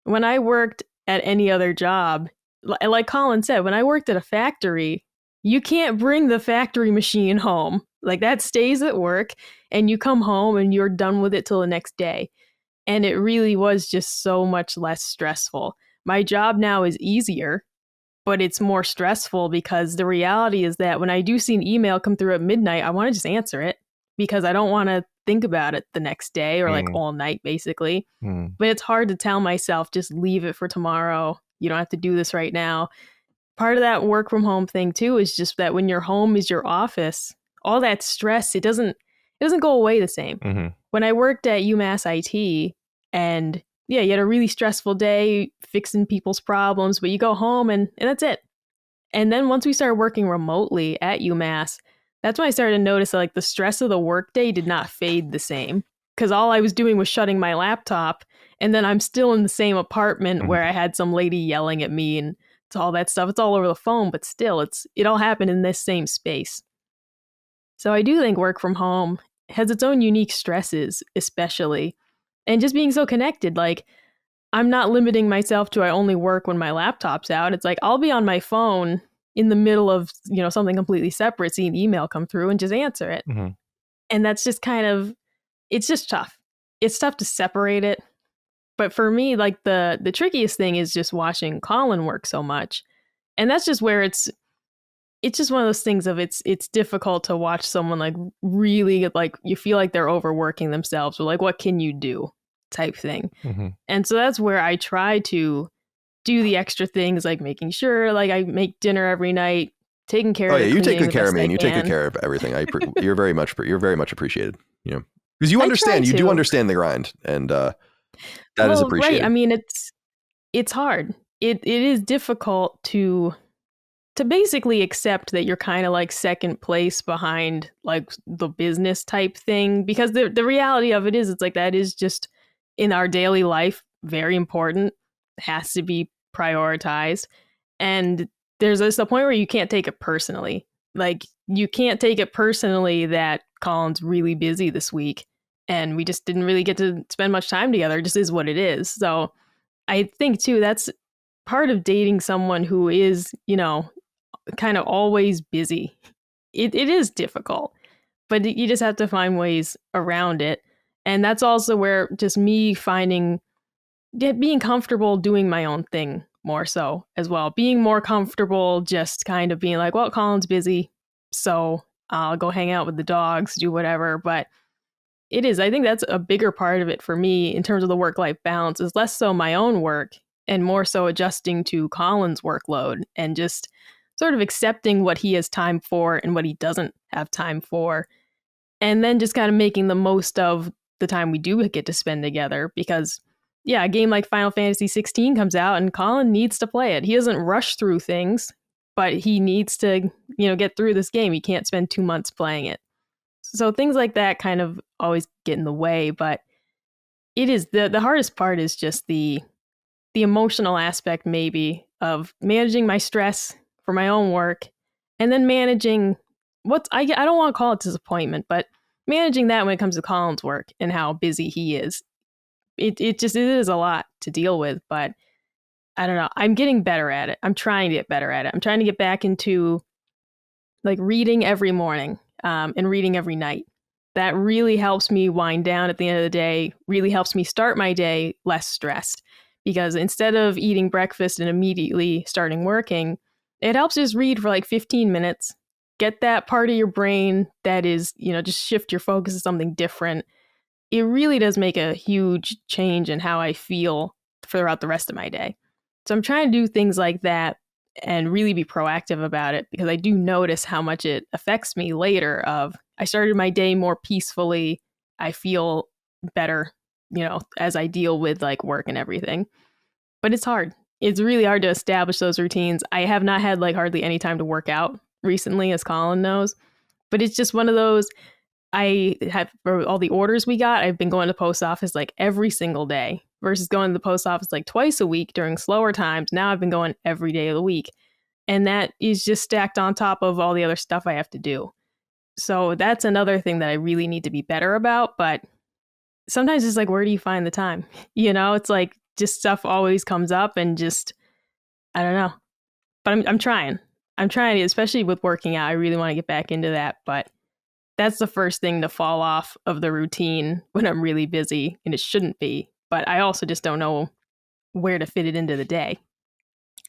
When I worked at any other job, like Colin said, when I worked at a factory, you can't bring the factory machine home. Like that stays at work and you come home and you're done with it till the next day. And it really was just so much less stressful. My job now is easier, but it's more stressful because the reality is that when I do see an email come through at midnight, I want to just answer it because I don't want to think about it the next day or like all night, basically. But it's hard to tell myself, just leave it for tomorrow. You don't have to do this right now. Part of that work from home thing too is just that when your home is your office, all that stress, it doesn't go away the same. When I worked at UMass IT, and yeah, you had a really stressful day fixing people's problems, but you go home and that's it. And then once we started working remotely at UMass, that's when I started to notice that like the stress of the workday did not fade the same. Because all I was doing was shutting my laptop, and then I'm still in the same apartment where I had some lady yelling at me and all that stuff. It's all over the phone, but still, it all happened in this same space. So I do think work from home has its own unique stresses, especially. And just being so connected, like I'm not limiting myself to I only work when my laptop's out. It's like I'll be on my phone in the middle of, something completely separate, see an email come through and just answer it. And that's just kind of, it's just tough. It's tough to separate it. But for me, like the trickiest thing is just watching Colin work so much. And that's just where it's just one of those things of it's difficult to watch someone like really like you feel like they're overworking themselves or like what can you do type thing. And so that's where I try to do the extra things like making sure like I make dinner every night, taking care of you take good care of me and and you take good care of everything. You're very much appreciated, because you understand, you do understand the grind, and that is appreciated. Right. I mean, it's hard. It is difficult to basically accept that you're kind of like second place behind like the business type thing, because the reality of it is it's like that is just in our daily life very important, has to be prioritized. And there's just a point where you can't take it personally. Like you can't take it personally that Colin's really busy this week and we just didn't really get to spend much time together. It just is what it is. So I think too, that's part of dating someone who is, kind of always busy. It is difficult, but you just have to find ways around it. And that's also where just me being comfortable doing my own thing more so as well. Being more comfortable just kind of being like, well, Colin's busy, so I'll go hang out with the dogs, do whatever. But I think that's a bigger part of it for me in terms of the work-life balance is less so my own work and more so adjusting to Colin's workload and just sort of accepting what he has time for and what he doesn't have time for. And then just kind of making the most of the time we do get to spend together because, yeah, a game like Final Fantasy 16 comes out and Colin needs to play it. He doesn't rush through things, but he needs to, get through this game. He can't spend 2 months playing it. So things like that kind of always get in the way, but it is the hardest part is just the emotional aspect maybe of managing my stress for my own work and then managing I don't want to call it disappointment, but managing that when it comes to Colin's work and how busy he is. It is a lot to deal with, but I don't know. I'm getting better at it. I'm trying to get better at it. I'm trying to get back into like reading every morning and reading every night. That really helps me wind down at the end of the day, really helps me start my day less stressed. Because instead of eating breakfast and immediately starting working, it helps just read for like 15 minutes, get that part of your brain that is, just shift your focus to something different. It really does make a huge change in how I feel throughout the rest of my day. So I'm trying to do things like that and really be proactive about it because I do notice how much it affects me later of I started my day more peacefully. I feel better, as I deal with like work and everything. But it's hard. It's really hard to establish those routines. I have not had like hardly any time to work out recently, as Colin knows. But it's just one of those, I have, for all the orders we got, I've been going to the post office like every single day versus going to the post office like twice a week during slower times. Now I've been going every day of the week. And that is just stacked on top of all the other stuff I have to do. So that's another thing that I really need to be better about. But sometimes it's like, where do you find the time? It's like just stuff always comes up and just, I don't know. But I'm trying. I'm trying, especially with working out. I really want to get back into that. But that's the first thing to fall off of the routine when I'm really busy, and it shouldn't be. But I also just don't know where to fit it into the day.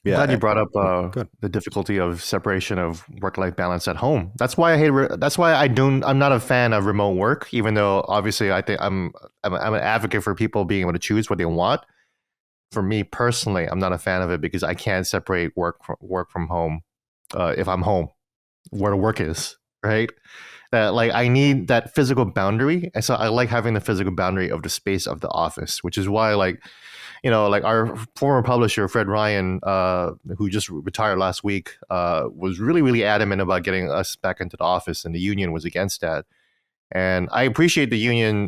I'm glad you brought up the difficulty of separation of work-life balance at home. That's why I'm not a fan of remote work, even though obviously I think I'm an advocate for people being able to choose what they want. For me personally, I'm not a fan of it because I can't separate work from home if I'm home where the work is, right? Like I need that physical boundary. And so I like having the physical boundary of the space of the office, which is why like our former publisher, Fred Ryan, who just retired last week, was really, really adamant about getting us back into the office, and the union was against that. And I appreciate the union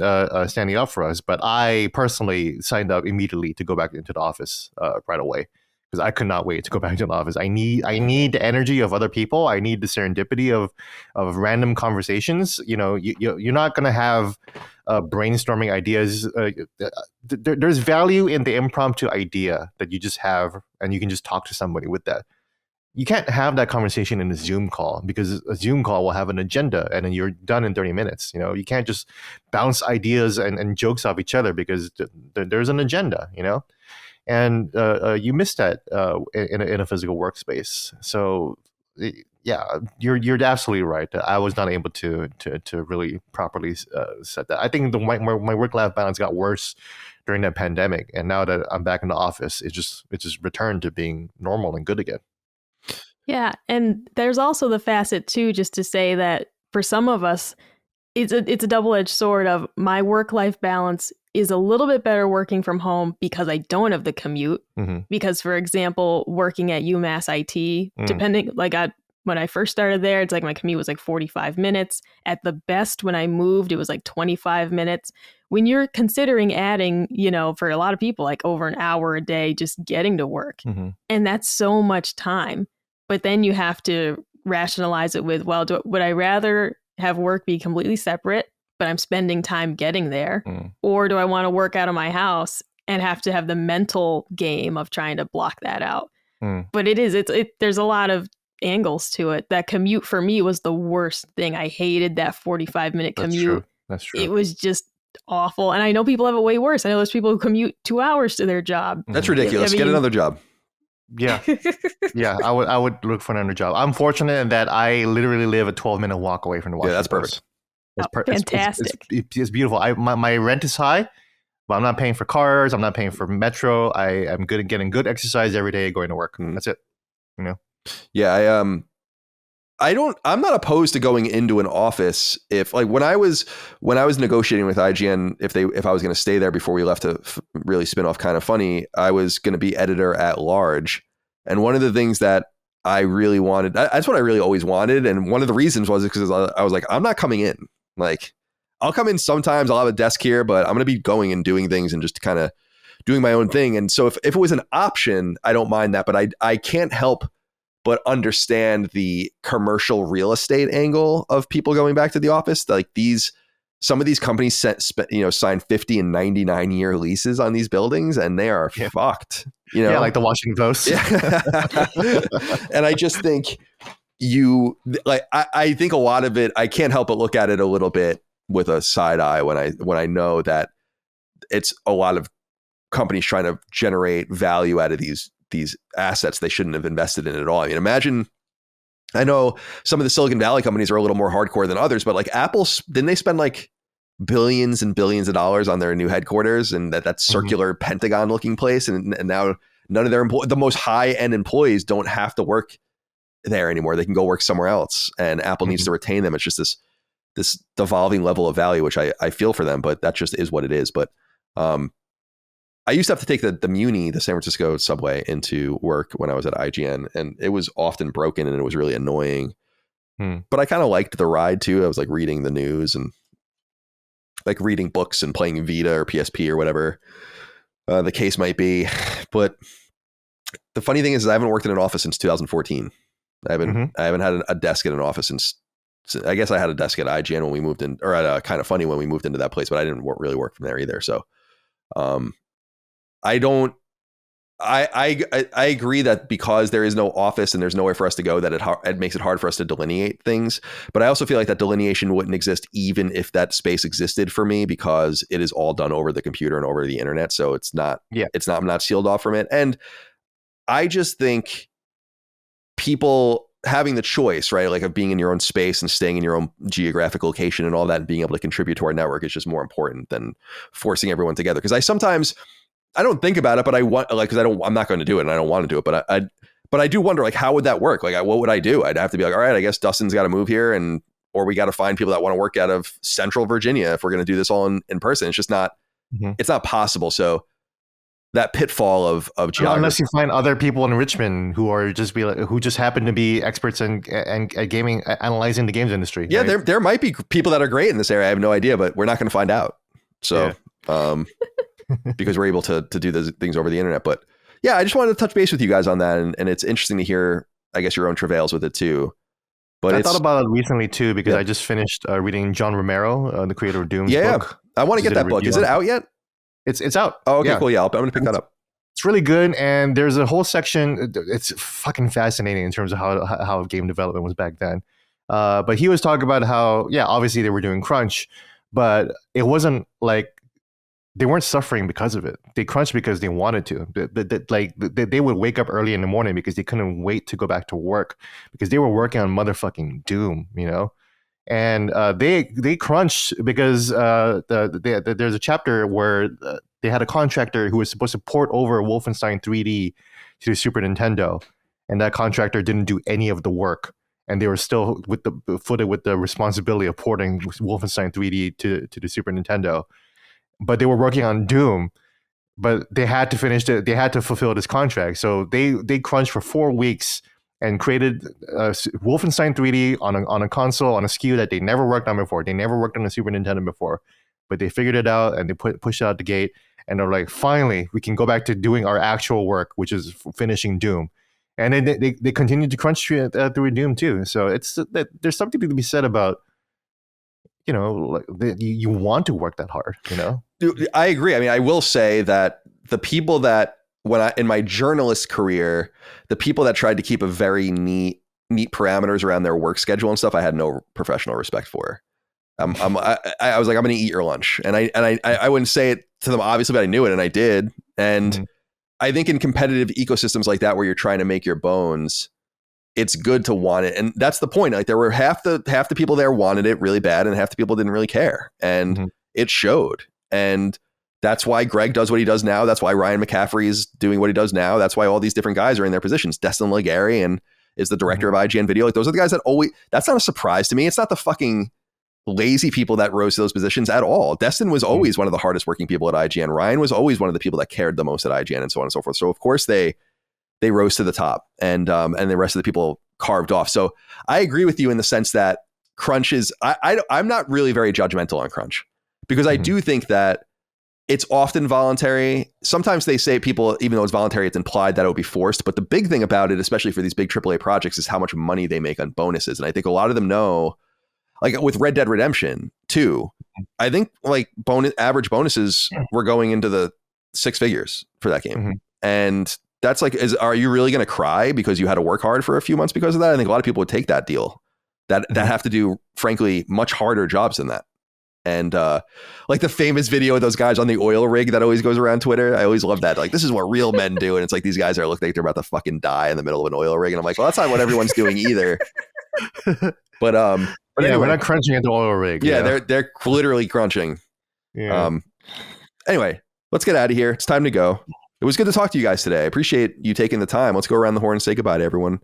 standing up for us, but I personally signed up immediately to go back into the office right away because I could not wait to go back to the office. I need the energy of other people. I need the serendipity of random conversations. You're not going to have brainstorming ideas. There's value in the impromptu idea that you just have, and you can just talk to somebody with that. You can't have that conversation in a Zoom call because a Zoom call will have an agenda and then you're done in 30 minutes. You can't just bounce ideas and jokes off each other because there's an agenda, and you miss that in a physical workspace. So yeah, you're absolutely right. I was not able to really properly set that. I think my work-life balance got worse during that pandemic, and now that I'm back in the office, it just returned to being normal and good again. Yeah, and there's also the facet too, just to say that for some of us, it's a double-edged sword of my work-life balance is a little bit better working from home because I don't have the commute. Mm-hmm. Because, for example, working at UMass IT, depending, when I first started there, it's like my commute was like 45 minutes. At the best, when I moved, it was like 25 minutes. When you're considering adding, for a lot of people, like over an hour a day, just getting to work. Mm-hmm. And that's so much time. But then you have to rationalize it with, well, would I rather have work be completely separate, but I'm spending time getting there? Or do I want to work out of my house and have to have the mental game of trying to block that out? But there's a lot of angles to it. That commute for me was the worst thing. I hated that 45-minute commute. That's true. It was just awful. And I know people have it way worse. I know there's people who commute 2 hours to their job. That's ridiculous. Get another job. Yeah. I would look for another job. I'm fortunate in that I literally live a 12-minute walk away from the Washington. Yeah, that's perfect. Fantastic. It's beautiful. My rent is high, but I'm not paying for cars. I'm not paying for metro. I'm good at getting good exercise every day going to work. That's it. Yeah, I'm not opposed to going into an office if, like, when I was negotiating with IGN, if I was going to stay there before we left to really spin off Kind of Funny, I was going to be editor at large. And one of the things that I really wanted, that's what I really always wanted. And one of the reasons was because I was like, I'm not coming in. Like, I'll come in sometimes, I'll have a desk here, but I'm going to be going and doing things and just kind of doing my own thing. And so if it was an option, I don't mind that, but I can't help but understand the commercial real estate angle of people going back to the office. Like, some of these companies sign 50 and 99-year leases on these buildings, and they are fucked. Yeah, like the Washington Post. Yeah. And I just think I think a lot of it, I can't help but look at it a little bit with a side eye when I know that it's a lot of companies trying to generate value out of these assets they shouldn't have invested in at all. I mean, I know some of the Silicon Valley companies are a little more hardcore than others, but like Apple, didn't they spend like billions and billions of dollars on their new headquarters and that circular Pentagon looking place? And now none of their the most high end employees don't have to work there anymore. They can go work somewhere else, and Apple needs to retain them. It's just this devolving level of value, which I feel for them, but that just is what it is. But I used to have to take the Muni, the San Francisco subway, into work when I was at IGN, and it was often broken and it was really annoying. But I kind of liked the ride too. I was like reading the news and like reading books and playing Vita or PSP or whatever the case might be. But the funny thing is I haven't worked in an office since 2014. I haven't had a desk in an office since, I guess I had a desk at IGN when we moved in, or at Kind of Funny when we moved into that place, but I didn't really work from there either. So I don't I agree that because there is no office and there's nowhere for us to go, that it makes it hard for us to delineate things. But I also feel like that delineation wouldn't exist even if that space existed for me, because it is all done over the computer and over the internet. So I'm not sealed off from it. And I just think people having the choice, right, like of being in your own space and staying in your own geographic location and all that, and being able to contribute to our network is just more important than forcing everyone together. Because I don't think about it, but I want, like, because I'm not going to do it and I don't want to do it. But I do wonder, like, how would that work? Like, what would I do? I'd have to be like, all right, I guess Dustin's got to move here, or we got to find people that want to work out of Central Virginia if we're going to do this all in person. It's just not, it's not possible. So that pitfall of geography. Unless you find other people in Richmond who just happen to be experts in gaming, analyzing the games industry. Yeah, right? there might be people that are great in this area. I have no idea, but we're not going to find out. So, because we're able to do those things over the internet. But yeah, I just wanted to touch base with you guys on that. And it's interesting to hear, I guess, your own travails with it too. But I thought about it recently too, because I just finished reading John Romero, the creator of Doom's book. I want to get that book. Is it out yet? It's out. Oh, okay, cool. Yeah, I'm going to pick that up. It's really good. And there's a whole section. It's fucking fascinating in terms of how game development was back then. But he was talking about how, obviously they were doing crunch, but it wasn't like they weren't suffering because of it. They crunched because they wanted to. They would wake up early in the morning because they couldn't wait to go back to work, because they were working on motherfucking Doom, And they crunched because there's a chapter where they had a contractor who was supposed to port over Wolfenstein 3D to the Super Nintendo, and that contractor didn't do any of the work, and they were still footed with the responsibility of porting Wolfenstein 3D to the Super Nintendo. But they were working on Doom, but they had to finish it. They had to fulfill this contract, so they crunched for 4 weeks and created Wolfenstein 3D on a console, on a SKU that they never worked on before. They never worked on a Super Nintendo before, but they figured it out and they pushed it out the gate. And they're like, finally, we can go back to doing our actual work, which is finishing Doom. And then they continued to crunch through Doom too. So there's something to be said about, you want to work that hard, Dude, I agree. I mean, I will say that the people that, in my journalist career, the people that tried to keep a very neat parameters around their work schedule and stuff, I had no professional respect for. I was like, I'm going to eat your lunch. And I wouldn't say it to them, obviously, but I knew it and I did. And I think in competitive ecosystems like that, where you're trying to make your bones, it's good to want it. And that's the point. Like, there were half the people there wanted it really bad, and half the people didn't really care. And it showed. And that's why Greg does what he does now. That's why Ryan McCaffrey is doing what he does now. That's why all these different guys are in their positions. Destin Legary is the director of IGN Video. Like, those are the guys that always, that's not a surprise to me. It's not the fucking lazy people that rose to those positions at all. Destin was always one of the hardest working people at IGN. Ryan was always one of the people that cared the most at IGN, and so on and so forth. So of course they rose to the top, and the rest of the people carved off. So I agree with you in the sense that crunch is, I'm not really very judgmental on crunch, because I do think that it's often voluntary. Sometimes they say people, even though it's voluntary, it's implied that it would be forced. But the big thing about it, especially for these big AAA projects, is how much money they make on bonuses. And I think a lot of them know, like with Red Dead Redemption 2, I think like average bonuses were going into the 6 figures for that game. And that's like, are you really going to cry because you had to work hard for a few months because of that? I think a lot of people would take that deal that have to do, frankly, much harder jobs than that. And like the famous video of those guys on the oil rig that always goes around Twitter. I always love that. Like, this is what real men do. And it's like, these guys are looking like they're about to fucking die in the middle of an oil rig. And I'm like, well, that's not what everyone's doing either. But anyway, we're not crunching at the oil rig. Yeah, they're literally crunching. Yeah. Anyway, let's get out of here. It's time to go. It was good to talk to you guys today. I appreciate you taking the time. Let's go around the horn and say goodbye to everyone.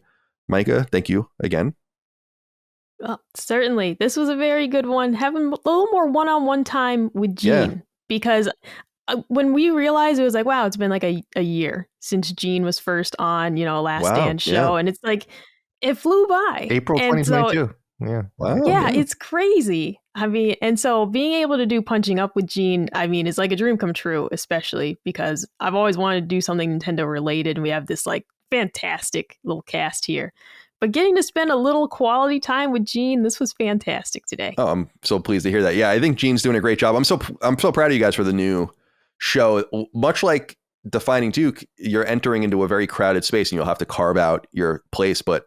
Micah, thank you again. Well, certainly. This was a very good one. Having a little more one-on-one time with Gene, because when we realized, it was like, wow, it's been like a year since Gene was first on, Last Stand show. And it's like, it flew by. April 2022. Yeah, it's crazy. I mean, and so being able to do Punching Up with Gene, I mean, it's like a dream come true, especially because I've always wanted to do something Nintendo related. And we have this like fantastic little cast here. But getting to spend a little quality time with Gene, this was fantastic today. Oh, I'm so pleased to hear that. Yeah, I think Gene's doing a great job. I'm so proud of you guys for the new show. Much like defining Duke, you're entering into a very crowded space and you'll have to carve out your place. But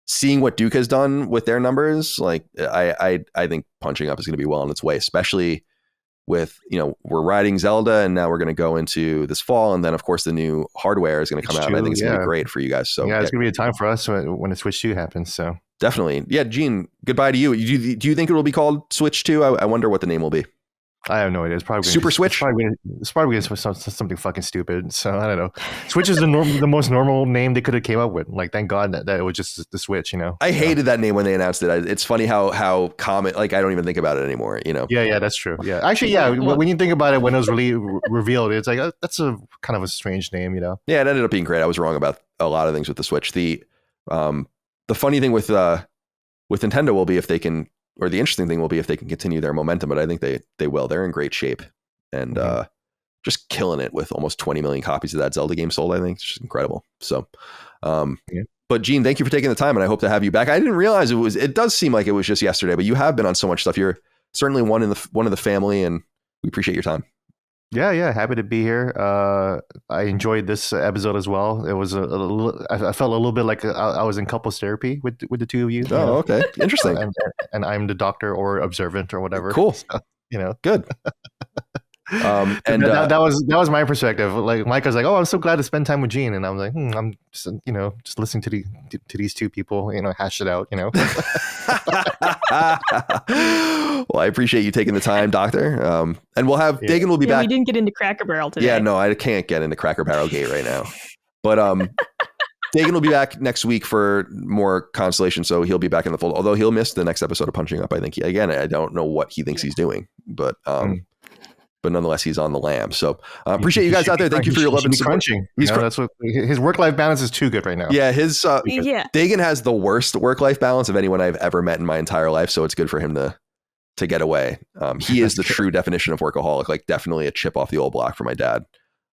seeing what Duke has done with their numbers, like I think punching up is going to be well on its way, especially with, we're riding Zelda and now we're going to go into this fall. And then of course the new hardware is going to come out. And I think it's going to be great for you guys. So it's going to be a time for us when the Switch 2 happens. So definitely. Yeah. Gene, goodbye to you. Do you think it will be called Switch 2? I wonder what the name will be. I have no idea. It's probably Super Switch. It's probably something fucking stupid. So I don't know. Switch is the most normal name they could have came up with. Like, thank God that it was just the Switch. I hated that name when they announced it. It's funny how common. Like, I don't even think about it anymore. Yeah, that's true. Yeah, actually, yeah. When you think about it, when it was really revealed, it's like that's a kind of a strange name. Yeah, it ended up being great. I was wrong about a lot of things with the Switch. The funny thing with Nintendo will be if they can. Or the interesting thing will be if they can continue their momentum, but I think they will. They're in great shape and just killing it with almost 20 million copies of that Zelda game sold. I think it's just incredible. So, but Gene, thank you for taking the time, and I hope to have you back. I didn't realize it does seem like it was just yesterday, but you have been on so much stuff. You're certainly one of the family, and we appreciate your time. Yeah, happy to be here. I enjoyed this episode as well. It was I felt a little bit like I was in couples therapy with the two of you. Oh, okay, interesting. and I'm the doctor or observant or whatever. Cool. So, good. And that was my perspective. Like Micah's like, oh, I'm so glad to spend time with Gene, and I'm like, I'm just just listening to these two people, hash it out, Well, I appreciate you taking the time, Doctor. And we'll have Dagan will be back. We didn't get into Cracker Barrel today. Yeah, no, I can't get into Cracker Barrel Gate right now. But Dagan will be back next week for more Constellation, so he'll be back in the fold. Although he'll miss the next episode of Punching Up. I think I don't know what he thinks he's doing, but nonetheless, he's on the lam. So appreciate you guys out there. Thank you for your love and support. Crunching. That's what his work-life balance is too good right now. Yeah, Dagan has the worst work-life balance of anyone I've ever met in my entire life. So it's good for him to get away. He is the true definition of workaholic. Like definitely a chip off the old block for my dad.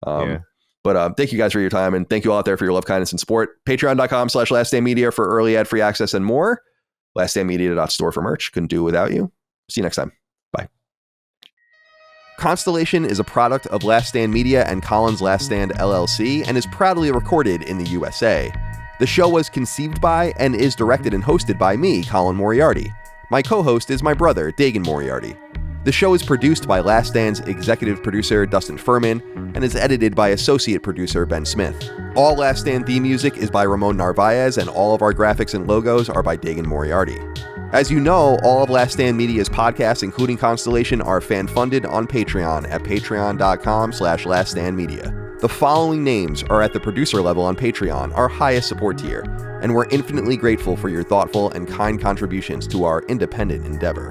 But thank you guys for your time, and thank you all out there for your love, kindness, and support. Patreon.com/LastStandMedia for early ad-free access and more. LastStandMedia.store for merch. Couldn't do it without you. See you next time. Bye. Constellation is a product of Last Stand Media and Colin's Last Stand LLC and is proudly recorded in the USA. The show was conceived by and is directed and hosted by me, Colin Moriarty. My co-host is my brother, Dagan Moriarty. The show is produced by Last Stand's executive producer, Dustin Furman, and is edited by associate producer, Ben Smith. All Last Stand theme music is by Ramon Narvaez, and all of our graphics and logos are by Dagan Moriarty. As you know, all of Last Stand Media's podcasts, including Constellation, are fan-funded on Patreon at patreon.com/laststandmedia. The following names are at the producer level on Patreon, our highest support tier, and we're infinitely grateful for your thoughtful and kind contributions to our independent endeavor.